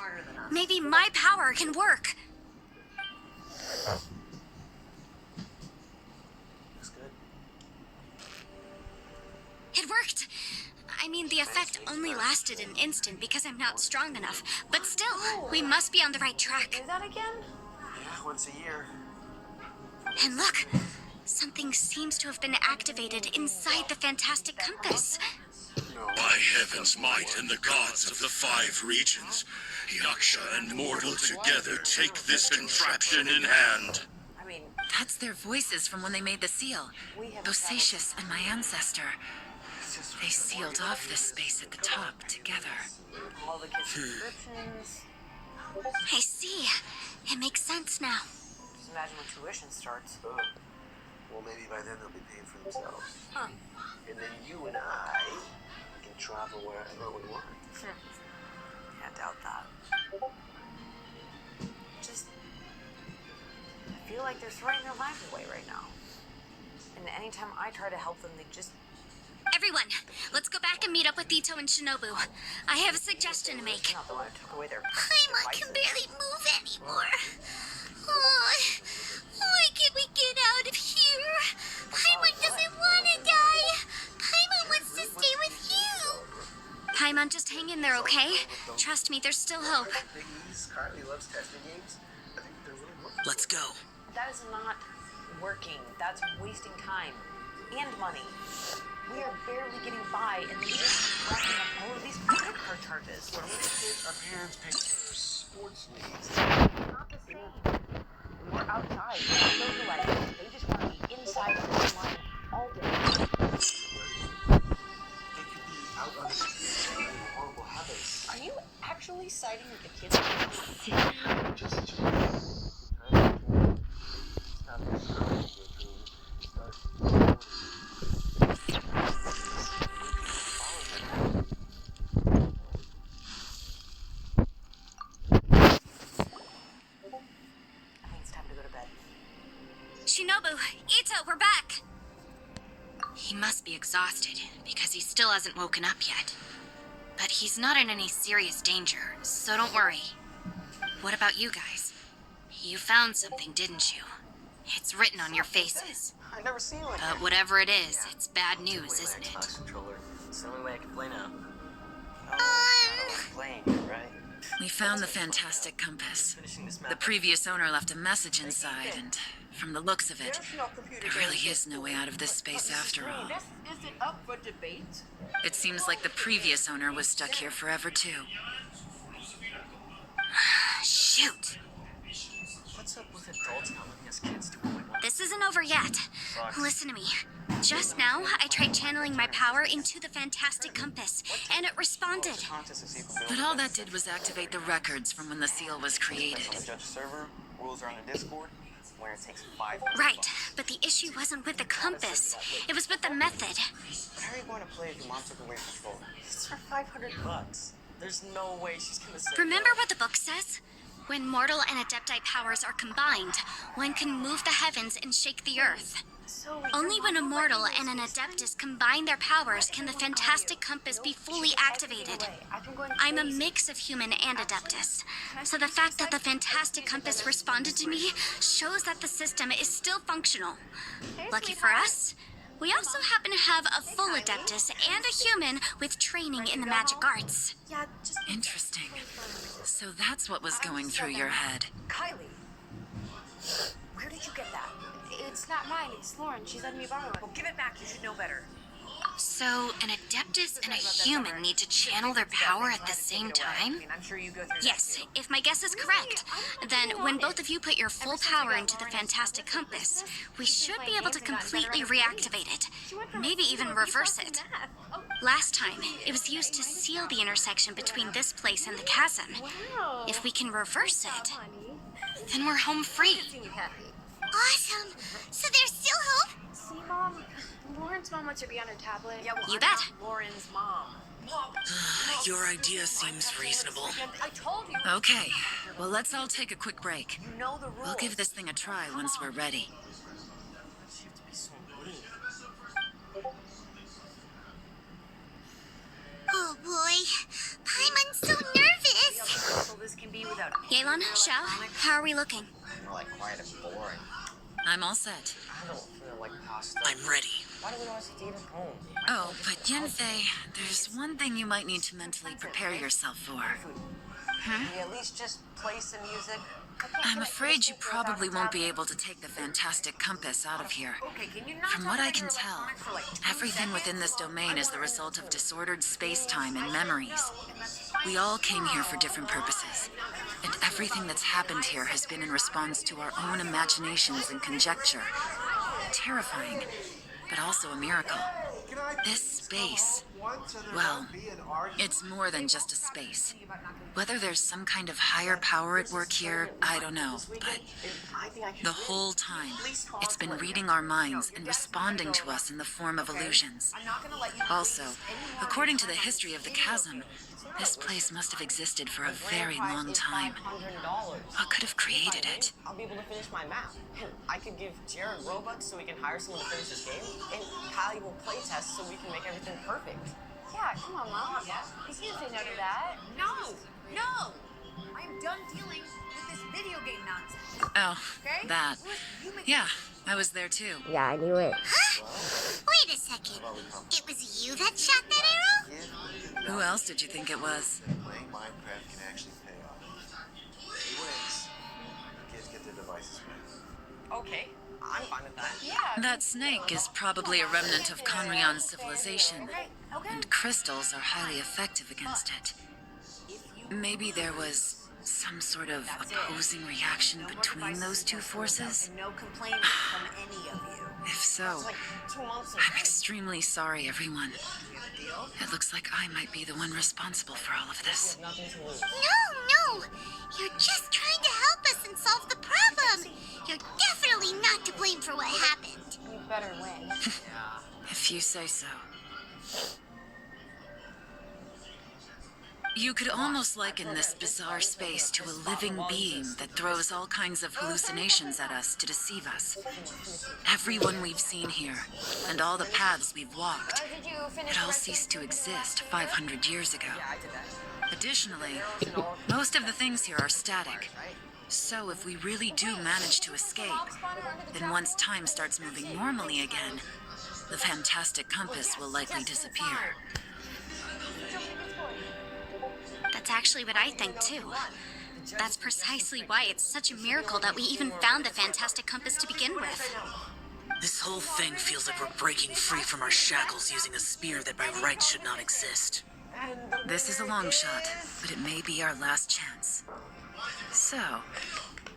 Maybe my power can work. It worked. I mean, the effect only lasted an instant because I'm not strong enough. But still, we must be on the right track. Do that again? Yeah, once a year. And look, something seems to have been activated inside the fantastic compass. By heaven's might and the gods of the 5 regions, Yaksha and mortal together take this contraption in hand. I mean, That's their voices from when they made the seal. Bosacious and my ancestor. They sealed off this space at the top together. all the kids' subscriptions. I see. It makes sense now. Just imagine when tuition starts. Well, maybe by then they'll be paying for themselves. Huh. And then you and I can travel wherever we want. Yeah, I doubt that. Just, I feel like they're throwing their lives away right now. And anytime I try to help them, they just... Everyone, let's go back and meet up with Ito and Shinobu. I have a suggestion to make. Not the one who took away their Paimon can barely move anymore. Oh, why can't we get out of here? Paimon doesn't want to die. Paimon wants to stay with you. Paimon, just hang in there, okay? Trust me, there's still hope. Carly loves testing games. I think they're really working. Let's go. That is not working. That's wasting time and money. We are barely getting by, and they're just racking up all of these credit card charges. When we were kids, our parents paid for sports leagues. Not the same. When we're outside, we're socializing. They just want to be inside of the line all day. They could be out on the street doing horrible habits. Are you actually siding with the kids? Just Shinobu, Ito, we're back! He must be exhausted, because he still hasn't woken up yet. But he's not in any serious danger, so don't worry. What about you guys? You found something, didn't you? It's written on your faces. I've never seen one. But whatever it is, it's bad news, isn't it? Controller. It's the only way I can play now. Playing, right? We found the fantastic compass. The previous owner left a message inside, and from the looks of it, there really is no way out of this space after all. This isn't up for debate. It seems like the previous owner was stuck here forever, too. Shoot! What's up with adults not letting us kids do what we want? This isn't over yet. Listen to me. Just now, I tried channeling my power into the fantastic compass, and it responded. But all that did was activate the records from when the seal was created. Judge server, rules are on the Discord. Winner takes 5. Right, but the issue wasn't with the compass. It was with the method. But how are you going to play if your mom took away control? It's for $500. There's no way she's gonna say Remember what the book says? When mortal and adepti powers are combined, one can move the heavens and shake the earth. Only when a mortal and an adeptus combine their powers can the fantastic compass be fully activated. I'm a mix of human and adeptus, so the fact that the fantastic compass responded to me shows that the system is still functional. Lucky for us, we also happen to have a full adeptus and a human with training in the magic arts. Interesting. So that's what was going through your head. Kylie, where did you get that? It's not mine, it's Lauren. She let me borrow it. Well, give it back. You should know better. So, an adeptus and a human need to channel their power at the same time? I'm sure you go through Yes, if my guess is correct. Then, when both of you put your full power into the fantastic compass, we should be able to completely reactivate it. Maybe even reverse it. Last time, it was used to seal the intersection between this place and the chasm. If we can reverse it, then we're home free. Awesome. So there's still hope? See, Mom? Lauren's mom wants her to be on her tablet. Yeah, well, You I'm bet. not Lauren's mom. Your idea seems reasonable. I told you. Okay, well, let's all take a quick break. You know the rules. We'll give this thing a try once we're ready. Oh boy. Paimon's so nervous. So this can be without Yelan, Xiao, how are we looking? More like quiet and boring. I'm all set. I don't feel like pasta. I'm ready. Why do we always have to eat at home? Oh, but Yenfei, there's one thing you might need to mentally prepare yourself for. Can you at least just play some music? I'm afraid you probably won't be able to take the fantastic compass out of here. From what I can tell, everything within this domain is the result of disordered space-time and memories. We all came here for different purposes, and everything that's happened here has been in response to our own imaginations and conjecture. Terrifying, but also a miracle. This space Well, it's more than just a space. Whether there's some kind of higher power at work here, I don't know, but the whole time, it's been reading our minds and responding to us in the form of illusions. Also, according to the history of the chasm, this place must have existed for a very long time. What could have created it? I'll be able to finish my map. And I could give Jared Robux so we can hire someone to finish this game. And Callie will play test so we can make everything perfect. Yeah, come on, Mom. You can't say no to that. No! No! I'm done dealing with this video game nonsense. Oh, Okay? that. Yeah, I was there too. Yeah, I knew it. Wait a second. It was you that shot that arrow? Who else did you think it was? Playing Minecraft can actually pay off. He wins. Kids get their devices back. Okay, I'm fine with that. Yeah. That snake is probably a remnant of Conrion's civilization, and crystals are highly effective against it. Maybe there was some sort of opposing reaction between those two forces? No complaining from any of you. If so, I'm extremely sorry, everyone. It looks like I might be the one responsible for all of this. No! You're just trying to help us and solve the problem. You're definitely not to blame for what happened. You better win. If you say so. You could almost liken this bizarre space to a living being that throws all kinds of hallucinations at us to deceive us. Everyone we've seen here, and all the paths we've walked, it all ceased to exist 500 years ago. Additionally, most of the things here are static. So if we really do manage to escape, then once time starts moving normally again, the fantastic compass will likely disappear. That's actually what I think, too. That's precisely why it's such a miracle that we even found the fantastic compass to begin with. This whole thing feels like we're breaking free from our shackles using a spear that by rights should not exist. This is a long shot, but it may be our last chance. So,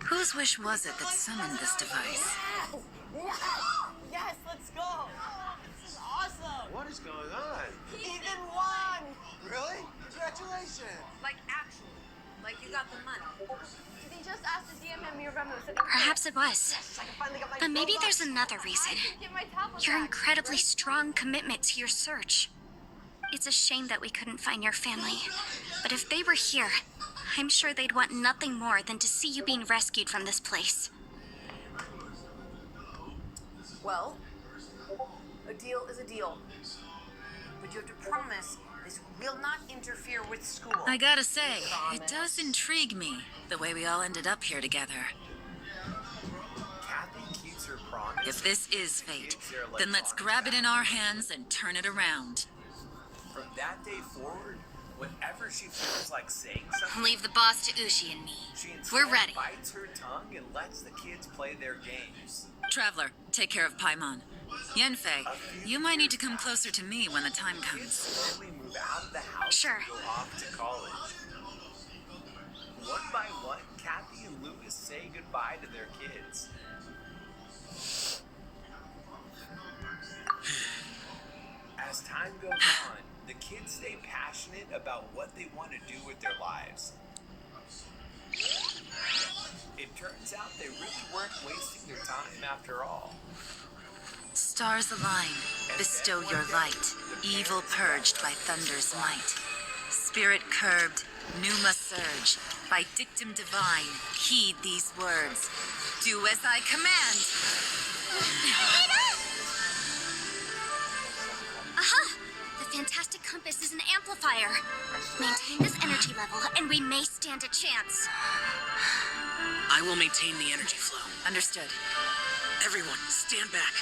whose wish was it that summoned this device? Yes, let's go! This is awesome! What is going on? Ethan won! Really? Congratulations! Like, actually. Like, you got the money. Did he just ask to DM him your remote? Perhaps it was. But maybe there's another reason. Your incredibly strong commitment to your search. It's a shame that we couldn't find your family. But if they were here, I'm sure they'd want nothing more than to see you being rescued from this place. Well, a deal is a deal. But you have to promise this will not interfere with school. I gotta say, it does intrigue me, the way we all ended up here together. Kathy keeps her promise. If this is fate, then let's grab it in our hands and turn it around. From that day forward, whenever she feels like saying something, Leave the boss to Ushi and me. she instead We're ready. bites her tongue and lets the kids play their games. Traveler, take care of Paimon. Yenfei, you might need to come closer to me when the time comes. Slowly move out of the house Sure. and go off to college. One by one, Kathy and Lucas say goodbye to their kids. As time goes on, the kids stay passionate about what they want to do with their lives. It turns out they really weren't wasting their time after all. Stars align, bestow your light, evil purged by thunder's might. Spirit curbed, pneuma surge, by dictum divine, heed these words. Do as I command! Aha! The fantastic compass is an amplifier. Maintain this energy level, and we may stand a chance. I will maintain the energy flow. Understood. Everyone, stand back.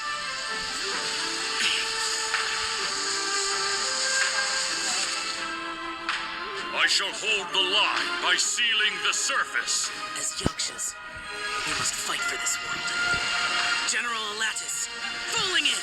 I shall hold the line by sealing the surface. As Yakshas, we must fight for this world. General Alatus, falling in!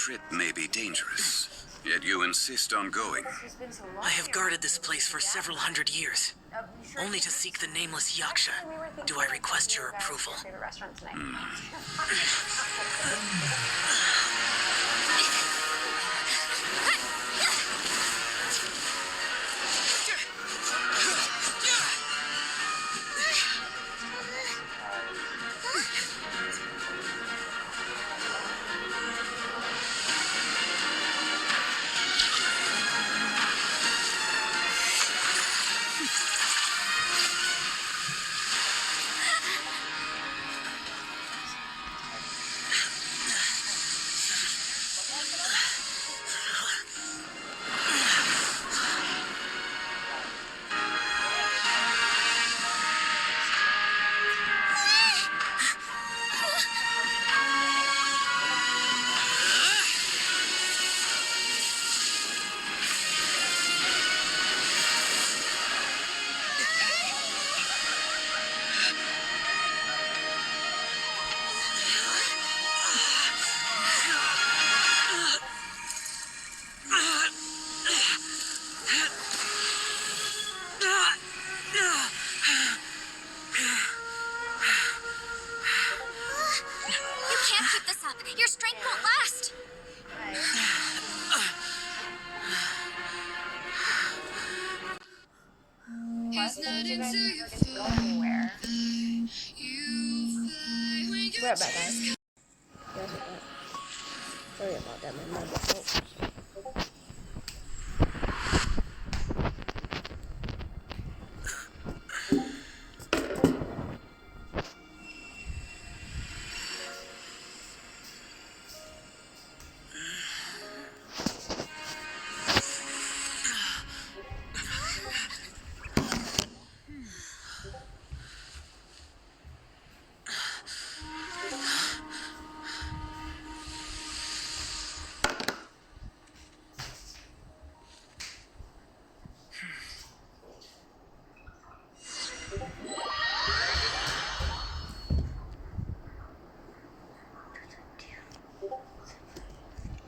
trip may be dangerous, yet you insist on going. I have guarded this place for several hundred years, only to seek the nameless Yaksha. Do I request your approval? Your strength won't last. It's not until you fall anywhere. We're right back, guys. Sorry about that, my mother.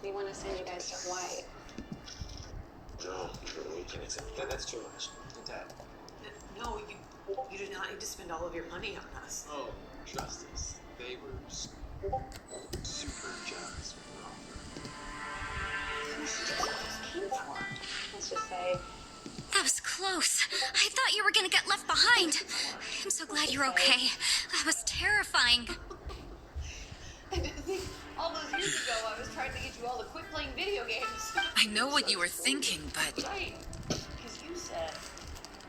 We want to send you guys to Hawaii. No, we can't accept that. That's too much. Dad. No, you do not need to spend all of your money on us. Oh, justice. Favors. Super jobs. Let's just say. That was close. I thought you were gonna get left behind. I'm so glad you're okay. That was terrifying. I didn't think all those years ago I was trying to get you all to quit playing video games. I know what you were thinking, but... Right. Because you said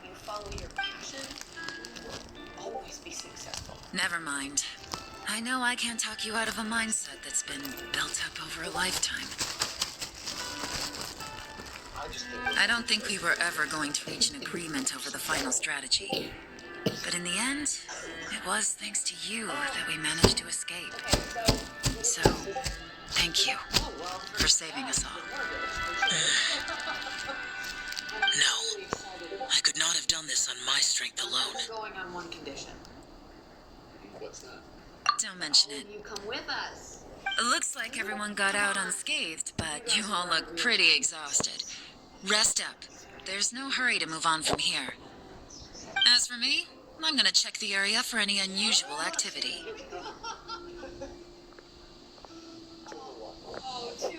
you follow your passion, you'll always be successful. Never mind. I know I can't talk you out of a mindset that's been built up over a lifetime. I don't think we were ever going to reach an agreement over the final strategy. But in the end, it was thanks to you that we managed to escape. So, thank you for saving us all. No. I could not have done this on my strength alone. Going on one condition. What's that? Don't mention it. You come with us. It looks like everyone got out unscathed, but you all look pretty exhausted. Rest up. There's no hurry to move on from here. As for me, I'm gonna check the area for any unusual activity.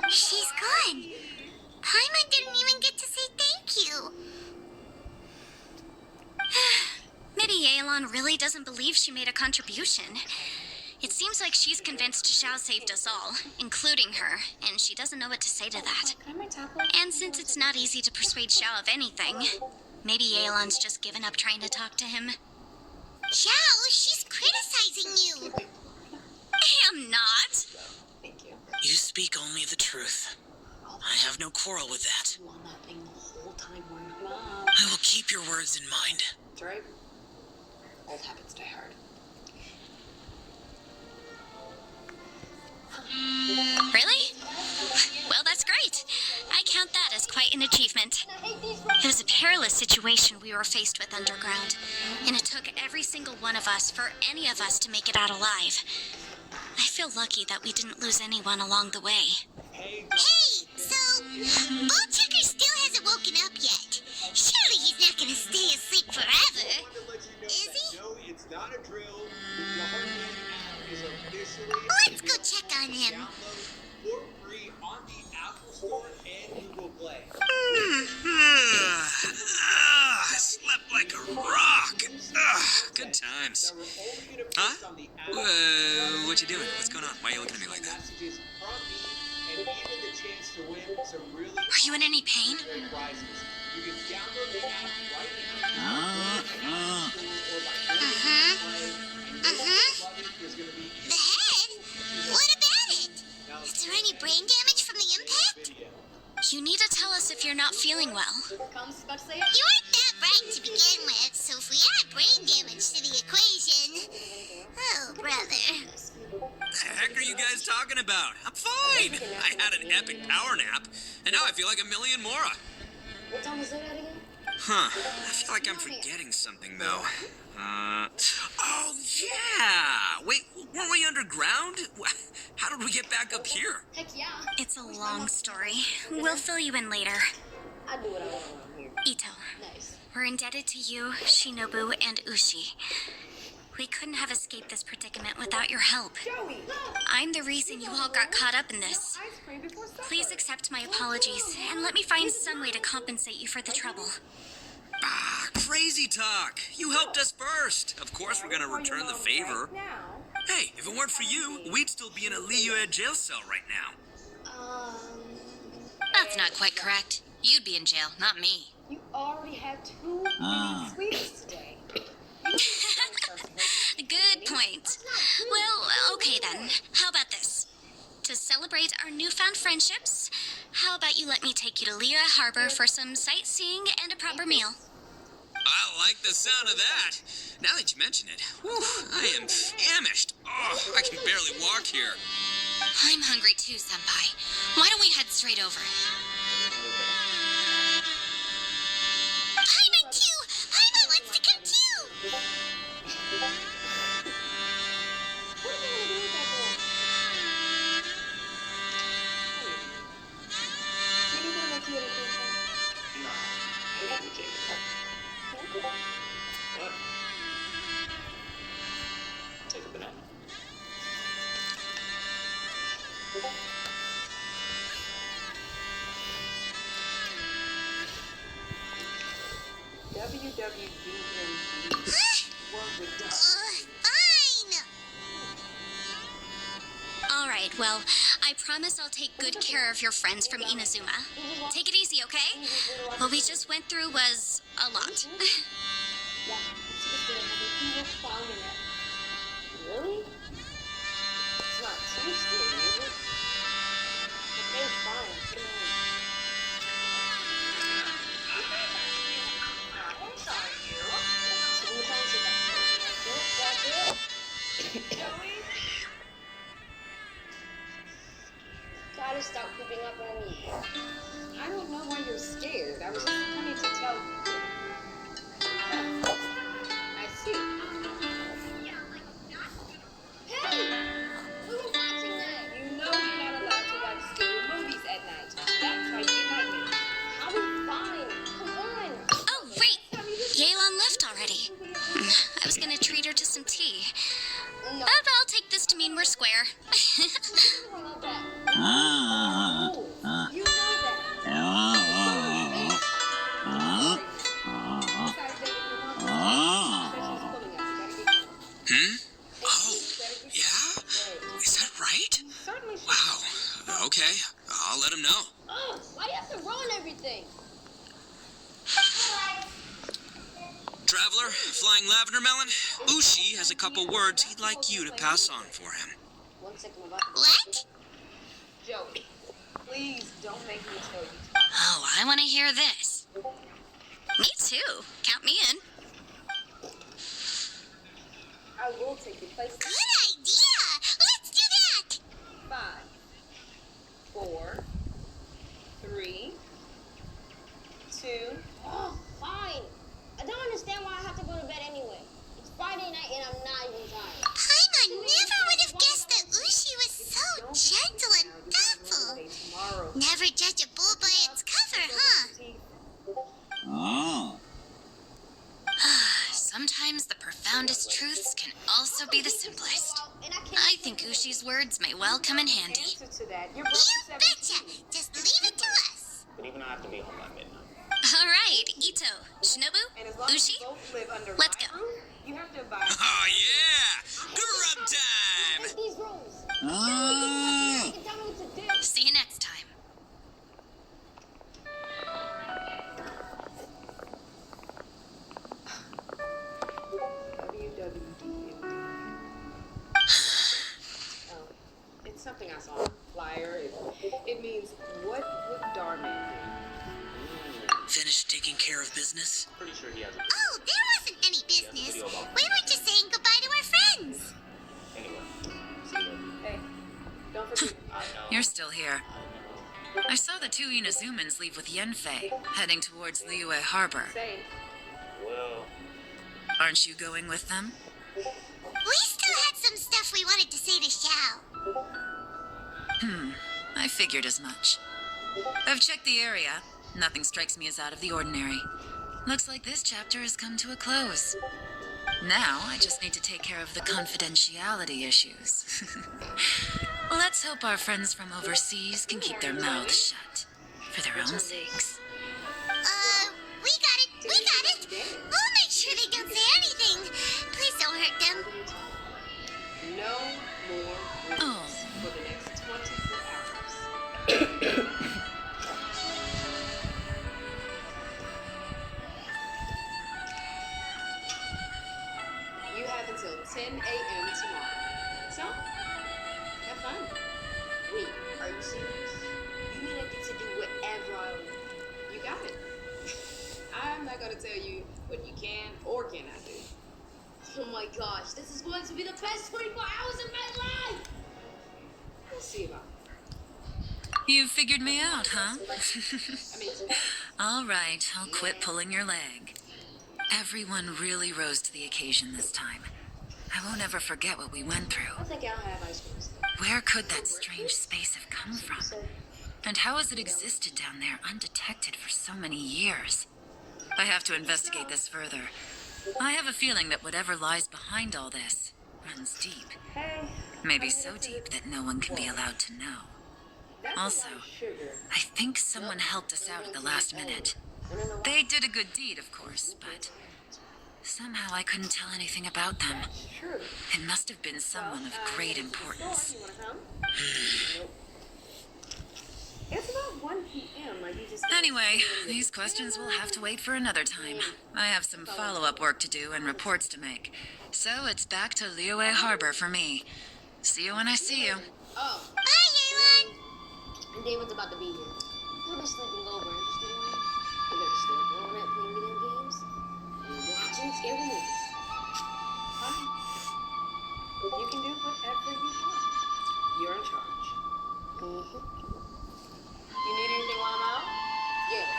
She's gone. Paimon didn't even get to say thank you. Maybe Yelan really doesn't believe she made a contribution. It seems like she's convinced Xiao saved us all, including her, and she doesn't know what to say to that. And since it's not easy to persuade Xiao of anything, maybe Yelan's just given up trying to talk to him. Xiao, she's criticizing you. I am not. Thank you. You speak only the truth. I have no quarrel with that. You on that thing the whole time we're mom. I will keep your words in mind. That's right. Old habits die hard. Really? Well, that's great. I count that as quite an achievement. It was a perilous situation we were faced with underground, and it took every single one of us for any of us to make it out alive. I feel lucky that we didn't lose anyone along the way. Hey, so Ballchecker still hasn't woken up yet. Surely he's not gonna stay asleep forever, is he? No, it's not a drill. The Heartbeat app is officially Let's go check on him. for free on the Apple Store and Google Play. Slept like a rock. Good times. Huh? What you doing? What's going on? Why are you looking at me like that? Messages from me and even the chance to win some really Are you in any pain? great prizes. You can download the app right now. The head? What about it? Is there any brain damage from the impact? You need to tell us if you're not feeling well. You aren't that bright to begin with, so if we add brain damage to the equation... Oh, brother. What the heck are you guys talking about? I'm fine. I had an epic power nap, and now I feel like a million more. What time was that again? Huh. I feel like I'm forgetting something, though. Oh, yeah! Wait, weren't we underground? How did we get back up here? Heck yeah. It's a long story. We'll fill you in later. I do what I want here. Ito, Nice. we're indebted to you, Shinobu, and Ushi. We couldn't have escaped this predicament without your help. Joey! I'm the reason you all got caught up in this. Ice cream before supper. Please accept my apologies, and let me find some way to compensate you for the trouble. Crazy talk. You helped us first. Of course we're gonna return the favor. Hey, if it weren't for you, we'd still be in a Liyue jail cell right now. That's not quite correct. You'd be in jail, not me. You already had 2 mini sweets today. Good point. Well, okay then. How about this? To celebrate our newfound friendships, how about you let me take you to Liyue Harbor for some sightseeing and a proper meal? I like the sound of that. Now that you mention it, whew, I am famished. Oh, I can barely walk here. I'm hungry too, Senpai. Why don't we head straight over? Paimon too! Paimon wants to come too! What? Take a banana. WWDMG. What with that? Fine! Alright, well, I promise I'll take good care of your friends from Inazuma. Take it easy, okay? What we just went through was a lot. Really? It's not too scary, is it? Okay, fine. Gotta stop creeping up on me. I don't know why you're scared. I was just coming to tell you. I see. Hey! Who was watching that? You know you're not allowed to watch scary movies at night. That's why you get nightmares. I'll be fine. Come on. Oh, wait! Yelan left already. I was gonna treat her to some tea. No. But I'll take this to mean we're square. You know that. You know that. Oh, yeah? Is that right? Wow. Okay, I'll let him know. Oh, why do you have to ruin everything? Traveler, Flying Lavender Melon, Ushi has a couple words he'd like you to pass on for him. 1 second, What? Joey, please don't make me tell you. Oh, I want to hear this. Me too. Count me in. I will take your place. Good idea! Let's do that! 5, 4, 3, 2. Oh, fine. I don't understand why I have to go to bed anyway. It's Friday night and I'm not even tired. Paimon never would have guessed that Ushi was so gentle and thoughtful. would be the simplest. I think Ushi's words may well come in handy. To that. You betcha! Just leave it to us. But even I have to be home by midnight. All right, Ito, Shinobu, Ushi, let's go. You have to abide. Oh, yeah! Grub time! These rules. See you next time. Oh, it's something I saw on a flyer. It means, what would Darman do? Finished taking care of business? Pretty sure he has a Oh, there wasn't any business. We were just saying goodbye to our friends. Anyway, see you. Hey, don't forget. You're still here. I saw the two Inazumans leave with Yenfei, heading towards Liyue Harbor. Say, Well, Aren't you going with them? We still had some stuff we wanted to say to Xiao. I figured as much. I've checked the area. Nothing strikes me as out of the ordinary. Looks like this chapter has come to a close. Now, I just need to take care of the confidentiality issues. Let's hope our friends from overseas can keep their mouths shut. For their own sakes. We got it. We got it. We'll make sure they don't say anything. Please don't hurt them. no more rules Oh. for the next 24 hours. You have until 10 a.m. tomorrow. So, have fun. Wait, are you serious? You mean I get to do whatever I want? You got it. I'm not gonna tell you what you can or cannot do. Oh my gosh, this is going to be the best 24 hours of my life! We'll see about You figured me out, huh? I mean, All right, I'll quit pulling your leg. Everyone really rose to the occasion this time. I won't ever forget what we went through. I think I'll have ice cream still. Where could that strange space have come from? And how has it existed down there undetected for so many years? I have to investigate this further. I have a feeling that whatever lies behind all this runs deep. hey, Maybe so deep that no one can be allowed to know. that's Also, a lot of sugar. I think someone helped us out at the last minute. They did a good deed, of course, but somehow I couldn't tell anything about them. True. It must have been someone of great importance. You wanna come? It's about 1 p.m. Like you just. Anyway, these questions will have to wait for another time. I have some follow-up work to do and reports to make. So it's back to Liyue Harbor for me. See you when I see you. Oh, Bye, Yelan. and David's about to be here. He'll be sleeping over. Interested in it? We're gonna stay up all night playing video games and watching scary movies. Fine. You can do whatever you want. You're in charge. Mm-hmm. You need anything while I'm out? Yeah.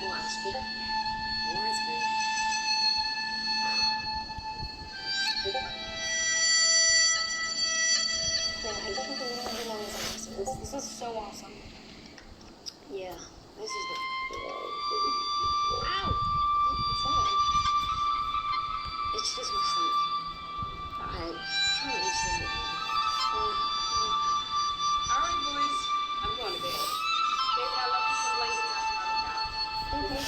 More ice cream. More ice cream. This is so awesome. Yeah, this is the. Ow! What's wrong? It's just my stomach. I'm really sorry. Alright, boys. I'm going to bed. David, I left you some blankets out on the couch. Okay.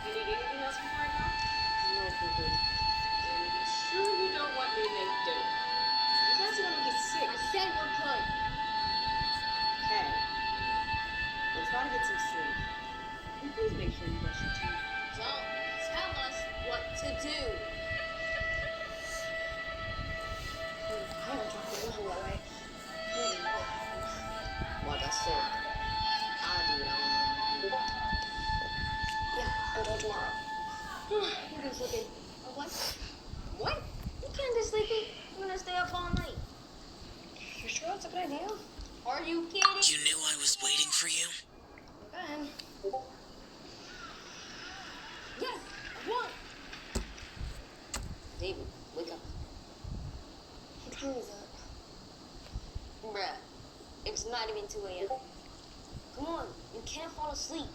You need anything else before I go? No, good. And be sure you don't want me to make dinner. You guys are gonna get sick. I said we're good. Okay. We'll try to get some sleep. And please make sure you brush your teeth. Don't tell us what to do. I haven't talked to Angela, right? Like I said, I'll do it all. Yeah, until tomorrow. You're gonna sleep in. What? What? You can't be sleeping. You're gonna stay up all night. You sure that's a good idea? Are you kidding? You knew I was waiting for you? Go ahead. Yes, I won. David, wake up. What time is it? Bruh, it's not even 2 a.m. Come on, you can't fall asleep.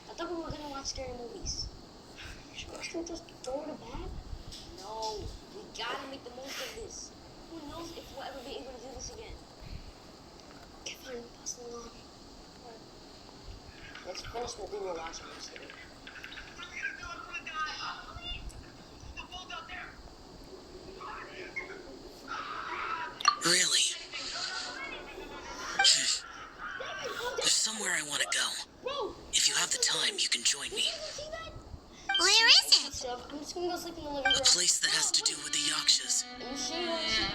I thought we were gonna watch scary movies. Should I just throw it to bed? No, We gotta make the most of this. Who knows if we'll ever be able to do this again? Okay, fine, pass them along. Let's finish what we were watching yesterday. Really? There's somewhere I want to go. If you have the time, you can join me. Where is it? I'm just gonna go sleep in the living room. A place that has to do with the Yakshas. Are you sure you want to sleep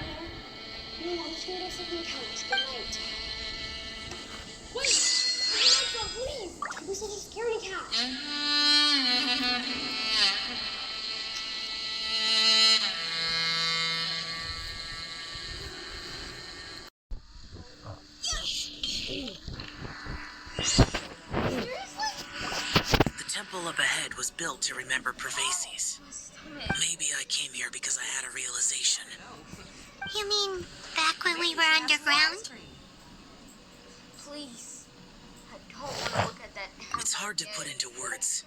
in here? No, I'm just gonna go sleep in the couch. Good night. Wait! Please! This is a security couch. The temple up ahead was built to remember Pervases. Maybe I came here because I had a realization. You mean back when we were underground? Please. I don't want to look at that. It's hard to put into words.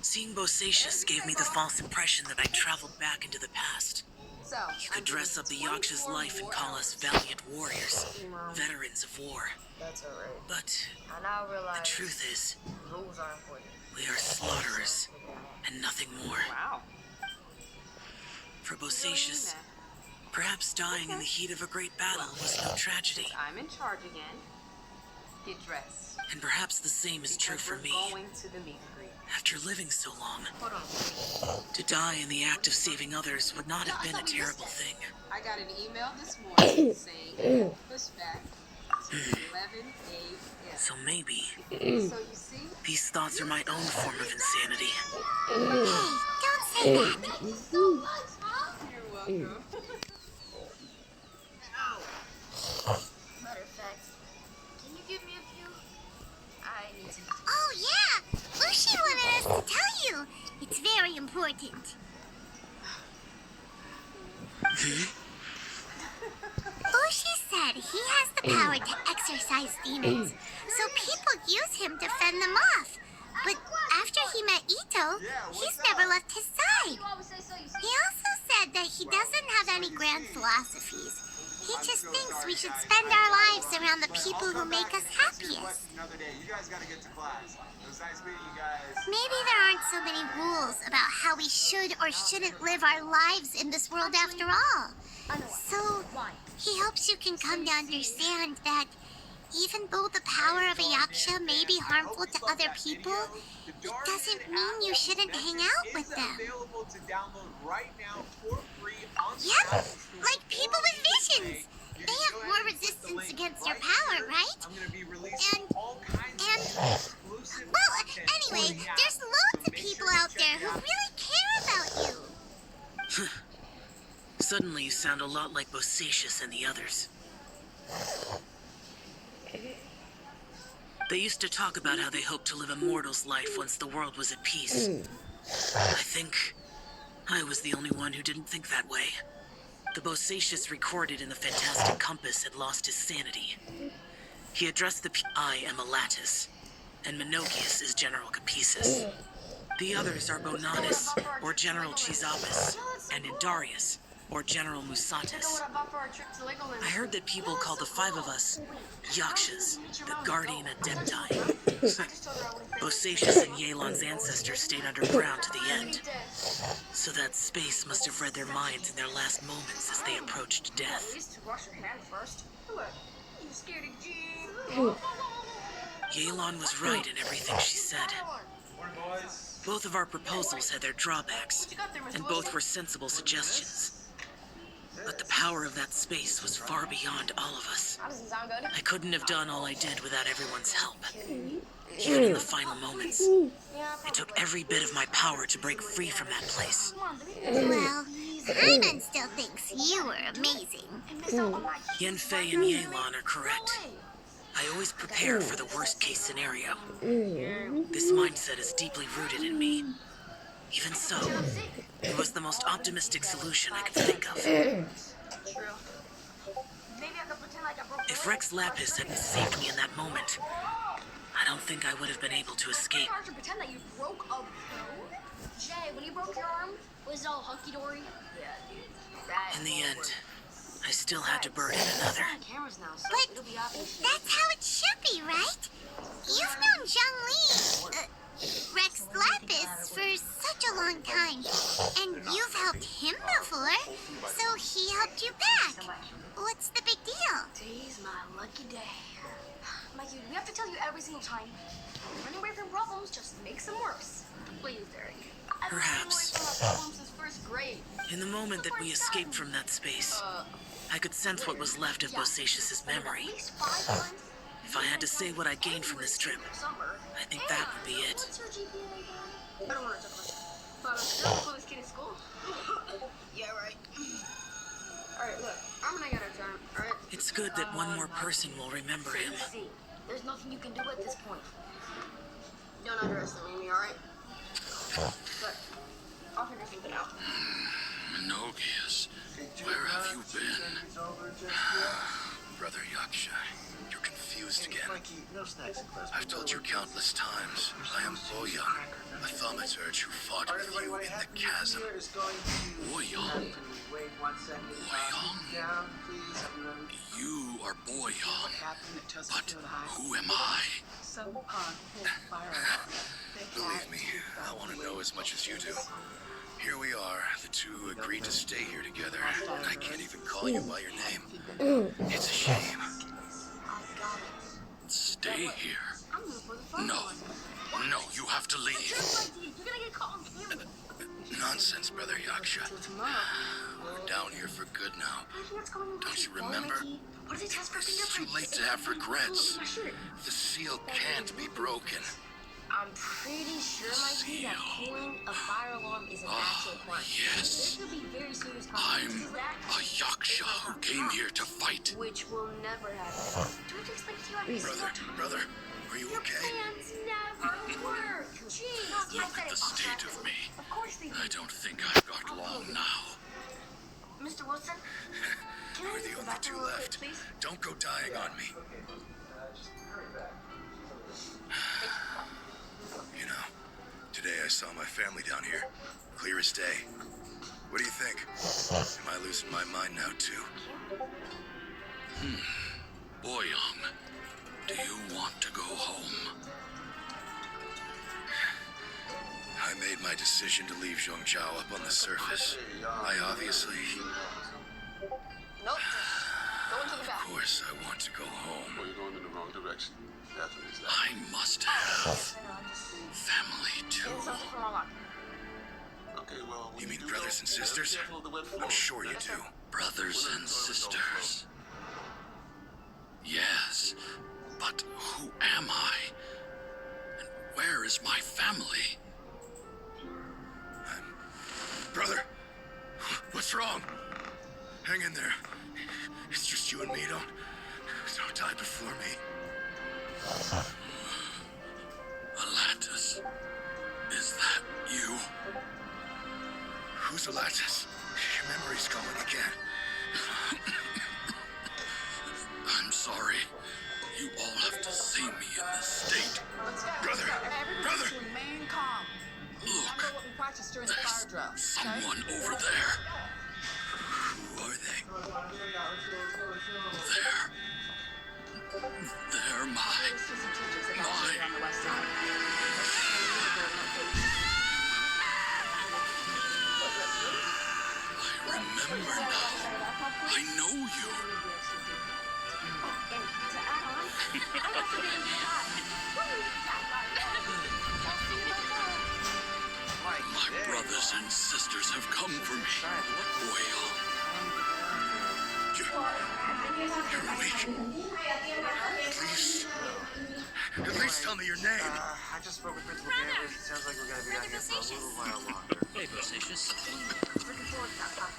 Seeing Bosacius gave me the false impression that I traveled back into the past. You could dress up the Yaksha's life and call us valiant warriors, veterans of war. That's alright. But I now realize the truth is, rules are important. we are slaughterers and nothing more. Wow. For Bosacius, perhaps dying in the heat of a great battle was no tragedy. Since I'm in charge again, get dressed. And perhaps the same is true for me. We're going to the meet and greet. After living so long, Hold on. to die in the act of saving others would not have been a terrible thing. I got an email this morning saying push back to 11 a.m. So maybe So you see? these thoughts are my own form of insanity. Hey, don't say that. You're welcome. Matter of fact, can you give me a few? I need to. Oh, yeah. Lucy wanted us to tell you. It's very important. Lucy said he has the power to exorcise demons, so people use him to fend them off. But after he met Ito, he's never left his side. He also said that he doesn't have any grand philosophies. He just thinks we should spend our lives around the people who make us happiest. Another day. You guys gotta get to class. It was nice meeting you guys. Maybe there aren't so many rules about how we should or shouldn't live our lives in this world after all. So, he hopes you can come to understand that even though the power of a Yaksha may be harmful to other people, it doesn't mean you shouldn't hang out with them. Available to download right now for free on Yep, like people with visions. They have more resistance against your power, right? I'm gonna be releasing all kinds of exclusive Well, content anyway, for the app. there's loads of people out there who really care about you. Suddenly you sound a lot like Bosacius and the others. They used to talk about how they hoped to live a mortal's life once the world was at peace. I think I was the only one who didn't think that way. The Bosacius recorded in the Fantastic Compass had lost his sanity. He addressed I am Elatus, and Minokius is General Capisis. The others are Bonanis, or General Chisapis, and Indarius, or General Musatis. I heard that people call the five of us Yakshas, the Guardian Adepti. Bosacius and Yelan's ancestors stayed underground to the end. So that space must have read their minds in their last moments as they approached death. To wash your hands first. Look, you scared of Jean? Yelan was right in everything she said. Both of our proposals had their drawbacks, and both were sensible suggestions. But the power of that space was far beyond all of us. I couldn't have done all I did without everyone's help. Even in the final moments, it took every bit of my power to break free from that place. Well, Simon still thinks you were amazing. Yanfei and Yelan are correct. I always prepare for the worst case scenario. This mindset is deeply rooted in me. Even so, it was the most optimistic solution I could think of. If Rex Lapis hadn't saved me in that moment, I'd don't think I would have been able to escape. Charger, pretend that you broke a bone? Jay, when you broke your arm, was it all hunky-dory? Yeah, dude. In the end, I still had to burden another. Cameras now, so But it'll be obvious. that's how it should be, right? You've known Zhang Li, Rex Lapis, for such a long time. And you've helped him before, so he helped you back. What's the big deal? Today's my lucky day. Mikey, we have to tell you every single time. Running away from problems just makes them worse. Please, Derek. Perhaps. Problems is first grade. In the moment that we escaped from that space, I could sense what was left of Bosacius's memory. If I had to say what I gained from this trip, I think that would be it. What's your GPA again? I don't want to talk about that. But I'm the coolest kid in school. Yeah, right. Alright, look. I'm gonna get a turn, alright? It's good that one more person will remember him. See, there's nothing you can do at this point. Don't underestimate me, alright? But I'll figure something out. Minogius, where have you been? Brother Yaksha, you're confused again. Mikey, no snacks in class. I've told you countless times, I am Boyan, a thaumaturge who fought with you in the chasm. Boyan? Wait 1 second. Boyan. Down, please, everyone. You are Boyan, but who am I? Believe me, I want to know as much as you do. Here we are, the two who agreed to stay here together, and I can't even call you by your name. It's a shame. Stay here. No. No, you have to leave. You're gonna get caught on camera. Nonsense, Brother Yaksha. We're down here for good now. Don't you remember? What did they test for It's too fingerprints? late to have regrets. My shirt. The seal can't be broken. I'm pretty sure, Mikey, that pulling a fire alarm is an actual crime. yes. There could be very serious I'm consequences to that. a Yaksha who came here to fight. Which will never happen. Do I have to explain it to you every single time? Brother, are you Your okay? plans never work. Jeez, Look at the state of me. I don't think I've got long now. Mr. Wilson, can I We're use the the only bathroom two real quick, left. please? Don't go dying on me. You know, today I saw my family down here. Clear as day. What do you think? Am I losing my mind now, too? Boyan, do you want to go home? I made my decision to leave Zhongzhao up on the surface. I obviously... Nope. Go into the Of bathroom. course I want to go home. Well, you're going in the wrong direction. Bathroom is that. I must have family, too. Something from our locker. Okay, well, You mean brothers and sisters? I'm sure you do. Brothers and sisters. Yes, but who am I? And where is my family? Brother, what's wrong? Hang in there. It's just you and me. Don't die before me. Alatus, is that you? Who's Alatus? Your memory's going again. I'm sorry. You all have to see me in this state. Brother! Brother! Remain calm. Look, Remember what we practiced during the fire drill. Okay? someone over there. Who are they? They're I remember now. I know you. My brothers and sisters have come for me. Boyan. You're weak. Please. At least tell me your name. I just spoke with Principal Danvers. It sounds like we're gonna be out here for a little while longer. Hey, Bosacius.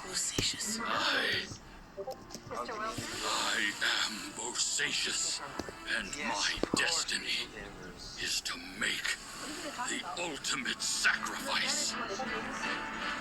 Bosacius. I am Bosacius. Bosacius, and my destiny is to make the ultimate sacrifice.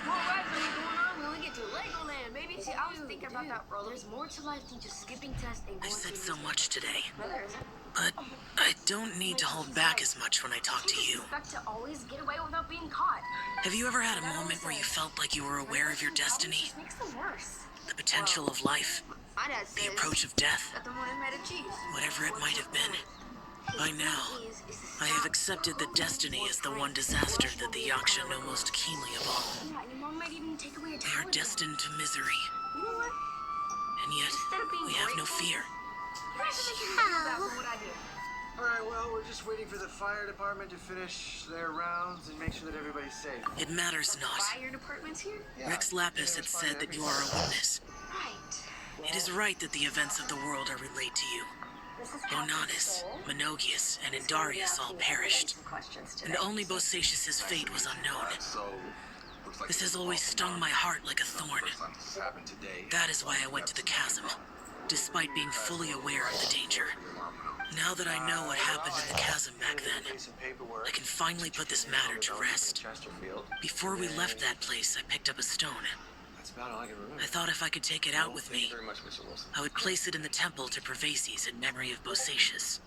More rides are going on when we get to Legoland, baby. See, I was thinking about that, bro. There's more to life than just skipping tests and going I've said to so much today, No, there isn't. but I don't need to hold back as much when I talk to you. Expect to always get away without being caught. Have you ever had a moment where you felt like you were aware of your destiny? Just makes them worse. The potential of life? My dad The says approach of death? that the one is made of cheese. Whatever it might have been. By now, I have accepted that destiny is the one disaster that the Yaksha know most keenly of all. Yeah, and your mom might even take away your They are talent. destined to misery, You know what? and yet Instead of being we have no grateful, fear. you guys are making me feel bad for what I did. Alright, well, we're just waiting for the fire department to finish their rounds and make sure that everybody's safe. It matters not. Fire department's here? Rex Lapis had said that you are a witness. Right. It is right that the events of the world are relayed to you. This is Bonanis, Menogius, and Indarius all perished, and only Bosacius' fate was unknown. This has always stung my heart like a thorn. That is why I went to the chasm, despite being fully aware of the danger. Now that I know what happened in the chasm back then, I can finally put this matter to rest. Before we left that place, I picked up a stone. That's about all I can remember. I thought if I could take it out with me, Very much, Mr. Wilson. I would place it in the temple to Pervases in memory of Bosacius.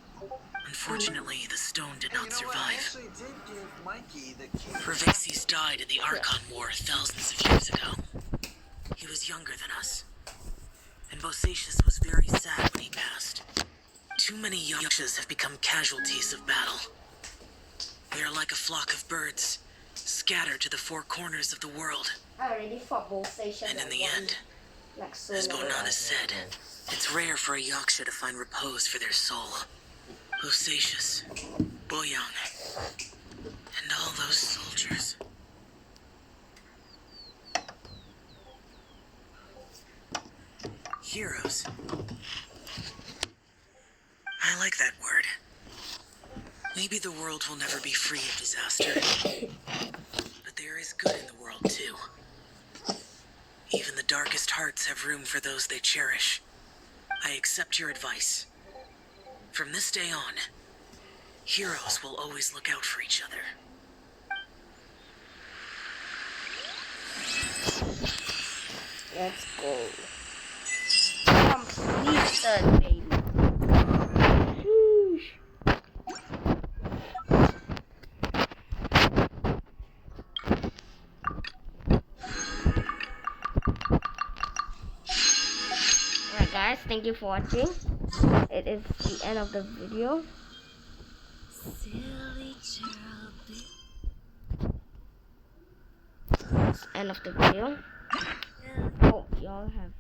Unfortunately, the stone did not I survive. actually did give Mikey the key. Pervases died in the Archon War thousands of years ago. He was younger than us, and Bosacius was very sad when he passed. Too many Yakshas have become casualties of battle. We are like a flock of birds, scattered to the four corners of the world. I already fought both stations. And in the end, as Bonanis said, it's rare for a Yaksha to find repose for their soul. Bosacius, Boyang, and all those soldiers. Heroes. I like that word. Maybe the world will never be free of disaster. But there is good in the world, too. Even the darkest hearts have room for those they cherish. I accept your advice. From this day on, heroes will always look out for each other. Let's go. Completion, baby. Sheesh. Alright guys, thank you for watching. It is the end of the video. End of the video. Hope y'all have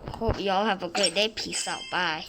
hope y'all have a great day. Peace out. Bye.